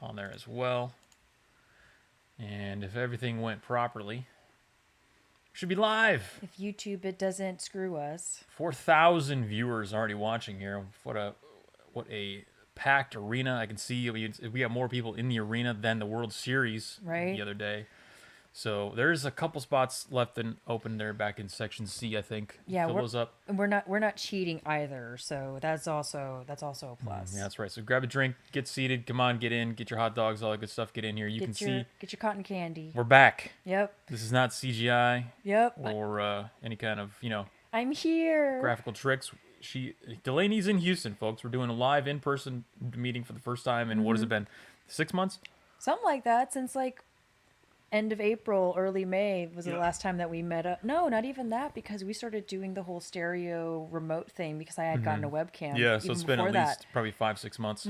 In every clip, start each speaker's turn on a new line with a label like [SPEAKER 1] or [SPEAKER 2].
[SPEAKER 1] on there as well. And if everything went properly, should be live.
[SPEAKER 2] If YouTube it doesn't screw us.
[SPEAKER 1] 4,000 viewers already watching here. What a packed arena. I can see we got more people in the arena than the World Series the other day. So there's a couple spots left and open there back in section C, I think.
[SPEAKER 2] Yeah,
[SPEAKER 1] fill those up.
[SPEAKER 2] We're not cheating either, so that's also a plus.
[SPEAKER 1] Yeah, that's right. So grab a drink, get seated, come on, get in, get your hot dogs, all that good stuff, get in here. Get your
[SPEAKER 2] cotton candy.
[SPEAKER 1] We're back.
[SPEAKER 2] Yep.
[SPEAKER 1] This is not CGI.
[SPEAKER 2] Yep.
[SPEAKER 1] Or any kind of,
[SPEAKER 2] I'm here.
[SPEAKER 1] Graphical tricks. Delaney's in Houston, folks. We're doing a live in-person meeting for the first time in what has it been? 6 months?
[SPEAKER 2] Something like that, since end of April, early May was the last time that we met up. No, not even that, because we started doing the whole stereo remote thing because I had gotten a webcam.
[SPEAKER 1] Yeah, so it's been at least probably 5-6 months.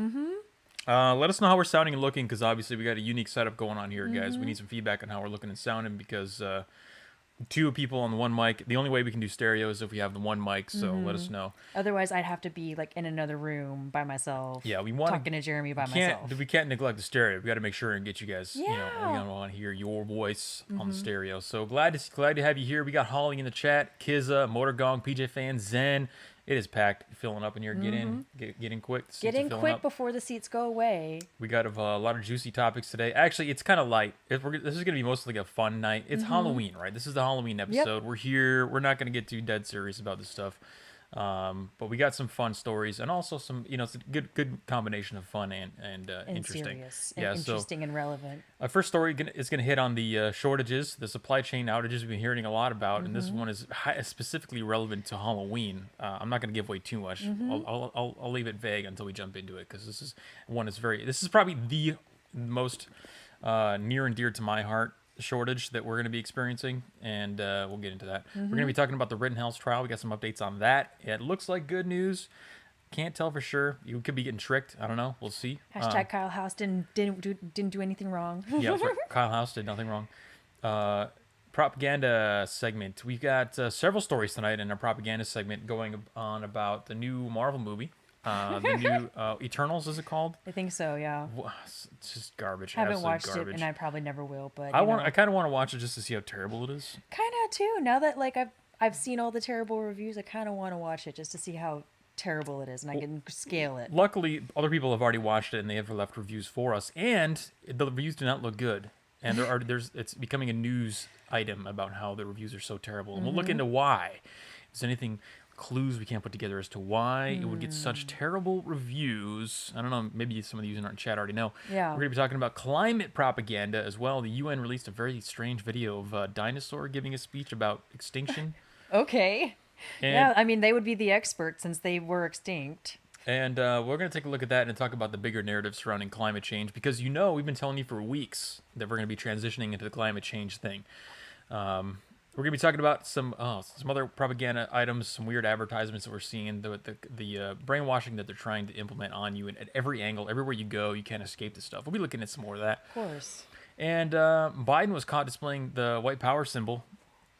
[SPEAKER 1] Let us know how we're sounding and looking, because obviously we got a unique setup going on here, guys. We need some feedback on how we're looking and sounding, because two people on the one mic. The only way we can do stereo is if we have the one mic, so let us know.
[SPEAKER 2] Otherwise, I'd have to be in another room by myself.
[SPEAKER 1] Yeah, we want
[SPEAKER 2] talking to Jeremy by myself.
[SPEAKER 1] We can't neglect the stereo. We got to make sure and get you guys. We want to hear your voice on the stereo. So glad to have you here. We got Holly in the chat, Kizza, Motor Gong, PJ Fan, Zen. It is packed, filling up in here. Get in, get in quick.
[SPEAKER 2] Get in quick before the seats go away.
[SPEAKER 1] We got a lot of juicy topics today. Actually, it's kind of light. This is going to be mostly a fun night. It's Halloween, right? This is the Halloween episode. Yep. We're here. We're not going to get too dead serious about this stuff. But we got some fun stories, and also some, it's a good combination of fun and interesting.
[SPEAKER 2] Serious, and interesting and relevant.
[SPEAKER 1] Our first story is going to hit on the shortages, the supply chain outages we've been hearing a lot about, and this one is specifically relevant to Halloween. I'm not going to give away too much. I'll leave it vague until we jump into it, because this is probably the most near and dear to my heart shortage that we're going to be experiencing, and we'll get into that. We're going to be talking about the Rittenhouse trial. We got some updates on that. It looks like good news. Can't tell for sure. You could be getting tricked. I don't know. We'll see.
[SPEAKER 2] Hashtag Kyle House didn't do anything wrong.
[SPEAKER 1] Yeah, that's right. Kyle House did nothing wrong. Propaganda segment. We got several stories tonight in our propaganda segment going on about the new Marvel movie. The new Eternals, is it called?
[SPEAKER 2] I think so, yeah.
[SPEAKER 1] It's just garbage.
[SPEAKER 2] I haven't watched it, and I probably never will. But
[SPEAKER 1] I kind of want to watch it just to see how terrible it is.
[SPEAKER 2] Kind of too. Now that I've seen all the terrible reviews, I kind of want to watch it just to see how terrible it is, and I can scale it.
[SPEAKER 1] Luckily, other people have already watched it, and they have left reviews for us, and the reviews do not look good. And it's becoming a news item about how the reviews are so terrible, and we'll look into why. Is there anything clues we can't put together as to why it would get such terrible reviews? I don't know, maybe some of the users in our chat already know.
[SPEAKER 2] Yeah.
[SPEAKER 1] We're going to be talking about climate propaganda as well. The UN released a very strange video of a dinosaur giving a speech about extinction.
[SPEAKER 2] Okay. Yeah, I mean, they would be the experts since they were extinct.
[SPEAKER 1] And we're going to take a look at that and talk about the bigger narrative surrounding climate change, because we've been telling you for weeks that we're going to be transitioning into the climate change thing. We're going to be talking about some other propaganda items, some weird advertisements that we're seeing, the brainwashing that they're trying to implement on you, and at every angle, everywhere you go, you can't escape this stuff. We'll be looking at some more of that.
[SPEAKER 2] Of course.
[SPEAKER 1] And Biden was caught displaying the white power symbol.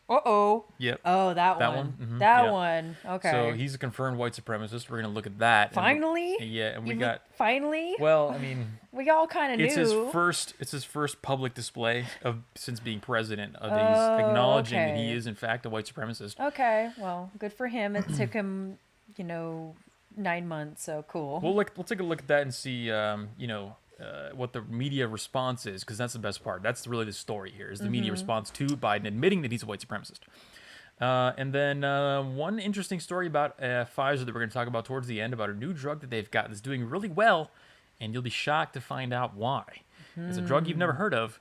[SPEAKER 2] Uh-oh.
[SPEAKER 1] Yep.
[SPEAKER 2] Oh, that one.
[SPEAKER 1] Mm-hmm.
[SPEAKER 2] That one. Okay.
[SPEAKER 1] So he's a confirmed white supremacist. We're going to look at that.
[SPEAKER 2] Finally?
[SPEAKER 1] And
[SPEAKER 2] Finally?
[SPEAKER 1] Well, I mean,
[SPEAKER 2] we all kind of knew.
[SPEAKER 1] It's his first public display since being president of he's acknowledging that he is in fact a white supremacist.
[SPEAKER 2] Okay. Well, good for him. It took him, 9 months, so cool.
[SPEAKER 1] We'll take a look at that and see what the media response is, because that's the best part. That's really the story here, is the media response to Biden admitting that he's a white supremacist. And then one interesting story about Pfizer that we're going to talk about towards the end, about a new drug that they've got that's doing really well, and you'll be shocked to find out why. It's a drug you've never heard of,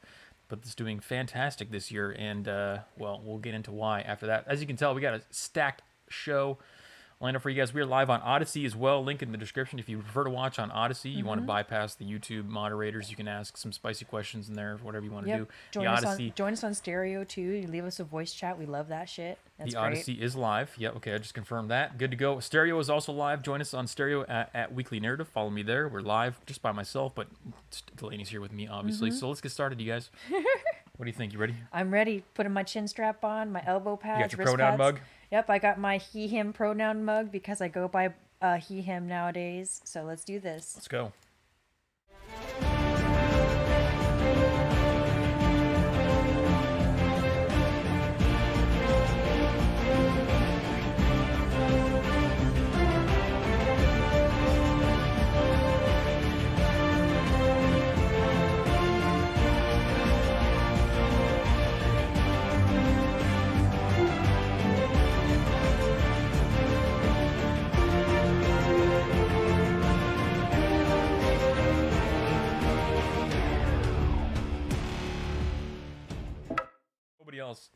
[SPEAKER 1] but it's doing fantastic this year, and we'll get into why after that. As you can tell, we got a stacked show lined up for you guys. We're live on Odyssey as well. Link in the description. If you prefer to watch on Odyssey, you want to bypass the YouTube moderators, you can ask some spicy questions in there, whatever you want to do.
[SPEAKER 2] Join us on stereo too. You leave us a voice chat. We love that shit. That's
[SPEAKER 1] the
[SPEAKER 2] great.
[SPEAKER 1] Odyssey is live. Yeah, okay, I just confirmed that. Good to go. Stereo is also live. Join us on stereo at Weekly Narrative. Follow me there. We're live just by myself, but Delaney's here with me, obviously. So let's get started, you guys. What do you think? You ready?
[SPEAKER 2] I'm ready. Putting my chin strap on, my elbow pads,
[SPEAKER 1] you got your pronoun mug?
[SPEAKER 2] Yep, I got my he, him pronoun mug because I go by he, him nowadays. So let's do this.
[SPEAKER 1] Let's go.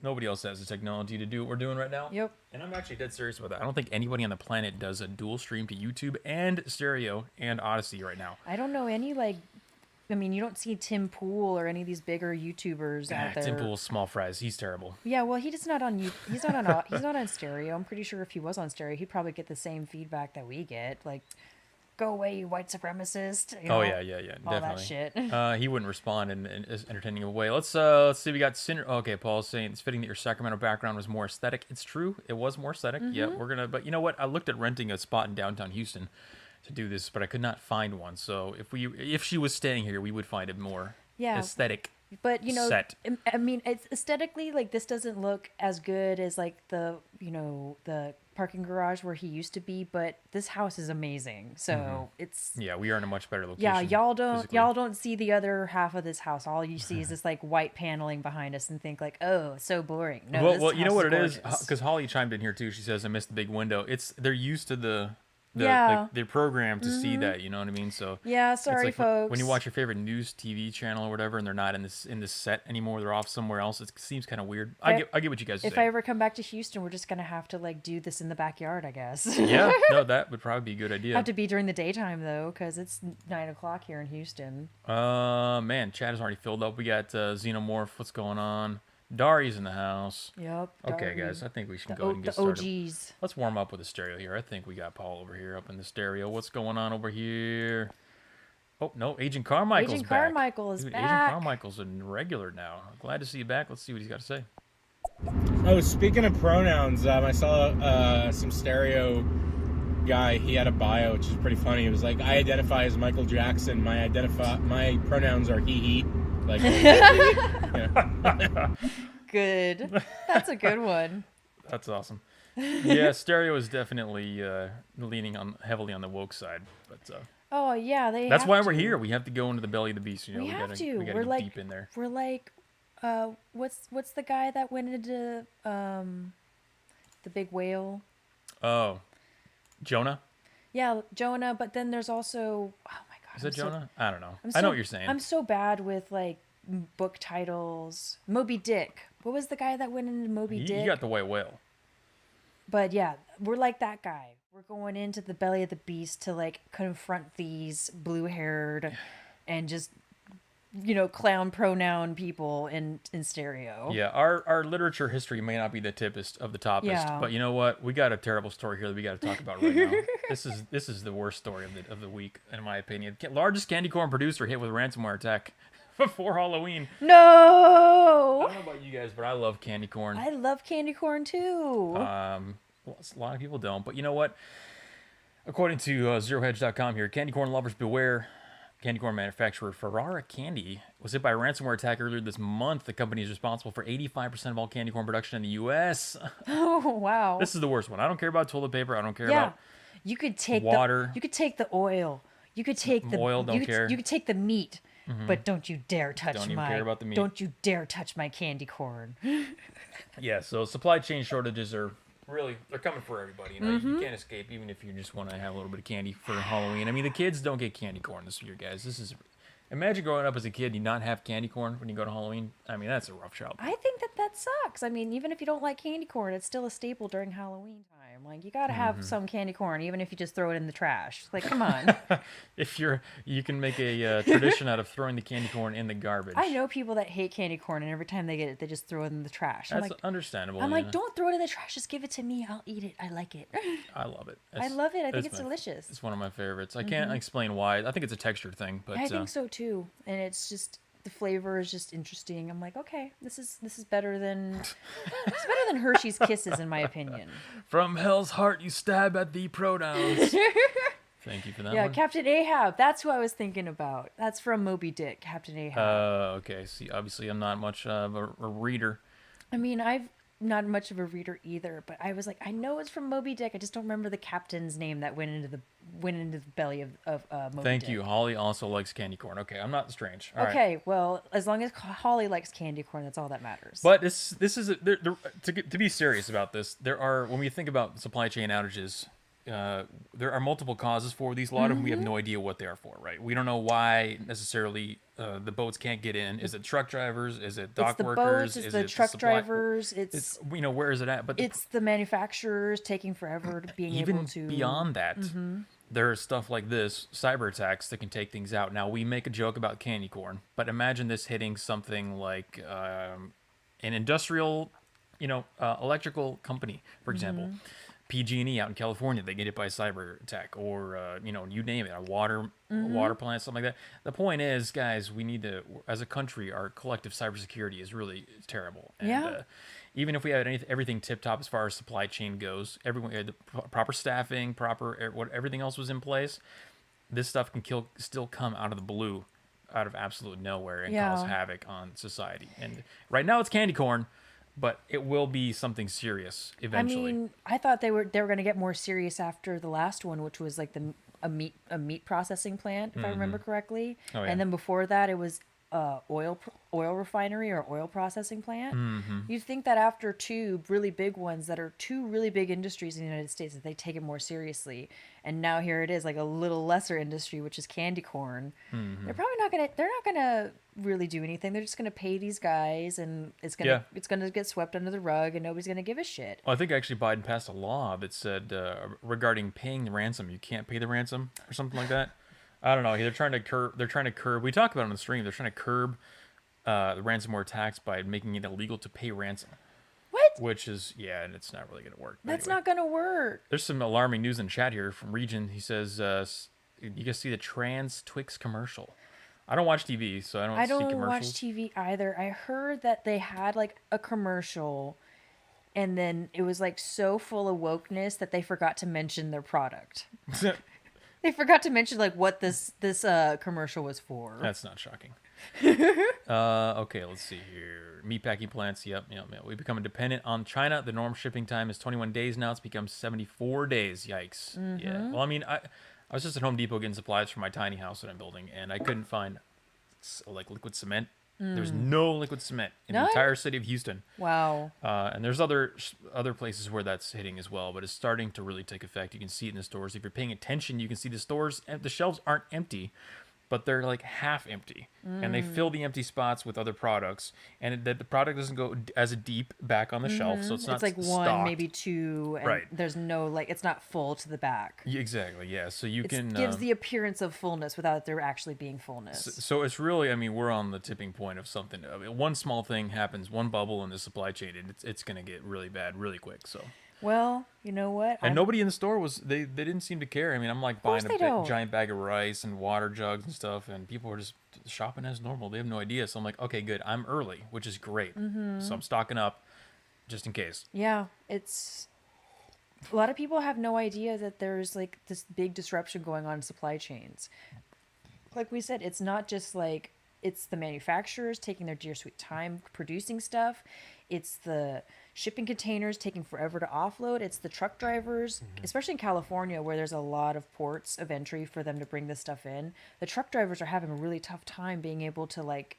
[SPEAKER 1] nobody else has the technology to do what we're doing right now.
[SPEAKER 2] Yep.
[SPEAKER 1] And I'm actually dead serious about that. I don't think anybody on the planet does a dual stream to YouTube and stereo and Odyssey right now.
[SPEAKER 2] I don't know any like. I mean, you don't see Tim Pool or any of these bigger YouTubers out there.
[SPEAKER 1] Tim Pool's small fries. He's terrible.
[SPEAKER 2] Yeah, well, he's not on he's not on he's not on stereo. I'm pretty sure if he was on stereo, he'd probably get the same feedback that we get. Like, go away, you white supremacist. You know,
[SPEAKER 1] yeah,
[SPEAKER 2] all
[SPEAKER 1] definitely.
[SPEAKER 2] that shit.
[SPEAKER 1] He wouldn't respond in as entertaining a way. Let's see. We got Okay, Paul's saying it's fitting that your Sacramento background was more aesthetic. It's true. It was more aesthetic. Yeah, we're gonna. But you know what? I looked at renting a spot in downtown Houston to do this, but I could not find one. So if she was staying here, we would find it more aesthetic.
[SPEAKER 2] But
[SPEAKER 1] set.
[SPEAKER 2] I mean, it's aesthetically like this doesn't look as good as like the the parking garage where he used to be, but this house is amazing. So it's
[SPEAKER 1] we are in a much better location.
[SPEAKER 2] Yeah, y'all
[SPEAKER 1] physically.
[SPEAKER 2] don't see the other half of this house. All you see is this like white paneling behind us and think like, oh, so boring. No,
[SPEAKER 1] well, you know what it is?
[SPEAKER 2] Gorgeous.
[SPEAKER 1] Because Holly chimed in here too. She says I missed the big window. They're used to they're programmed to see that, you know what I mean? So
[SPEAKER 2] sorry,
[SPEAKER 1] like
[SPEAKER 2] folks.
[SPEAKER 1] when you watch your favorite news TV channel or whatever, and they're not in this set anymore, they're off somewhere else. It seems kind of weird. I get what you guys say.
[SPEAKER 2] If I ever come back to Houston, we're just gonna have to like do this in the backyard, I guess.
[SPEAKER 1] Yeah, no, that would probably be a good idea.
[SPEAKER 2] Have to be during the daytime though, because it's 9:00 here in Houston.
[SPEAKER 1] Man, chat is already filled up. We got Xenomorph. What's going on? Dari's in the house.
[SPEAKER 2] Yep.
[SPEAKER 1] Okay,
[SPEAKER 2] Dari.
[SPEAKER 1] guys, I think we should go ahead and get
[SPEAKER 2] the
[SPEAKER 1] started.
[SPEAKER 2] OGs.
[SPEAKER 1] Let's warm up with the stereo here. I think we got Paul over here up in the stereo. What's going on over here? Oh, no, Agent Carmichael's
[SPEAKER 2] Agent
[SPEAKER 1] back.
[SPEAKER 2] Carmichael is
[SPEAKER 1] Dude,
[SPEAKER 2] back.
[SPEAKER 1] Agent Carmichael's a regular now. Glad to see you back. Let's see what he's got to say.
[SPEAKER 3] Oh, speaking of pronouns, I saw some stereo guy. He had a bio, which is pretty funny. It was like, I identify as Michael Jackson. My pronouns are he. Like,
[SPEAKER 2] Good. That's a good one.
[SPEAKER 1] That's awesome. Yeah, stereo is definitely leaning heavily on the woke side, but
[SPEAKER 2] Oh yeah,
[SPEAKER 1] that's why we're here. We have to go into the belly of the beast.
[SPEAKER 2] We have
[SPEAKER 1] gotta,
[SPEAKER 2] to.
[SPEAKER 1] We gotta
[SPEAKER 2] We're
[SPEAKER 1] get
[SPEAKER 2] like
[SPEAKER 1] deep in there.
[SPEAKER 2] We're like, what's the guy that went into the big whale?
[SPEAKER 1] Oh, Jonah.
[SPEAKER 2] Yeah, Jonah. But then there's also, oh my god,
[SPEAKER 1] Is that Jonah? I don't know.
[SPEAKER 2] I
[SPEAKER 1] know what you're saying.
[SPEAKER 2] I'm so bad with like book titles. Moby Dick. What was the guy that went into Moby Dick?
[SPEAKER 1] You got the white whale.
[SPEAKER 2] But yeah, we're like that guy. We're going into the belly of the beast to like confront these blue-haired and just clown pronoun people in stereo.
[SPEAKER 1] Yeah, our literature history may not be the tippest of the toppest, but you know what? We got a terrible story here that we got to talk about right now. This is the worst story of the week, in my opinion. Largest candy corn producer hit with ransomware attack before Halloween.
[SPEAKER 2] No.
[SPEAKER 1] I don't know about you guys, but I love candy corn.
[SPEAKER 2] I love candy corn too.
[SPEAKER 1] Well, a lot of people don't, but you know what? According to ZeroHedge.com here, candy corn lovers beware. Candy corn manufacturer Ferrara Candy was hit by a ransomware attack earlier this month. The company is responsible for 85% of all candy corn production in the U.S.
[SPEAKER 2] Oh, wow.
[SPEAKER 1] This is the worst one. I don't care about toilet paper. I don't care about
[SPEAKER 2] you could take
[SPEAKER 1] water.
[SPEAKER 2] You could take the oil. You could take the
[SPEAKER 1] oil. Don't care.
[SPEAKER 2] You could take the meat, but don't you dare touch
[SPEAKER 1] Don't even care about the meat.
[SPEAKER 2] Don't you dare touch my candy corn.
[SPEAKER 1] Yeah. So supply chain shortages are really, they're coming for everybody. You can't escape, even if you just want to have a little bit of candy for Halloween. I mean, the kids don't get candy corn this year, guys. Imagine growing up as a kid and you not have candy corn when you go to Halloween. I mean, that's a rough childhood.
[SPEAKER 2] I think that sucks. I mean, even if you don't like candy corn, it's still a staple during Halloween time. Like, you gotta have some candy corn, even if you just throw it in the trash. Like, come on.
[SPEAKER 1] You can make a tradition out of throwing the candy corn in the garbage.
[SPEAKER 2] I know people that hate candy corn, and every time they get it, they just throw it in the trash.
[SPEAKER 1] That's understandable.
[SPEAKER 2] I'm like, don't throw it in the trash. Just give it to me. I'll eat it. I like it.
[SPEAKER 1] I love it.
[SPEAKER 2] I love it. I think it's delicious.
[SPEAKER 1] It's one of my favorites. I can't explain why. I think it's a texture thing, but
[SPEAKER 2] I think so too. And it's just the flavor is just interesting. I'm like, okay, this is better than Hershey's Kisses in my opinion.
[SPEAKER 1] From hell's heart, you stab at the pronouns. Thank you for that.
[SPEAKER 2] Yeah,
[SPEAKER 1] one.
[SPEAKER 2] Captain Ahab. That's who I was thinking about. That's from Moby Dick, Captain Ahab.
[SPEAKER 1] Okay. See, obviously, I'm not much of a reader.
[SPEAKER 2] I mean, I've not much of a reader either, but I was like, I know it's from Moby Dick. I just don't remember the captain's name that went into the belly of Moby Dick.
[SPEAKER 1] Thank you. Holly also likes candy corn. Okay, I'm not strange. All
[SPEAKER 2] okay,
[SPEAKER 1] right.
[SPEAKER 2] well, as long as Holly likes candy corn, that's all that matters.
[SPEAKER 1] But this is to be serious about this. There are, when we think about supply chain outages, there are multiple causes for these. A lot of them we have no idea what they are for, right? We don't know why necessarily the boats can't get in. Is it truck drivers? Is it dock
[SPEAKER 2] It's the
[SPEAKER 1] workers?
[SPEAKER 2] boats, it's
[SPEAKER 1] Is
[SPEAKER 2] the
[SPEAKER 1] it
[SPEAKER 2] truck
[SPEAKER 1] supply-
[SPEAKER 2] drivers,
[SPEAKER 1] It's where is it at? But
[SPEAKER 2] it's the manufacturers taking forever to being
[SPEAKER 1] even
[SPEAKER 2] able to.
[SPEAKER 1] beyond that, there's stuff like this, cyber attacks that can take things out. Now we make a joke about candy corn, but imagine this hitting something like an industrial, electrical company, for example. PG&E out in California, they get hit by a cyber attack, or you name it, a water plant, something like that. The point is, guys, we need to, as a country, our collective cybersecurity is really terrible. And,
[SPEAKER 2] Yeah.
[SPEAKER 1] even if we had everything tip top as far as supply chain goes, everyone had the proper staffing, everything else was in place. This stuff can still come out of the blue, out of absolute nowhere, and cause havoc on society. And right now it's candy corn. But it will be something serious eventually.
[SPEAKER 2] I mean, I thought they were going to get more serious after the last one, which was like a meat processing plant, if I remember correctly.
[SPEAKER 1] Oh, yeah.
[SPEAKER 2] And then before that, it was oil refinery or oil processing plant. You'd think that after two really big ones that are two really big industries in the United States, that they take it more seriously. And now here it is, like a little lesser industry, which is candy corn. They're probably not gonna. They're not gonna really do anything. They're just gonna pay these guys, and it's gonna get swept under the rug, and nobody's gonna give a shit.
[SPEAKER 1] Well, I think actually Biden passed a law that said regarding paying the ransom, you can't pay the ransom or something like that. I don't know. They're trying to curb. We talked about it on the stream. They're trying to curb the ransomware attacks by making it illegal to pay ransom.
[SPEAKER 2] What?
[SPEAKER 1] Which is, and it's not really going to work.
[SPEAKER 2] That's
[SPEAKER 1] anyway.
[SPEAKER 2] not gonna work.
[SPEAKER 1] There's some alarming news in chat here from Region. He says, you can see the Trans Twix commercial. I don't watch TV, so I don't see commercials.
[SPEAKER 2] Watch TV either. I heard that they had like a commercial, and then it was like so full of wokeness that they forgot to mention their product. They forgot to mention like what this commercial was for.
[SPEAKER 1] That's not shocking. Okay, let's see here. Meatpacking plants. Yep. We become dependent on China. The norm shipping time is 21 days now. It's become 74 days. Yikes. Yeah. Well, I mean, I was just at Home Depot getting supplies for my tiny house that I'm building, and I couldn't find like liquid cement. There's no liquid cement in the entire city of Houston.
[SPEAKER 2] Wow.
[SPEAKER 1] And there's other places where that's hitting as well, but it's starting to really take effect. You can see it in the stores. If you're paying attention, you can see the stores, the shelves aren't empty, but they're like half empty, and they fill the empty spots with other products, and the product doesn't go as deep back on the shelf, so it's not
[SPEAKER 2] like
[SPEAKER 1] stocked.
[SPEAKER 2] one, maybe two, and
[SPEAKER 1] Right.
[SPEAKER 2] there's no like it's not full to the back.
[SPEAKER 1] Yeah, exactly. Yeah. So you
[SPEAKER 2] It
[SPEAKER 1] can
[SPEAKER 2] gives the appearance of fullness without there actually being fullness.
[SPEAKER 1] So it's really, I mean, we're on the tipping point of something. I mean, one small thing happens, one bubble in the supply chain, and it's going to get really bad really quick. So.
[SPEAKER 2] Well, you know what?
[SPEAKER 1] And nobody in the store they didn't seem to care. I mean, I'm like buying
[SPEAKER 2] they don't.
[SPEAKER 1] giant bag of rice and water jugs and stuff, and people are just shopping as normal. They have no idea. So I'm like, okay, good. I'm early, which is great. So I'm stocking up just in case.
[SPEAKER 2] Yeah, it's a lot of people have no idea that there's like this big disruption going on in supply chains. Like we said, it's not just like it's the manufacturers taking their dear sweet time producing stuff. It's the shipping containers taking forever to offload. It's the truck drivers, especially in California where there's a lot of ports of entry for them to bring this stuff in. The truck drivers are having a really tough time being able to like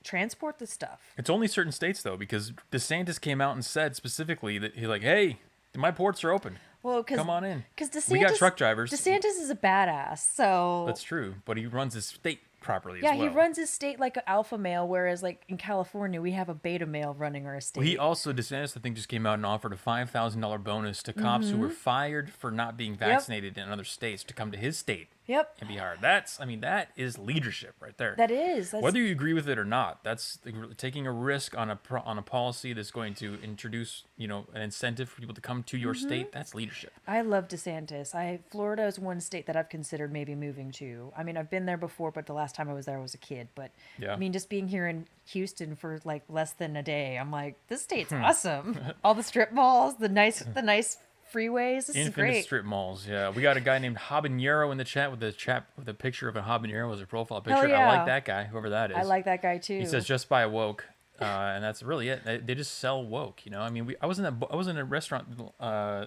[SPEAKER 2] transport the stuff.
[SPEAKER 1] It's only certain states though, because DeSantis came out and said specifically that he's like, hey, my ports are open.
[SPEAKER 2] Well,
[SPEAKER 1] come on in.
[SPEAKER 2] Because
[SPEAKER 1] we got truck drivers.
[SPEAKER 2] DeSantis is a badass, so
[SPEAKER 1] that's true. But he runs his state properly.
[SPEAKER 2] Yeah,
[SPEAKER 1] as well.
[SPEAKER 2] he runs his state like an alpha male, whereas like in California we have a beta male running our state.
[SPEAKER 1] Well, he also DeSantis, I think, just came out and offered a $5,000 bonus to cops who were fired for not being vaccinated in other states to come to his state.
[SPEAKER 2] Yep.
[SPEAKER 1] And be hired. That is leadership right there.
[SPEAKER 2] That is.
[SPEAKER 1] Whether you agree with it or not, that's taking a risk on a policy that's going to introduce, an incentive for people to come to your state. That's leadership.
[SPEAKER 2] I love DeSantis. Florida is one state that I've considered maybe moving to. I mean, I've been there before, but the last time I was there I was a kid. But
[SPEAKER 1] yeah.
[SPEAKER 2] I mean, just being here in Houston for like less than a day, I'm like, this state's awesome. All the strip malls, the nice freeways. This is great.
[SPEAKER 1] Strip malls. Yeah, we got a guy named Habanero in the chat with a picture of a habanero as a profile picture.
[SPEAKER 2] Hell yeah.
[SPEAKER 1] I like that guy, whoever that is.
[SPEAKER 2] I like that guy too.
[SPEAKER 1] He says just buy woke, and that's really it. They just sell woke. I mean, I was in a restaurant a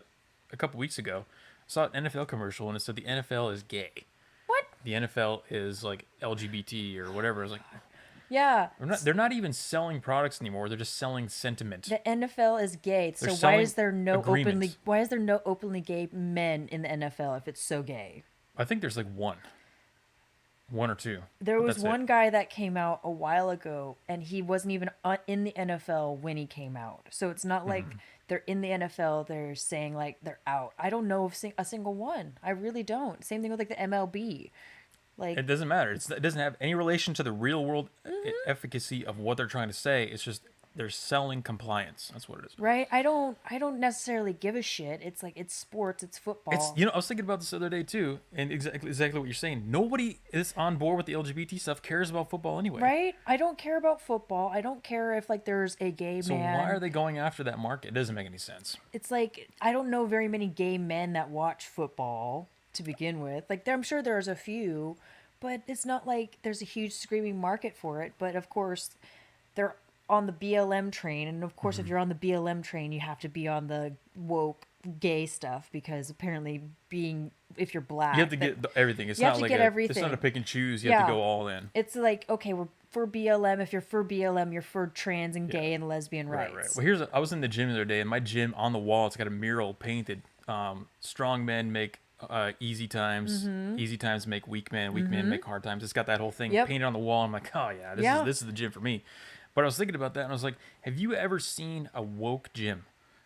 [SPEAKER 1] couple weeks ago. I saw an NFL commercial and it said the NFL is gay.
[SPEAKER 2] What?
[SPEAKER 1] The NFL is like LGBT or whatever. I was like,
[SPEAKER 2] Yeah.
[SPEAKER 1] They're not even selling products anymore. They're just selling sentiment.
[SPEAKER 2] The NFL is gay.
[SPEAKER 1] They're
[SPEAKER 2] So why
[SPEAKER 1] selling
[SPEAKER 2] is there no
[SPEAKER 1] agreements.
[SPEAKER 2] openly gay men in the NFL if it's so gay?
[SPEAKER 1] I think there's like one or two.
[SPEAKER 2] There
[SPEAKER 1] but
[SPEAKER 2] was
[SPEAKER 1] that's
[SPEAKER 2] one
[SPEAKER 1] it.
[SPEAKER 2] guy that came out a while ago, and he wasn't even in the NFL when he came out. So it's not like they're in the NFL. They're saying like they're out. I don't know of a single one. I really don't. Same thing with like the MLB. Like,
[SPEAKER 1] It doesn't matter. It doesn't have any relation to the real world efficacy of what they're trying to say. It's just they're selling compliance. That's what it is.
[SPEAKER 2] right? I don't necessarily give a shit. It's like it's sports. It's football.
[SPEAKER 1] It's I was thinking about this the other day too, and exactly what you're saying. Nobody is on board with the LGBT stuff. Cares about football anyway.
[SPEAKER 2] right? I don't care about football. I don't care if like there's a gay
[SPEAKER 1] So
[SPEAKER 2] man.
[SPEAKER 1] why are they going after that market? It doesn't make any sense.
[SPEAKER 2] It's like I don't know very many gay men that watch football to begin with. Like I'm sure there's a few, but it's not like there's a huge screaming market for it. But of course, they're on the BLM train, and of course, if you're on the BLM train, you have to be on the woke gay stuff because apparently, if you're black,
[SPEAKER 1] You have to get everything. It's
[SPEAKER 2] you have
[SPEAKER 1] not
[SPEAKER 2] to
[SPEAKER 1] like
[SPEAKER 2] get
[SPEAKER 1] It's
[SPEAKER 2] everything.
[SPEAKER 1] not a pick and choose. You have to
[SPEAKER 2] Yeah.
[SPEAKER 1] go all in.
[SPEAKER 2] It's like okay, we're for BLM. If you're for BLM, you're for trans and gay and lesbian rights.
[SPEAKER 1] Right. Well, I was in the gym the other day, and my gym on the wall, it's got a mural painted. Strong men make easy times. Easy times make weak men. Weak men make hard times. It's got that whole thing
[SPEAKER 2] Yep.
[SPEAKER 1] painted on the wall. I'm like, oh yeah, this is the gym for me. But I was thinking about that, and I was like, have you ever seen a woke gym?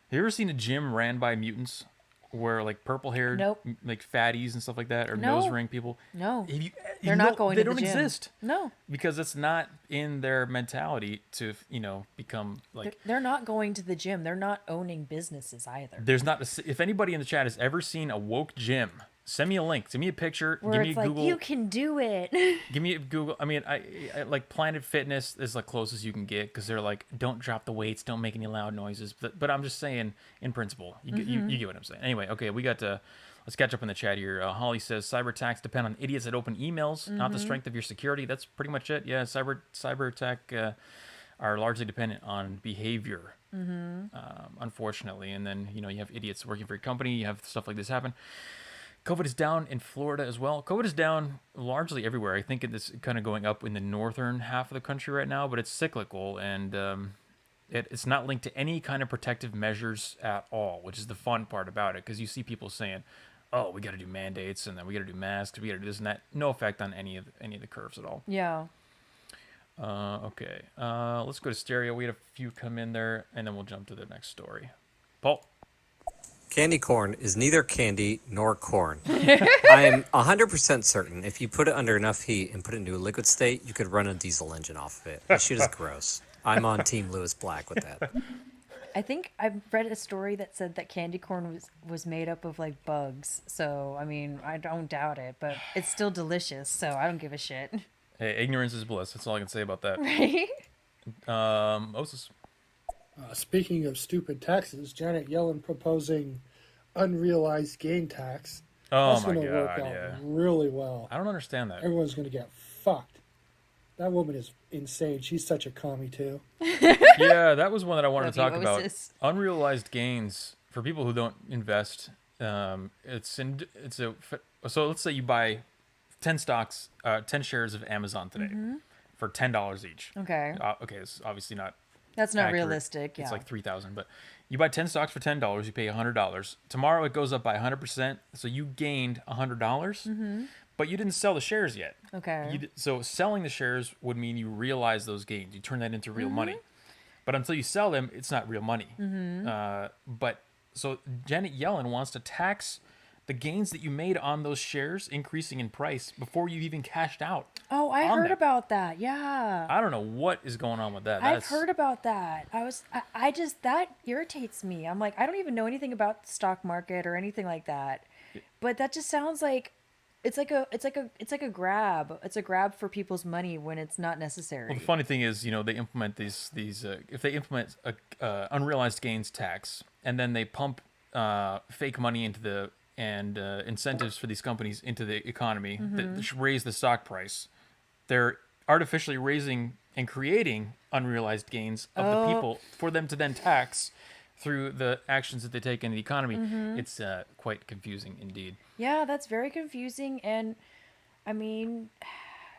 [SPEAKER 1] Have you ever seen a gym ran by mutants, where like purple-haired,
[SPEAKER 2] Nope.
[SPEAKER 1] like fatties and stuff like that, or
[SPEAKER 2] No.
[SPEAKER 1] nose ring people?
[SPEAKER 2] No,
[SPEAKER 1] Have you,
[SPEAKER 2] they're not going.
[SPEAKER 1] They
[SPEAKER 2] to the
[SPEAKER 1] don't
[SPEAKER 2] gym.
[SPEAKER 1] exist
[SPEAKER 2] No,
[SPEAKER 1] because it's not in their mentality to become like.
[SPEAKER 2] they're not going to the gym. They're not owning businesses either.
[SPEAKER 1] There's not. If anybody in the chat has ever seen a woke gym, send me a link. Send me a picture.
[SPEAKER 2] Where
[SPEAKER 1] give me
[SPEAKER 2] it's
[SPEAKER 1] a
[SPEAKER 2] like
[SPEAKER 1] Google.
[SPEAKER 2] you can do it.
[SPEAKER 1] Give me a Google. I mean, I like Planet Fitness is the closest you can get because they're like, don't drop the weights, don't make any loud noises. But I'm just saying, in principle, you get what I'm saying. Anyway, okay, we got to. Let's catch up in the chat here. Holly says cyber attacks depend on idiots that open emails, not the strength of your security. That's pretty much it. Yeah, cyber attack are largely dependent on behavior, unfortunately. And then you have idiots working for your company. You have stuff like this happen. COVID is down in Florida as well. COVID is down largely everywhere. I think it's kind of going up in the northern half of the country right now, but it's cyclical and it's not linked to any kind of protective measures at all, which is the fun part about it because you see people saying, "Oh, we got to do mandates and then we got to do masks, we got to do this and that." No effect on any of the curves at all.
[SPEAKER 2] Yeah.
[SPEAKER 1] Okay, let's go to stereo. We had a few come in there, and then we'll jump to the next story. Paul.
[SPEAKER 4] Candy corn is neither candy nor corn. I am 100% certain if you put it under enough heat and put it into a liquid state, you could run a diesel engine off of it. That shit is gross. I'm on Team Lewis Black with that.
[SPEAKER 2] I think I've read a story that said that candy corn was made up of like bugs. So I mean, I don't doubt it, but it's still delicious. So I don't give a shit.
[SPEAKER 1] Hey, ignorance is bliss. That's all I can say about that.
[SPEAKER 2] Right?
[SPEAKER 1] Osis.
[SPEAKER 5] Speaking of stupid taxes, Janet Yellen proposing unrealized gain tax.
[SPEAKER 1] Oh
[SPEAKER 5] That's
[SPEAKER 1] my
[SPEAKER 5] going to work
[SPEAKER 1] god,
[SPEAKER 5] out
[SPEAKER 1] yeah.
[SPEAKER 5] really well.
[SPEAKER 1] I don't understand that.
[SPEAKER 5] Everyone's going to get fucked. That woman is insane. She's such a commie, too.
[SPEAKER 1] Yeah, that was one that I wanted to
[SPEAKER 2] Love
[SPEAKER 1] talk
[SPEAKER 2] you,
[SPEAKER 1] about.
[SPEAKER 2] Osis.
[SPEAKER 1] Unrealized gains for people who don't invest. So let's say you buy 10 stocks, 10 shares of Amazon today for $10 each.
[SPEAKER 2] Okay.
[SPEAKER 1] Okay, it's obviously not.
[SPEAKER 2] That's not
[SPEAKER 1] accurate.
[SPEAKER 2] realistic. Yeah.
[SPEAKER 1] It's like 3,000, but you buy 10 stocks for $10, you pay $100. Tomorrow it goes up by 100%, so you gained $100, but you didn't sell the shares yet.
[SPEAKER 2] Okay.
[SPEAKER 1] So selling the shares would mean you realize those gains. You turn that into real money. But until you sell them, it's not real money. So Janet Yellen wants to tax the gains that you made on those shares increasing in price before you even cashed out.
[SPEAKER 2] Oh, I
[SPEAKER 1] on
[SPEAKER 2] heard
[SPEAKER 1] them.
[SPEAKER 2] about that. Yeah.
[SPEAKER 1] I don't know what is going on with that.
[SPEAKER 2] I've heard about that. I just, that irritates me. I'm like, I don't even know anything about the stock market or anything like that. But that just sounds like it's like a grab. It's a grab for people's money when it's not necessary.
[SPEAKER 1] Well, the funny thing is, they implement these if they implement a unrealized gains tax and then they pump fake money into the incentives for these companies into the economy that raise the stock price, they're artificially raising and creating unrealized gains of the people for them to then tax through the actions that they take in the economy. It's quite confusing indeed.
[SPEAKER 2] Yeah, that's very confusing. And I mean,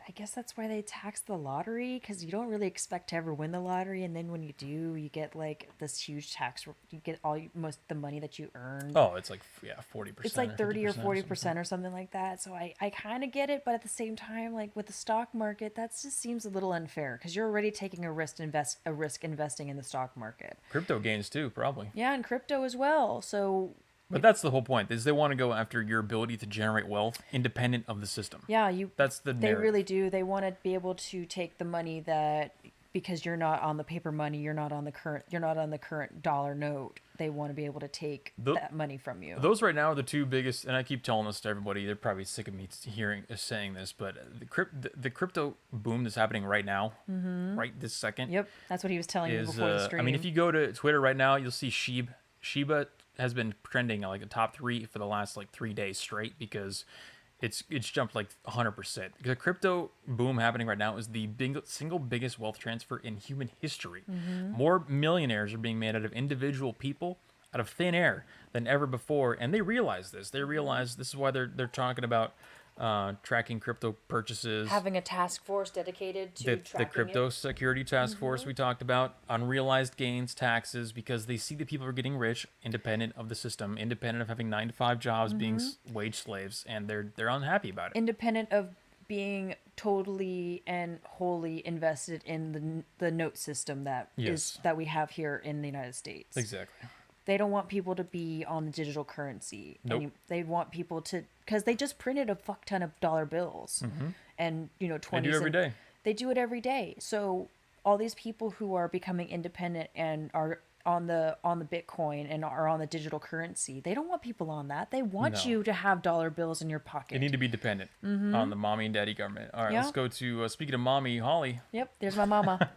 [SPEAKER 2] I guess that's why they tax the lottery, because you don't really expect to ever win the lottery, and then when you do, you get like this huge tax. You get most the money that you earned.
[SPEAKER 1] Oh, it's like 40%.
[SPEAKER 2] It's like 30 or 40%
[SPEAKER 1] something.
[SPEAKER 2] or something like that. So I kind of get it, but at the same time, like with the stock market, that just seems a little unfair because you're already taking a risk investing in the stock market.
[SPEAKER 1] Crypto gains too, probably.
[SPEAKER 2] Yeah, and crypto as well. So
[SPEAKER 1] But that's the whole point, is they want to go after your ability to generate wealth independent of the system.
[SPEAKER 2] yeah,
[SPEAKER 1] That's the
[SPEAKER 2] they
[SPEAKER 1] narrative.
[SPEAKER 2] really do. They want to be able to take the money that, because you're not on the paper money, you're not on the current dollar note. They want to be able to take that money from you.
[SPEAKER 1] Those right now are the two biggest, and I keep telling this to everybody. They're probably sick of me saying this, but the crypto boom that's happening right now, right this second.
[SPEAKER 2] Yep, that's what he was telling you before the stream.
[SPEAKER 1] I mean, if you go to Twitter right now, you'll see Shiba has been trending like a top 3 for the last like 3 days straight because it's jumped like 100%. The crypto boom happening right now is the single biggest wealth transfer in human history. More millionaires are being made out of individual people out of thin air than ever before, and they realize this. They realize this is why they're talking about tracking crypto purchases.
[SPEAKER 2] Having a task force dedicated to
[SPEAKER 1] The crypto security task force we talked about, unrealized gains taxes, because they see that people are getting rich independent of the system, independent of having 9-to-5 jobs, being wage slaves, and they're unhappy about it.
[SPEAKER 2] Independent of being totally and wholly invested in the note system that we have here in the United States.
[SPEAKER 1] Exactly.
[SPEAKER 2] They don't want people to be on the digital currency.
[SPEAKER 1] Nope.
[SPEAKER 2] They want people to, because they just printed a fuck ton of dollar bills, and 20s.
[SPEAKER 1] They do it every day.
[SPEAKER 2] They do it every day. So all these people who are becoming independent and are on the Bitcoin and are on the digital currency, they don't want people on that. They want you to have dollar bills in your pocket.
[SPEAKER 1] They need to be dependent on the mommy and daddy government. All right,
[SPEAKER 2] Yeah.
[SPEAKER 1] let's go to speaking of mommy, Holly.
[SPEAKER 2] Yep, there's my mama.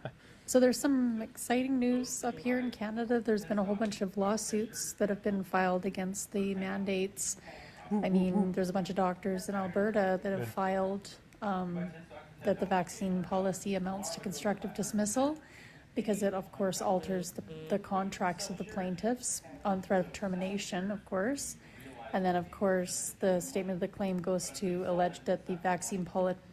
[SPEAKER 6] So there's some exciting news up here in Canada. There's been a whole bunch of lawsuits that have been filed against the mandates. I mean, there's a bunch of doctors in Alberta that have filed that the vaccine policy amounts to constructive dismissal because it, of course, alters the contracts of the plaintiffs on threat of termination, of course. And then, of course, the statement of the claim goes to allege that the vaccine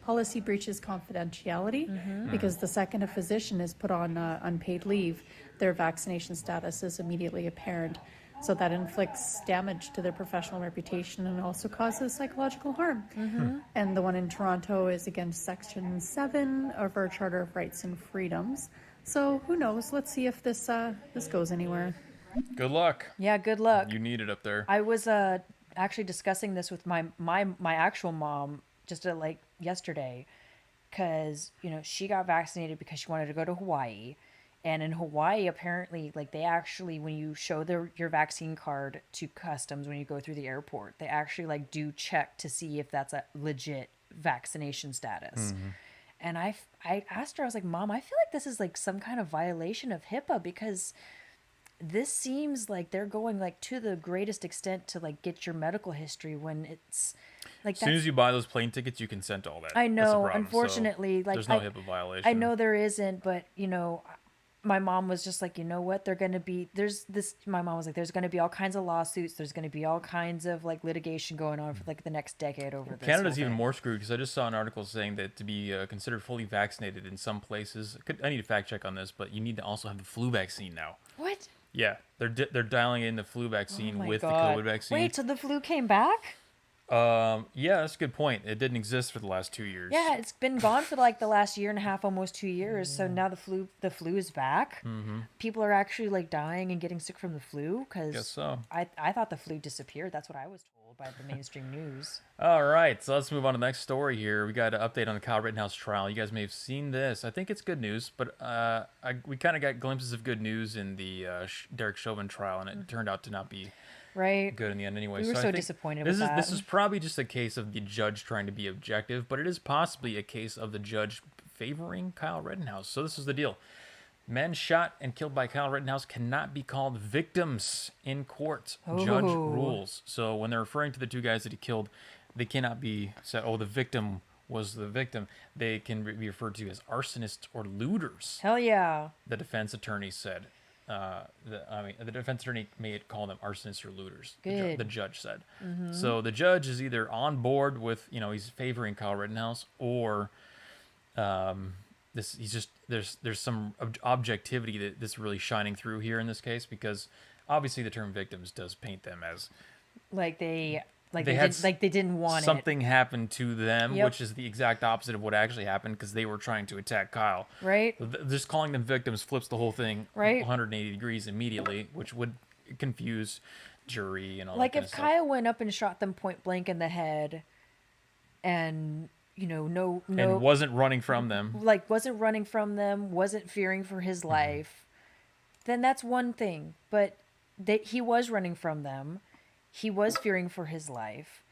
[SPEAKER 6] policy breaches confidentiality because the second a physician is put on unpaid leave, their vaccination status is immediately apparent. So that inflicts damage to their professional reputation and also causes psychological harm. And the one in Toronto is against Section 7 of our Charter of Rights and Freedoms. So who knows? Let's see if this goes anywhere.
[SPEAKER 1] Good luck.
[SPEAKER 2] Yeah, good luck.
[SPEAKER 1] You need it up there.
[SPEAKER 2] I was actually discussing this with my actual mom just like yesterday, because she got vaccinated because she wanted to go to Hawaii, and in Hawaii apparently, like, they actually, when you show your vaccine card to customs when you go through the airport, they actually like do check to see if that's a legit vaccination status. And I asked her, I was like, Mom, I feel like this is like some kind of violation of HIPAA, because this seems like they're going like to the greatest extent to like get your medical history when it's like,
[SPEAKER 1] As soon as you buy those plane tickets, you consent to all that.
[SPEAKER 2] I
[SPEAKER 1] That's the
[SPEAKER 2] know,
[SPEAKER 1] problem.
[SPEAKER 2] unfortunately,
[SPEAKER 1] So
[SPEAKER 2] like
[SPEAKER 1] there's no HIPAA violation.
[SPEAKER 2] I know there isn't, but my mom was just like, you know what, they're going to be, my mom was like, there's going to be all kinds of lawsuits. There's going to be all kinds of like litigation going on for like the next decade over this.
[SPEAKER 1] Canada's
[SPEAKER 2] whole
[SPEAKER 1] even
[SPEAKER 2] thing.
[SPEAKER 1] more screwed, because I just saw an article saying that to be considered fully vaccinated in some places, I need to fact check on this, but you need to also have the flu vaccine now.
[SPEAKER 2] What?
[SPEAKER 1] Yeah, they're dialing in the flu vaccine
[SPEAKER 2] Oh my
[SPEAKER 1] with
[SPEAKER 2] God.
[SPEAKER 1] the COVID vaccine.
[SPEAKER 2] Wait, so the flu came back?
[SPEAKER 1] Yeah, that's a good point. It didn't exist for the last 2 years.
[SPEAKER 2] Yeah, it's been gone for like the last year and a half, almost 2 years. So now the flu is back. People are actually like dying and getting sick from the flu,
[SPEAKER 1] Guess
[SPEAKER 2] because
[SPEAKER 1] so.
[SPEAKER 2] I thought the flu disappeared. That's what I was told by the mainstream news.
[SPEAKER 1] All right, so let's move on to the next story here. We got an update on the Kyle Rittenhouse trial. You guys may have seen this. I think it's good news, but we kind of got glimpses of good news in the Derek Chauvin trial, and it turned out to not be
[SPEAKER 2] Right.
[SPEAKER 1] good in the end anyway.
[SPEAKER 2] We were
[SPEAKER 1] I
[SPEAKER 2] so
[SPEAKER 1] think
[SPEAKER 2] disappointed
[SPEAKER 1] this
[SPEAKER 2] with that.
[SPEAKER 1] This is probably just a case of the judge trying to be objective, but it is possibly a case of the judge favoring Kyle Rittenhouse. So this is the deal. Men shot and killed by Kyle Rittenhouse cannot be called victims in court. Judge
[SPEAKER 2] Oh.
[SPEAKER 1] rules. So when they're referring to the two guys that he killed, they cannot be said, oh, the victim was the victim. They can be referred to as arsonists or looters,
[SPEAKER 2] Hell yeah.
[SPEAKER 1] the defense attorney said. The defense attorney may call them arsonists or looters.
[SPEAKER 2] Good.
[SPEAKER 1] The judge said. So the judge is either on board with, he's favoring Kyle Rittenhouse, or There's some objectivity that's really shining through here in this case, because obviously the term victims does paint them as
[SPEAKER 2] Like they
[SPEAKER 1] had
[SPEAKER 2] they didn't want
[SPEAKER 1] something happened to them,
[SPEAKER 2] Yep.
[SPEAKER 1] which is the exact opposite of what actually happened, because they were trying to attack Kyle.
[SPEAKER 2] it, right?
[SPEAKER 1] Just calling them victims flips the whole thing
[SPEAKER 2] Right.
[SPEAKER 1] 180 degrees immediately, which would confuse jury and all
[SPEAKER 2] Like
[SPEAKER 1] that kind
[SPEAKER 2] if
[SPEAKER 1] of stuff.
[SPEAKER 2] Kyle went up and shot them point blank in the head, and no,
[SPEAKER 1] And wasn't running from them.
[SPEAKER 2] like wasn't running from them, wasn't fearing for his life, then that's one thing. But that he was running from them, he was fearing for his life.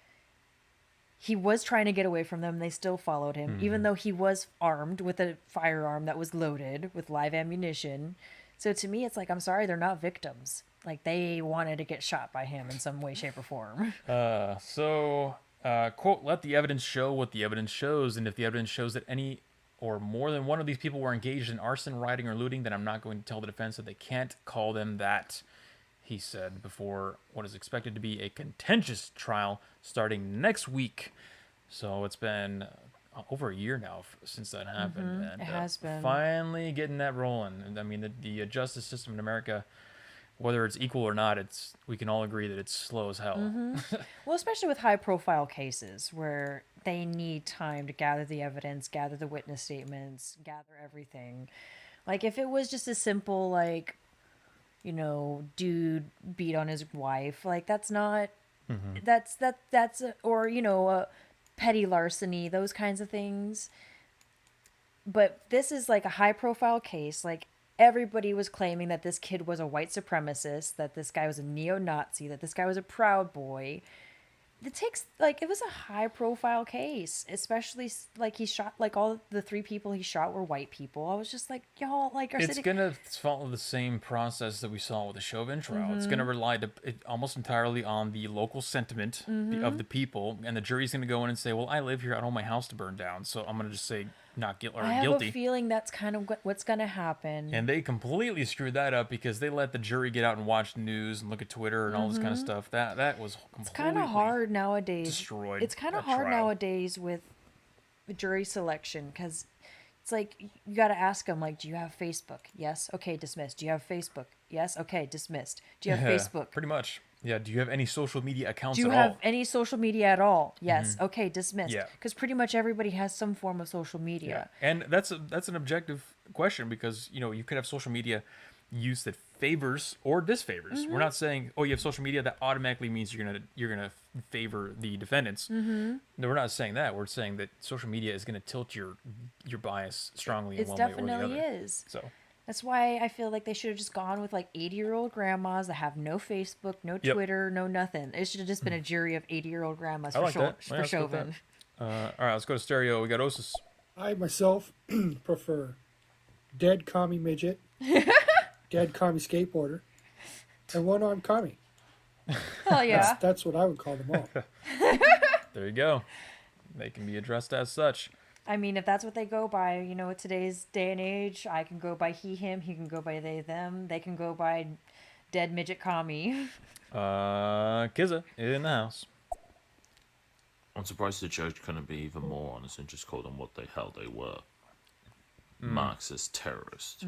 [SPEAKER 2] He was trying to get away from them. They still followed him, even though he was armed with a firearm that was loaded with live ammunition. So to me, it's like, I'm sorry, they're not victims. Like they wanted to get shot by him in some way, shape, or form.
[SPEAKER 1] Quote, let the evidence show what the evidence shows, and if the evidence shows that any or more than one of these people were engaged in arson, rioting, or looting, then I'm not going to tell the defense that they can't call them that, he said before what is expected to be a contentious trial starting next week. So it's been over a year now since that happened. And,
[SPEAKER 2] It has been.
[SPEAKER 1] Finally getting that rolling. And I mean, the justice system in America, whether it's equal or not, we can all agree that it's slow as hell.
[SPEAKER 2] Well, especially with high-profile cases where they need time to gather the evidence, gather the witness statements, gather everything. Like if it was just a simple like, dude beat on his wife, like that's not that's or petty larceny, those kinds of things. But this is like a high-profile case. Like everybody was claiming that this kid was a white supremacist, that this guy was a neo-Nazi, that this guy was a Proud Boy. It takes it was a high profile case, especially like he shot like all the 3 people he shot were white people. I was just like, y'all like
[SPEAKER 1] It's gonna follow the same process that we saw with the Chauvin trial. It's gonna rely almost entirely on the local sentiment of the people, and the jury's gonna go in and say, well, I live here, I don't want my house to burn down, so I'm gonna just say not guilty or
[SPEAKER 2] I have
[SPEAKER 1] guilty.
[SPEAKER 2] a feeling that's kind of what's gonna happen.
[SPEAKER 1] And they completely screwed that up because they let the jury get out and watch the news and look at Twitter and all this kind of stuff. That was completely
[SPEAKER 2] It's kind of hard nowadays.
[SPEAKER 1] destroyed
[SPEAKER 2] It's kind of
[SPEAKER 1] that
[SPEAKER 2] hard
[SPEAKER 1] trial.
[SPEAKER 2] nowadays with jury selection because it's like you got to ask them like, do you have Facebook? Yes. Okay, dismissed. Do you have Facebook? Yes. Okay, dismissed. Do you have
[SPEAKER 1] Yeah,
[SPEAKER 2] Facebook?
[SPEAKER 1] pretty much. Yeah. Do you have any social media accounts
[SPEAKER 2] Do you
[SPEAKER 1] at
[SPEAKER 2] have
[SPEAKER 1] all?
[SPEAKER 2] any social media at all? Yes. Okay, dismissed.
[SPEAKER 1] Yeah.
[SPEAKER 2] Because pretty much everybody has some form of social media.
[SPEAKER 1] And that's an objective question because you could have social media use that favors or disfavors. We're not saying, oh, you have social media that automatically means you're gonna favor the defendants. No, we're not saying that. We're saying that social media is gonna tilt your bias strongly in
[SPEAKER 2] It
[SPEAKER 1] one way or the
[SPEAKER 2] definitely
[SPEAKER 1] other.
[SPEAKER 2] is.
[SPEAKER 1] So
[SPEAKER 2] That's why I feel like they should have just gone with like 80-year-old grandmas that have no Facebook, no
[SPEAKER 1] Yep.
[SPEAKER 2] Twitter, no nothing. It should have just been a jury of 80-year-old grandmas
[SPEAKER 1] I like that. Yeah,
[SPEAKER 2] for
[SPEAKER 1] let's go with
[SPEAKER 2] Chauvin.
[SPEAKER 1] all right, let's go to stereo. We got Osis.
[SPEAKER 5] I myself prefer dead commie midget, dead commie skateboarder, and one-armed commie.
[SPEAKER 2] Hell yeah.
[SPEAKER 5] That's what I would call them all.
[SPEAKER 1] There you go. They can be addressed as such.
[SPEAKER 2] I mean, if that's what they go by, today's day and age, I can go by he, him. He can go by they, them. They can go by dead midget commie.
[SPEAKER 1] Kizza in the house.
[SPEAKER 7] I'm surprised the judge couldn't be even more honest and just call them what the hell they were. Marxist terrorist.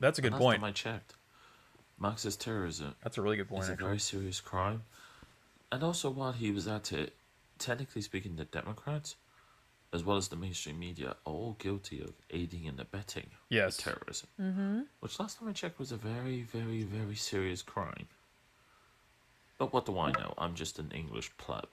[SPEAKER 1] That's a good
[SPEAKER 7] Last
[SPEAKER 1] point.
[SPEAKER 7] time I checked, Marxist terrorism
[SPEAKER 1] That's a really good point,
[SPEAKER 7] is a
[SPEAKER 1] actually.
[SPEAKER 7] very serious crime. And also, while he was at it, technically speaking, the Democrats, as well as the mainstream media, are all guilty of aiding and abetting
[SPEAKER 1] Yes.
[SPEAKER 7] terrorism. Which last time I checked was a very, very, very serious crime. But what do I know? I'm just an English pleb.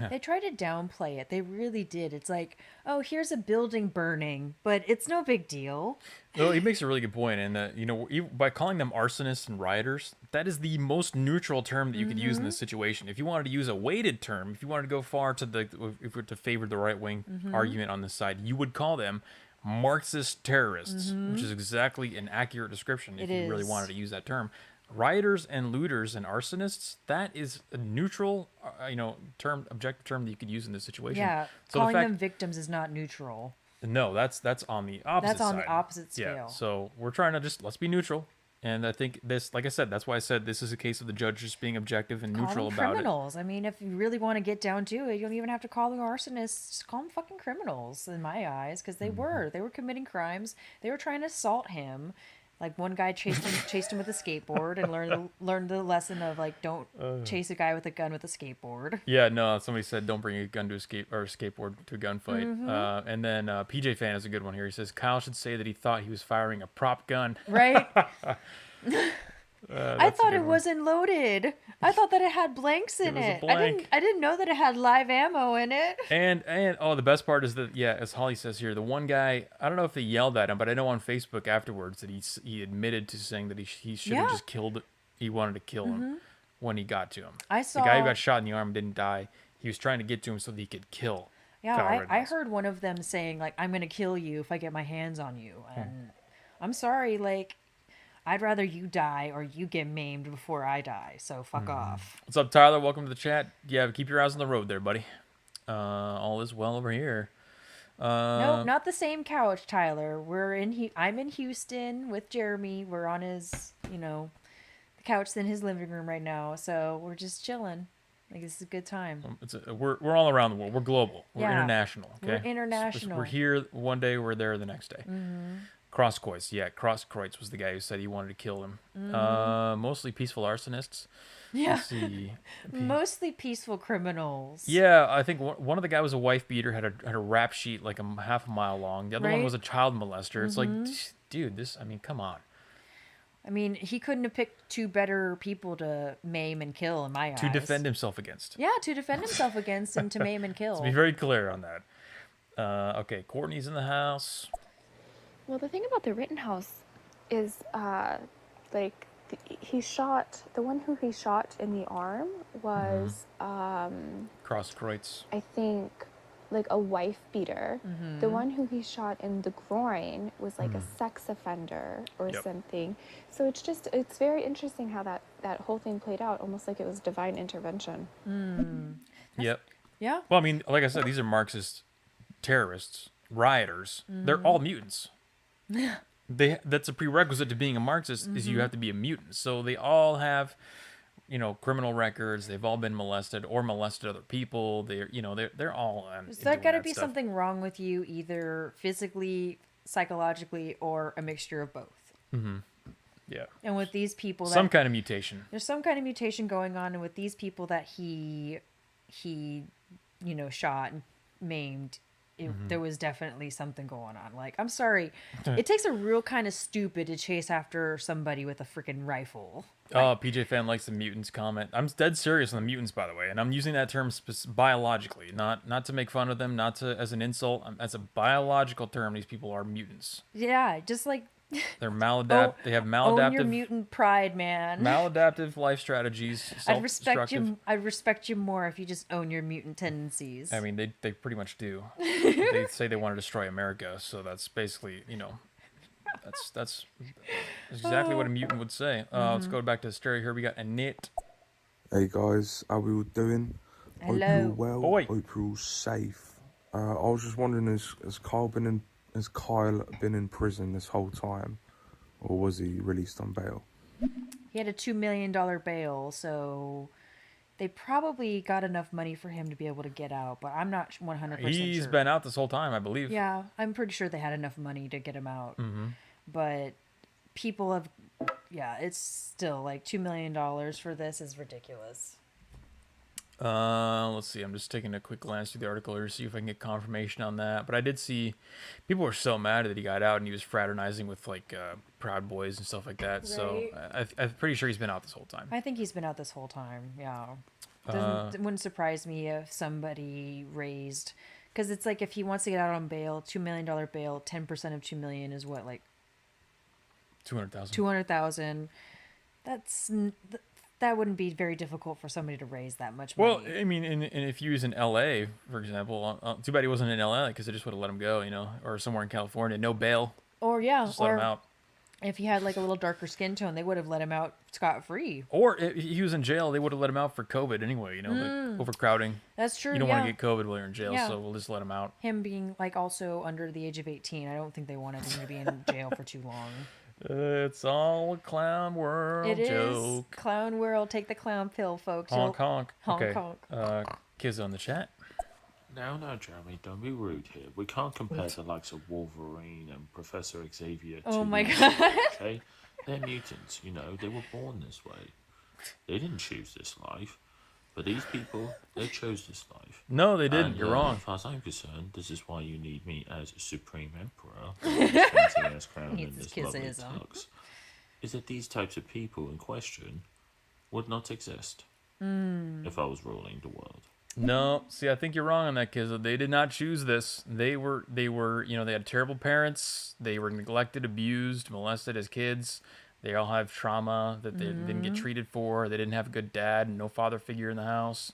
[SPEAKER 2] They tried to downplay it. They really did. It's like, oh, here's a building burning, but it's no big deal.
[SPEAKER 1] No, he makes a really good point, and that by calling them arsonists and rioters, that is the most neutral term that you could use in this situation. If you wanted to use a weighted term, if you wanted to go far to if we're to favor the right wing argument on this side, you would call them Marxist terrorists, which is exactly an accurate description if
[SPEAKER 2] It
[SPEAKER 1] you really
[SPEAKER 2] is.
[SPEAKER 1] wanted to use that term. Rioters and looters and arsonists, that is a neutral, objective term that you could use in this situation.
[SPEAKER 2] Yeah,
[SPEAKER 1] So
[SPEAKER 2] calling
[SPEAKER 1] the fact,
[SPEAKER 2] them victims is not neutral.
[SPEAKER 1] no, that's on the opposite
[SPEAKER 2] That's on
[SPEAKER 1] side.
[SPEAKER 2] the opposite
[SPEAKER 1] Yeah,
[SPEAKER 2] scale.
[SPEAKER 1] so we're trying to let's be neutral. And I think this, like I said, that's why I said this is a case of the judge just being objective and
[SPEAKER 2] Call
[SPEAKER 1] neutral
[SPEAKER 2] them
[SPEAKER 1] about it.
[SPEAKER 2] criminals. I mean, if you really want to get down to it, you don't even have to call them arsonists. Just call them fucking criminals in my eyes, because they were. They were committing crimes. They were trying to assault him. Like one guy chased him with a skateboard and learned the lesson of like don't chase a guy with a gun with a skateboard.
[SPEAKER 1] Yeah, no, somebody said don't bring a gun to a skateboard to a gunfight. And then PJ Fan has a good one here. He says Kyle should say that he thought he was firing a prop gun.
[SPEAKER 2] Right? I
[SPEAKER 1] That's a
[SPEAKER 2] thought
[SPEAKER 1] good
[SPEAKER 2] it
[SPEAKER 1] one.
[SPEAKER 2] wasn't loaded. I thought that it had blanks in
[SPEAKER 1] was a
[SPEAKER 2] it.
[SPEAKER 1] blank.
[SPEAKER 2] I didn't know that it had live ammo in it.
[SPEAKER 1] And the best part is that, yeah, as Holly says here, the one guy, I don't know if they yelled at him, but I know on Facebook afterwards that he admitted to saying that he should have
[SPEAKER 2] Yeah.
[SPEAKER 1] just killed. He wanted to kill him when he got to him.
[SPEAKER 2] I
[SPEAKER 1] The guy who
[SPEAKER 2] saw-
[SPEAKER 1] got shot in the arm didn't die. He was trying to get to him so that he could kill.
[SPEAKER 2] Yeah,
[SPEAKER 1] Kyle
[SPEAKER 2] I
[SPEAKER 1] Rittenhouse.
[SPEAKER 2] heard one of them saying like, "I'm gonna kill you if I get my hands on you," and I'm sorry, like, I'd rather you die or you get maimed before I die. So fuck off.
[SPEAKER 1] What's up, Tyler? Welcome to the chat. Yeah, keep your eyes on the road there, buddy. All is well over here.
[SPEAKER 2] No, not the same couch, Tyler. I'm in Houston with Jeremy. We're on his, the couch in his living room right now. So we're just chilling. Like, this is a good time.
[SPEAKER 1] We're all around the world. We're global. We're
[SPEAKER 2] Yeah.
[SPEAKER 1] international. Okay.
[SPEAKER 2] We're international.
[SPEAKER 1] We're here one day. We're there the next day. Crosskreutz. Yeah, Crosskreutz was the guy who said he wanted to kill him. Mostly peaceful arsonists.
[SPEAKER 2] Yeah.
[SPEAKER 1] Let's see.
[SPEAKER 2] Mostly peaceful criminals.
[SPEAKER 1] Yeah, I think one of the guy was a wife beater, had a rap sheet like half a mile long. The other one
[SPEAKER 2] Right.
[SPEAKER 1] was a child molester. It's like, dude, come on.
[SPEAKER 2] I mean, he couldn't have picked two better people to maim and kill in my eyes.
[SPEAKER 1] To defend himself against.
[SPEAKER 2] Yeah, to defend himself against and to maim and kill.
[SPEAKER 1] Let's be very clear on that. Okay, Courtney's in the house.
[SPEAKER 8] Well, the thing about the Rittenhouse is, he shot, the one who he shot in the arm was,
[SPEAKER 1] Crosskreutz.
[SPEAKER 8] I think, like a wife beater. The one who he shot in the groin was like a sex offender or
[SPEAKER 1] Yep.
[SPEAKER 8] something. So it's very interesting how that whole thing played out, almost like it was divine intervention.
[SPEAKER 1] Yep.
[SPEAKER 2] Yeah.
[SPEAKER 1] Well, I mean, like I said, these are Marxist terrorists, rioters. They're all mutants. That's a prerequisite to being a Marxist is you have to be a mutant. So they all have, criminal records. They've all been molested or molested other people. They're all.
[SPEAKER 2] There's
[SPEAKER 1] doing
[SPEAKER 2] got to
[SPEAKER 1] that
[SPEAKER 2] be
[SPEAKER 1] stuff.
[SPEAKER 2] something wrong with you, either physically, psychologically, or a mixture of both.
[SPEAKER 1] Yeah.
[SPEAKER 2] And with these people,
[SPEAKER 1] Some kind of mutation.
[SPEAKER 2] there's some kind of mutation going on, and with these people that he shot and maimed, there was definitely something going on. Like, I'm sorry, it takes a real kind of stupid to chase after somebody with a freaking rifle.
[SPEAKER 1] Oh, PJ Fan likes the mutants comment. I'm dead serious on the mutants, by the way, and I'm using that term biologically, not to make fun of them, not to as an insult. As a biological term, these people are mutants.
[SPEAKER 2] Yeah, just like
[SPEAKER 1] They're they have
[SPEAKER 2] own
[SPEAKER 1] maladaptive
[SPEAKER 2] your mutant pride, man.
[SPEAKER 1] maladaptive life strategies.
[SPEAKER 2] I'd respect
[SPEAKER 1] Self-destructive.
[SPEAKER 2] you. I'd respect you more if you just own your mutant tendencies.
[SPEAKER 1] I mean, they pretty much do. They say they want to destroy America, so that's basically, that's exactly what a mutant would say. Let's go back to the stereo here. We got Annette.
[SPEAKER 9] Hey guys, how we all doing? Hope you're
[SPEAKER 2] Hello.
[SPEAKER 9] all well.
[SPEAKER 1] Oi.
[SPEAKER 9] Hope you're all safe. I was just wondering, has Kyle been in prison this whole time, or was he released on bail?
[SPEAKER 2] He had a $2 million bail, so they probably got enough money for him to be able to get out, but I'm not 100% sure.
[SPEAKER 1] He's been out this whole time, I believe.
[SPEAKER 2] Yeah, I'm pretty sure they had enough money to get him out. But people have, it's still like $2 million for this is ridiculous.
[SPEAKER 1] Let's see. I'm just taking a quick glance through the article here to see if I can get confirmation on that. But I did see people were so mad that he got out and he was fraternizing with like Proud Boys and stuff like that. So I'm pretty sure he's been out this whole time.
[SPEAKER 2] I think he's been out this whole time, yeah. It wouldn't surprise me if somebody raised, because it's like if he wants to get out on bail, $2 million bail, 10% of $2 million is what, like
[SPEAKER 1] 200,000.
[SPEAKER 2] 200,000. That wouldn't be very difficult for somebody to raise that much money.
[SPEAKER 1] Well, I mean, and if he was in L.A., for example, too bad he wasn't in L.A. because they just would have let him go, or somewhere in California, no bail,
[SPEAKER 2] or
[SPEAKER 1] just let him out.
[SPEAKER 2] If he had like a little darker skin tone, they would have let him out scot-free.
[SPEAKER 1] Or if he was in jail, they would have let him out for COVID anyway, like overcrowding.
[SPEAKER 2] That's true.
[SPEAKER 1] You don't want to get COVID while you're in jail,
[SPEAKER 2] Yeah.
[SPEAKER 1] so we'll just let him out.
[SPEAKER 2] Him being like also under the age of 18, I don't think they wanted him to be in jail for too long.
[SPEAKER 1] It's all a clown world
[SPEAKER 2] It is
[SPEAKER 1] joke.
[SPEAKER 2] clown world. Take the clown pill, folks.
[SPEAKER 1] Honk honk.
[SPEAKER 2] Honk
[SPEAKER 1] Okay.
[SPEAKER 2] honk.
[SPEAKER 1] Kids on the chat.
[SPEAKER 7] Now, Jeremy, don't be rude here. We can't compare the likes of Wolverine and Professor Xavier to
[SPEAKER 2] Oh my
[SPEAKER 7] these
[SPEAKER 2] God.
[SPEAKER 7] people, okay? They're mutants, you know. They were born this way. They didn't choose this life. But these people, they chose this life.
[SPEAKER 1] No, they didn't.
[SPEAKER 7] And,
[SPEAKER 1] You're wrong.
[SPEAKER 7] As far as I'm concerned, this is why you need me as Supreme Emperor. With this fancy-ass crown
[SPEAKER 2] Needs
[SPEAKER 7] and
[SPEAKER 2] his
[SPEAKER 7] this lovely
[SPEAKER 2] kissism.
[SPEAKER 7] tux. Is that these types of people in question would not exist if I was ruling the world.
[SPEAKER 1] No, see, I think you're wrong on that, Kizza. They did not choose this. They were, they had terrible parents. They were neglected, abused, molested as kids. They all have trauma that they didn't get treated for. They didn't have a good dad, no father figure in the house.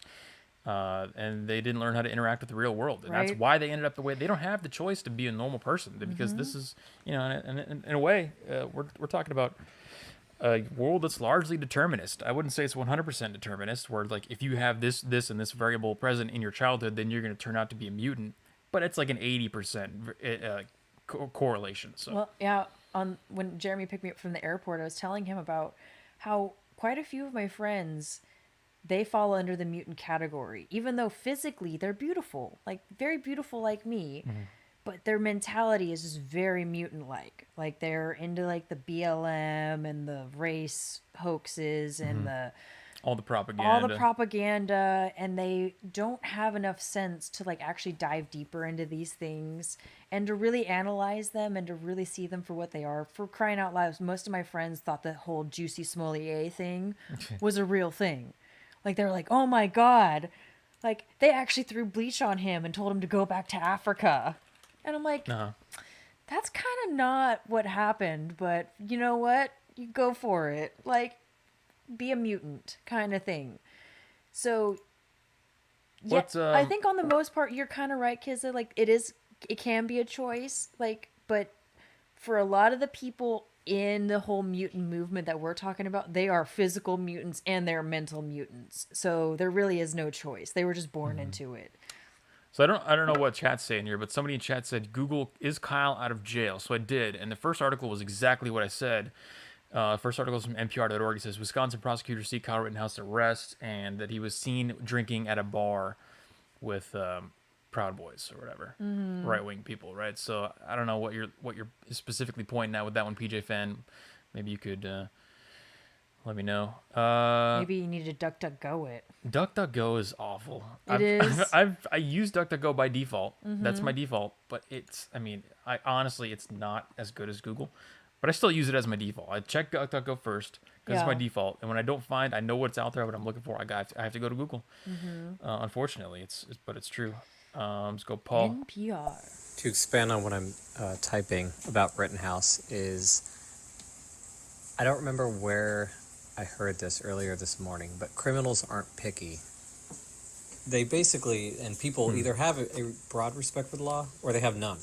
[SPEAKER 1] And they didn't learn how to interact with the real world. And that's
[SPEAKER 2] Right.
[SPEAKER 1] why they ended up the way they don't have the choice to be a normal person, because this is, in a way, we're talking about a world that's largely determinist. I wouldn't say it's 100% determinist, where like if you have this, and this variable present in your childhood, then you're going to turn out to be a mutant. But it's like an 80% correlation. So
[SPEAKER 2] Well, yeah. When Jeremy picked me up from the airport, I was telling him about how quite a few of my friends, they fall under the mutant category, even though physically they're beautiful, like very beautiful like me. But their mentality is just very mutant-like. Like they're into like the BLM and the race hoaxes and
[SPEAKER 1] all the propaganda.
[SPEAKER 2] all the propaganda, and they don't have enough sense to like actually dive deeper into these things and to really analyze them and to really see them for what they are. For crying out loud, most of my friends thought the whole Juicy Smollett thing was a real thing. Like they were like, oh my God, like they actually threw bleach on him and told him to go back to Africa. And I'm like, that's kind of not what happened, but you know what? You go for it. Like, be a mutant kind of thing. So, yeah, I think on the most part, you're kind of right, Kizza. Like, it can be a choice. Like, but for a lot of the people in the whole mutant movement that we're talking about, they are physical mutants and they're mental mutants. So there really is no choice. They were just born into it.
[SPEAKER 1] So I don't know what chat's saying here, but somebody in chat said, Google, is Kyle out of jail? So I did, and the first article was exactly what I said. First article is from NPR.org. It says, Wisconsin prosecutors see Kyle Rittenhouse arrest, and that he was seen drinking at a bar with Proud Boys or whatever, right-wing people, right? So I don't know what you're specifically pointing at with that one, PJ Fan. Maybe you could let me know.
[SPEAKER 2] Maybe you need to DuckDuckGo it.
[SPEAKER 1] DuckDuckGo is awful. I use DuckDuckGo by default. That's my default, but I honestly, it's not as good as Google, but I still use it as my default. I check DuckDuckGo first because it's my default, and when I don't find, I know what's out there, what I'm looking for, I have to go to Google. Unfortunately, but it's true. Let's go, Paul.
[SPEAKER 2] NPR.
[SPEAKER 4] To expand on what I'm typing about Rittenhouse is, I don't remember where I heard this earlier this morning, but criminals aren't picky. They basically, and people either have a broad respect for the law or they have none.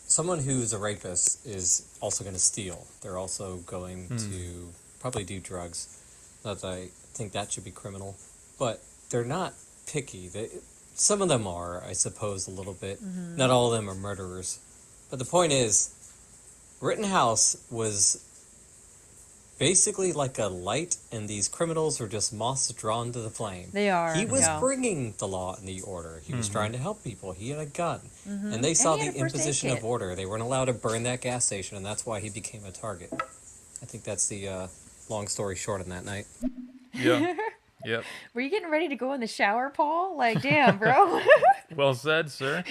[SPEAKER 4] Someone who's a rapist is also going to steal. They're also going to probably do drugs. Not that I think that should be criminal, but they're not picky. Some of them are, I suppose, a little bit. Not all of them are murderers. But the point is, Rittenhouse was basically like a light, and these criminals are just moths drawn to the flame.
[SPEAKER 2] They are.
[SPEAKER 4] He was bringing the law and the order. He was trying to help people. He had a gun. And they saw the imposition of order. They weren't allowed to burn that gas station, and that's why he became a target. I think that's the long story short on that night.
[SPEAKER 1] Yeah. Yep.
[SPEAKER 2] Were you getting ready to go in the shower, Paul? Like, damn, bro.
[SPEAKER 1] Well said, sir.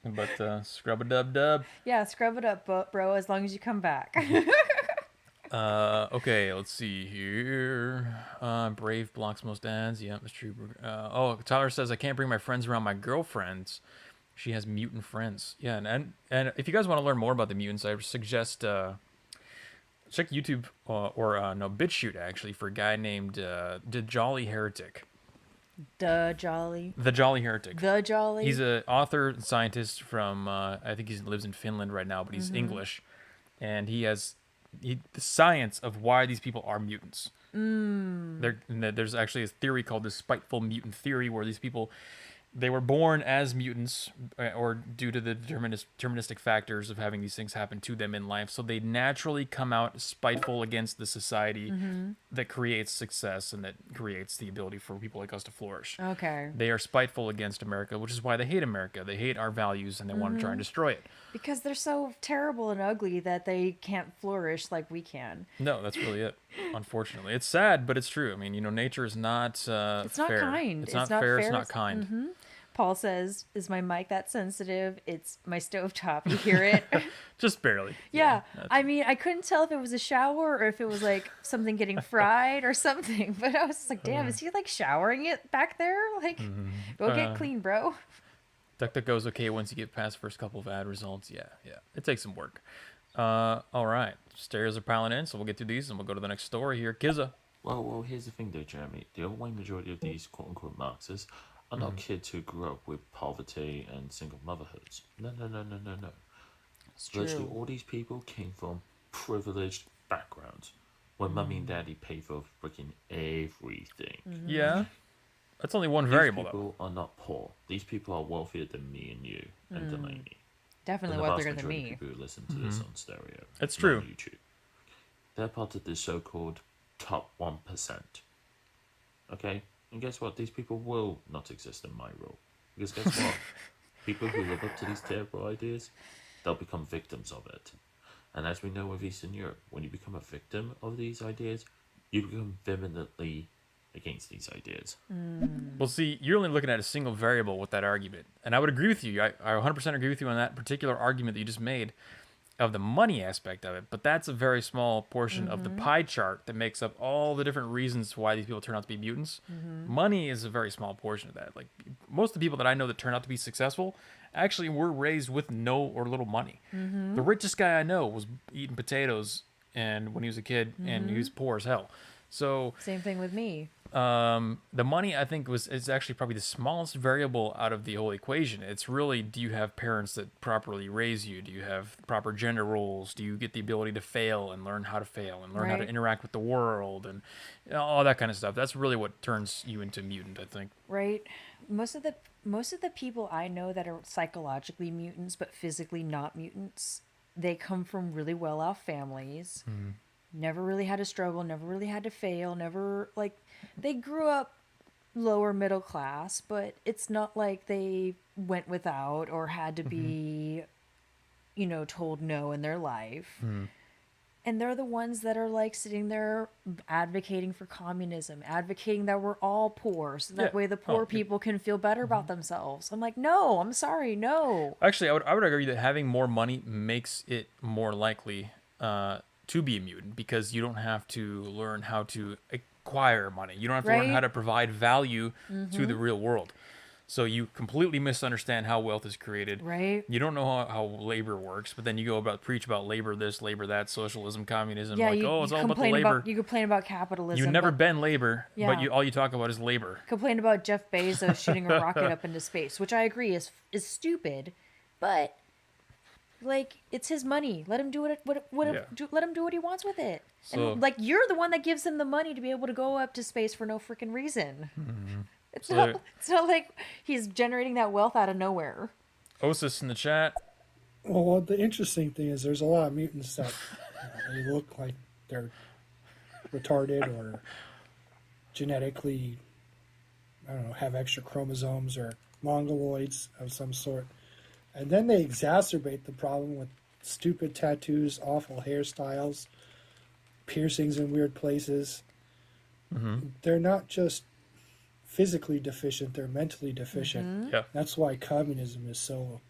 [SPEAKER 1] But scrub-a-dub-dub.
[SPEAKER 2] Yeah, scrub it up, bro, as long as you come back.
[SPEAKER 1] Okay, let's see here. Brave blocks most ads. Yeah, that's true. Tyler says, I can't bring my friends around my girlfriend's. She has mutant friends. Yeah, and if you guys want to learn more about the mutants, I suggest check YouTube or BitChute, actually, for a guy named The Jolly Heretic.
[SPEAKER 2] The Jolly.
[SPEAKER 1] The Jolly Heretic.
[SPEAKER 2] The Jolly.
[SPEAKER 1] He's an author and scientist from, I think he lives in Finland right now, but he's English. And he has the science of why these people are mutants. There's actually a theory called the spiteful mutant theory, where these people, they were born as mutants or due to the deterministic factors of having these things happen to them in life. So they naturally come out spiteful against the society that creates success and that creates the ability for people like us to flourish.
[SPEAKER 2] Okay.
[SPEAKER 1] They are spiteful against America, which is why they hate America. They hate our values and they want to try and destroy it.
[SPEAKER 2] Because they're so terrible and ugly that they can't flourish like we can.
[SPEAKER 1] No, that's really it. Unfortunately, it's sad, but it's true. I mean, nature is not
[SPEAKER 2] It's not
[SPEAKER 1] fair.
[SPEAKER 2] kind.
[SPEAKER 1] It's not fair. It's not kind.
[SPEAKER 2] Paul says, "Is my mic that sensitive? It's my stovetop. You hear it?"
[SPEAKER 1] Just barely.
[SPEAKER 2] Yeah. I mean, I couldn't tell if it was a shower or if it was like something getting fried or something. But I was just like, "Damn, is he like showering it back there? Like, go get clean, bro."
[SPEAKER 1] DuckDuckGo's okay once you get past the first couple of ad results. Yeah. It takes some work. All right. Stares are piling in, so we'll get through these and we'll go to the next story here. Kizza.
[SPEAKER 7] Well, here's the thing though, Jeremy. The overwhelming majority of these quote-unquote Marxists are not kids who grew up with poverty and single motherhoods. No.
[SPEAKER 2] It's
[SPEAKER 7] Virtually
[SPEAKER 2] true.
[SPEAKER 7] all these people came from privileged backgrounds where mummy and daddy paid for freaking everything.
[SPEAKER 1] Yeah. That's only one
[SPEAKER 7] These
[SPEAKER 1] variable, though.
[SPEAKER 7] people are not poor. These people are wealthier than me and you and Delaney.
[SPEAKER 2] Definitely
[SPEAKER 7] And the vast
[SPEAKER 2] wealthier than
[SPEAKER 7] majority
[SPEAKER 2] me.
[SPEAKER 7] of people who listen to this on stereo.
[SPEAKER 1] It's
[SPEAKER 7] not
[SPEAKER 1] true.
[SPEAKER 7] on YouTube. They're part of the so-called top 1%. Okay? And guess what? These people will not exist in my rule. Because guess what? People who live up to these terrible ideas, they'll become victims of it. And as we know with Eastern Europe, when you become a victim of these ideas, you become vehemently against these ideas.
[SPEAKER 1] Well, see, you're only looking at a single variable with that argument. And I would agree with you. I 100% agree with you on that particular argument that you just made of the money aspect of it. But that's a very small portion of the pie chart that makes up all the different reasons why these people turn out to be mutants. Money is a very small portion of that. Like, most of the people that I know that turn out to be successful actually were raised with no or little money. The richest guy I know was eating potatoes and when he was a kid, and he was poor as hell. So
[SPEAKER 2] Same thing with me.
[SPEAKER 1] the money, I think, is actually probably the smallest variable out of the whole equation. It's really, do you have parents that properly raise you? Do you have proper gender roles? Do you get the ability to fail and learn how to fail and learn how to
[SPEAKER 2] Right.
[SPEAKER 1] interact with the world and all that kind of stuff? That's really what turns you into mutant, I think.
[SPEAKER 2] Right. Most of the people I know that are psychologically mutants but physically not mutants, they come from really well off families. Never really had to struggle, never really had to fail, never, like, they grew up lower middle class, but it's not like they went without or had to be, told no in their life. And they're the ones that are like sitting there advocating for communism, advocating that we're all poor, so that
[SPEAKER 1] Yeah.
[SPEAKER 2] way the poor
[SPEAKER 1] Oh,
[SPEAKER 2] people can feel better about themselves. I'm like, no, I'm sorry, no.
[SPEAKER 1] Actually, I would argue that having more money makes it more likely to be a mutant, because you don't have to learn how to acquire money. You don't have to learn how
[SPEAKER 2] Right.
[SPEAKER 1] to provide value to the real world. So you completely misunderstand how wealth is created.
[SPEAKER 2] Right.
[SPEAKER 1] You don't know how labor works, but then you go preach about labor this, labor that, socialism, communism.
[SPEAKER 2] Yeah,
[SPEAKER 1] like,
[SPEAKER 2] you,
[SPEAKER 1] it's
[SPEAKER 2] you
[SPEAKER 1] all about the
[SPEAKER 2] complain
[SPEAKER 1] labor.
[SPEAKER 2] about you complain about capitalism.
[SPEAKER 1] You've never
[SPEAKER 2] but
[SPEAKER 1] been labor,
[SPEAKER 2] Yeah.
[SPEAKER 1] but all you talk about is labor.
[SPEAKER 2] complain about Jeff Bezos shooting a rocket up into space, which I agree is stupid, but like, it's his money. Let him do
[SPEAKER 1] Yeah.
[SPEAKER 2] let him do what he wants with it.
[SPEAKER 1] So-
[SPEAKER 2] And like, you're the one that gives him the money to be able to go up to space for no freaking reason. It's
[SPEAKER 1] So-
[SPEAKER 2] not. It's not like he's generating that wealth out of nowhere.
[SPEAKER 1] Osis in the chat.
[SPEAKER 5] Well, the interesting thing is there's a lot of mutants that they look like they're retarded or genetically, I don't know, have extra chromosomes or mongoloids of some sort. And then they exacerbate the problem with stupid tattoos, awful hairstyles, piercings in weird places. They're not just physically deficient, they're mentally deficient.
[SPEAKER 1] Yeah.
[SPEAKER 5] That's why communism is so,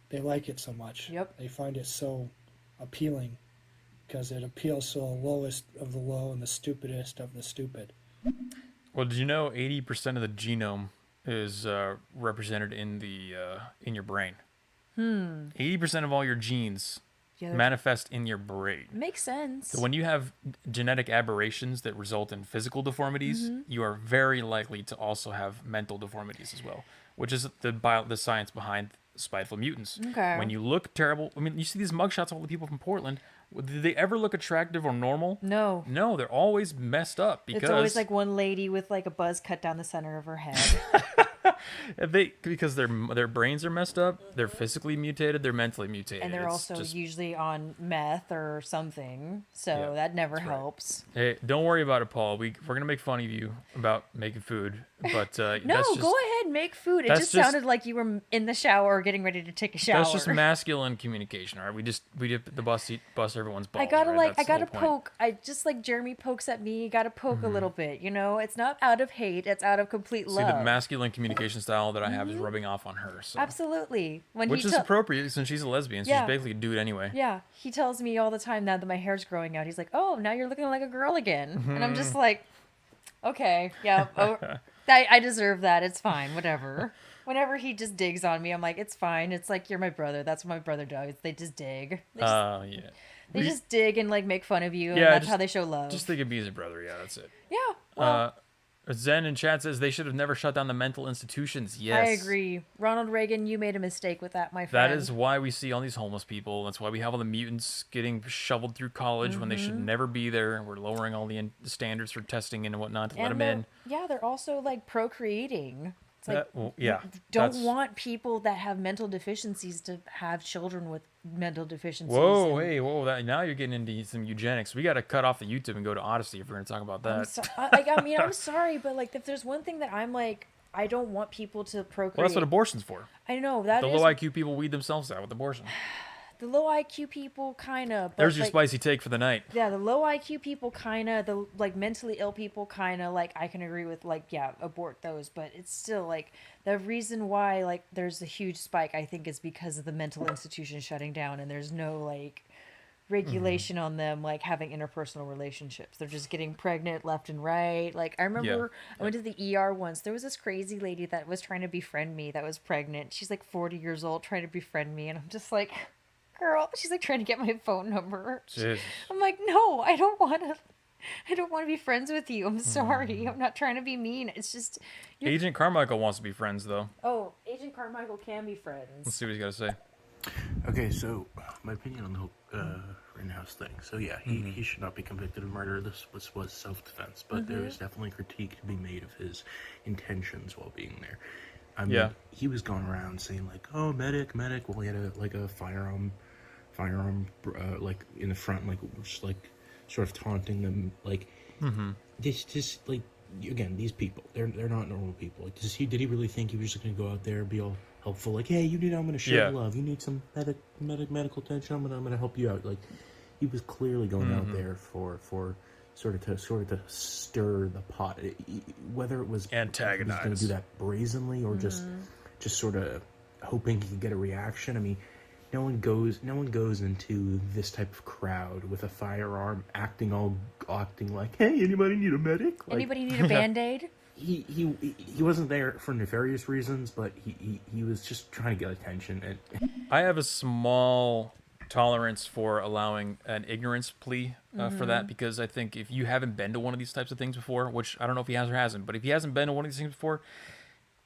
[SPEAKER 5] they like it so much.
[SPEAKER 2] Yep.
[SPEAKER 5] They find it so appealing because it appeals to the lowest of the low and the stupidest of the stupid.
[SPEAKER 1] Well, did you know 80% of the genome is represented in your brain? 80% of all your genes
[SPEAKER 2] Yeah,
[SPEAKER 1] manifest in your brain.
[SPEAKER 2] makes sense.
[SPEAKER 1] So when you have genetic aberrations that result in physical deformities, you are very likely to also have mental deformities as well, which is the science behind spiteful mutants.
[SPEAKER 2] Okay.
[SPEAKER 1] When you look terrible, I mean, you see these mugshots of all the people from Portland. Did they ever look attractive or normal?
[SPEAKER 2] No.
[SPEAKER 1] No, they're always messed up because
[SPEAKER 2] It's always like one lady with like a buzz cut down the center of her head.
[SPEAKER 1] Because their brains are messed up, they're physically mutated, they're mentally mutated.
[SPEAKER 2] And they're
[SPEAKER 1] It's
[SPEAKER 2] also
[SPEAKER 1] just-
[SPEAKER 2] usually on meth or something, so
[SPEAKER 1] Yeah,
[SPEAKER 2] that never
[SPEAKER 1] that's right.
[SPEAKER 2] helps.
[SPEAKER 1] Hey, don't worry about it, Paul. We're gonna make fun of you about making food, but
[SPEAKER 2] No,
[SPEAKER 1] that's just,
[SPEAKER 2] go ahead, make food. It
[SPEAKER 1] that's
[SPEAKER 2] just
[SPEAKER 1] just-
[SPEAKER 2] sounded like you were in the shower getting ready to take a shower.
[SPEAKER 1] That's just masculine communication, all right? We did the bust everyone's balls.
[SPEAKER 2] I gotta
[SPEAKER 1] right? That's
[SPEAKER 2] I
[SPEAKER 1] the whole
[SPEAKER 2] gotta
[SPEAKER 1] point.
[SPEAKER 2] poke. I just like Jeremy pokes at me. You gotta poke a little bit. You know, it's not out of hate. It's out of complete
[SPEAKER 1] See,
[SPEAKER 2] love.
[SPEAKER 1] the masculine communication style that I have is rubbing off on her. So.
[SPEAKER 2] Absolutely. When
[SPEAKER 1] Which
[SPEAKER 2] he
[SPEAKER 1] is
[SPEAKER 2] tell-
[SPEAKER 1] appropriate since she's a lesbian. So
[SPEAKER 2] Yeah.
[SPEAKER 1] she's basically a dude anyway.
[SPEAKER 2] Yeah, he tells me all the time now that my hair's growing out. He's like, "Oh, now you're looking like a girl again," and I'm just like, "Okay, yeah, I deserve that. It's fine, whatever." Whenever he just digs on me, I'm like, "It's fine. It's like you're my brother. That's what my brother does. They just dig.
[SPEAKER 1] Yeah.
[SPEAKER 2] They just dig and like make fun of you, and
[SPEAKER 1] Yeah,
[SPEAKER 2] that's
[SPEAKER 1] just-
[SPEAKER 2] how they show love."
[SPEAKER 1] Just think of me as a brother. Yeah, that's it.
[SPEAKER 2] Yeah, well,
[SPEAKER 1] Zen in chat says they should have never shut down the mental institutions. Yes.
[SPEAKER 2] I agree. Ronald Reagan, you made a mistake with that, my
[SPEAKER 1] That
[SPEAKER 2] friend.
[SPEAKER 1] is why we see all these homeless people. That's why we have all the mutants getting shoveled through college when they should
[SPEAKER 2] Mm-hmm.
[SPEAKER 1] never be there. We're lowering all the standards for testing and whatnot to let them
[SPEAKER 2] they're-
[SPEAKER 1] in.
[SPEAKER 2] Yeah, they're also like procreating. It's like
[SPEAKER 1] Yeah.
[SPEAKER 2] don't
[SPEAKER 1] that's-
[SPEAKER 2] want people that have mental deficiencies to have children with mental deficiencies.
[SPEAKER 1] Whoa,
[SPEAKER 2] and-
[SPEAKER 1] hey, whoa! Now you're getting into some eugenics. We got to cut off the YouTube and go to Odyssey if we're going to talk about that.
[SPEAKER 2] I mean, I'm sorry, but like, if there's one thing that I'm like, I don't want people to procreate.
[SPEAKER 1] Well, that's what abortion's for.
[SPEAKER 2] I know that
[SPEAKER 1] The
[SPEAKER 2] is
[SPEAKER 1] low IQ people weed themselves out with abortion.
[SPEAKER 2] the low IQ people, kind of.
[SPEAKER 1] There's your
[SPEAKER 2] like,
[SPEAKER 1] spicy take for the night.
[SPEAKER 2] Yeah, the low IQ people, kind of. The like mentally ill people, kind of. Like, I can agree with like, yeah, abort those, but it's still like the reason why like there's a huge spike. I think is because of the mental institution shutting down, and there's no like regulation on them like having interpersonal relationships. They're just getting pregnant left and right. Like, I remember I went to the ER once. There was this crazy lady that was trying to befriend me that was pregnant. She's like 40 years old trying to befriend me, and I'm just like, girl, she's like trying to get my phone number.
[SPEAKER 1] Jesus.
[SPEAKER 2] I'm like, no, I don't want to be friends with you. I'm sorry. I'm not trying to be mean. It's just
[SPEAKER 1] Agent Carmichael wants to be friends, though.
[SPEAKER 2] Oh, Agent Carmichael can be friends.
[SPEAKER 1] Let's see what he's got to say.
[SPEAKER 10] Okay, so my opinion on the whole Rittenhouse thing. So yeah, he should not be convicted of murder. This was self-defense, but there is definitely critique to be made of his intentions while being there. I mean, he was going around saying like, "Oh, medic." Well, he had a firearm, like in the front, like just like sort of taunting them, like this like again, these people, they're not normal people. Like, did he really think he was just gonna go out there and be all helpful? Like, hey, I'm gonna show love. You need some medical attention. I'm gonna help you out. Like, he was clearly going out there for sort of to stir the pot. Whether it was
[SPEAKER 1] antagonize,
[SPEAKER 10] he was going to do that brazenly or just sort of hoping he could get a reaction. I mean, no one goes into this type of crowd with a firearm acting like, hey, anybody need a medic? Like,
[SPEAKER 2] Anybody need a Band-Aid?
[SPEAKER 10] He wasn't there for nefarious reasons, but he was just trying to get attention. And
[SPEAKER 1] I have a small tolerance for allowing an ignorance plea for that, because I think if you haven't been to one of these types of things before, which I don't know if he has or hasn't, but if he hasn't been to one of these things before,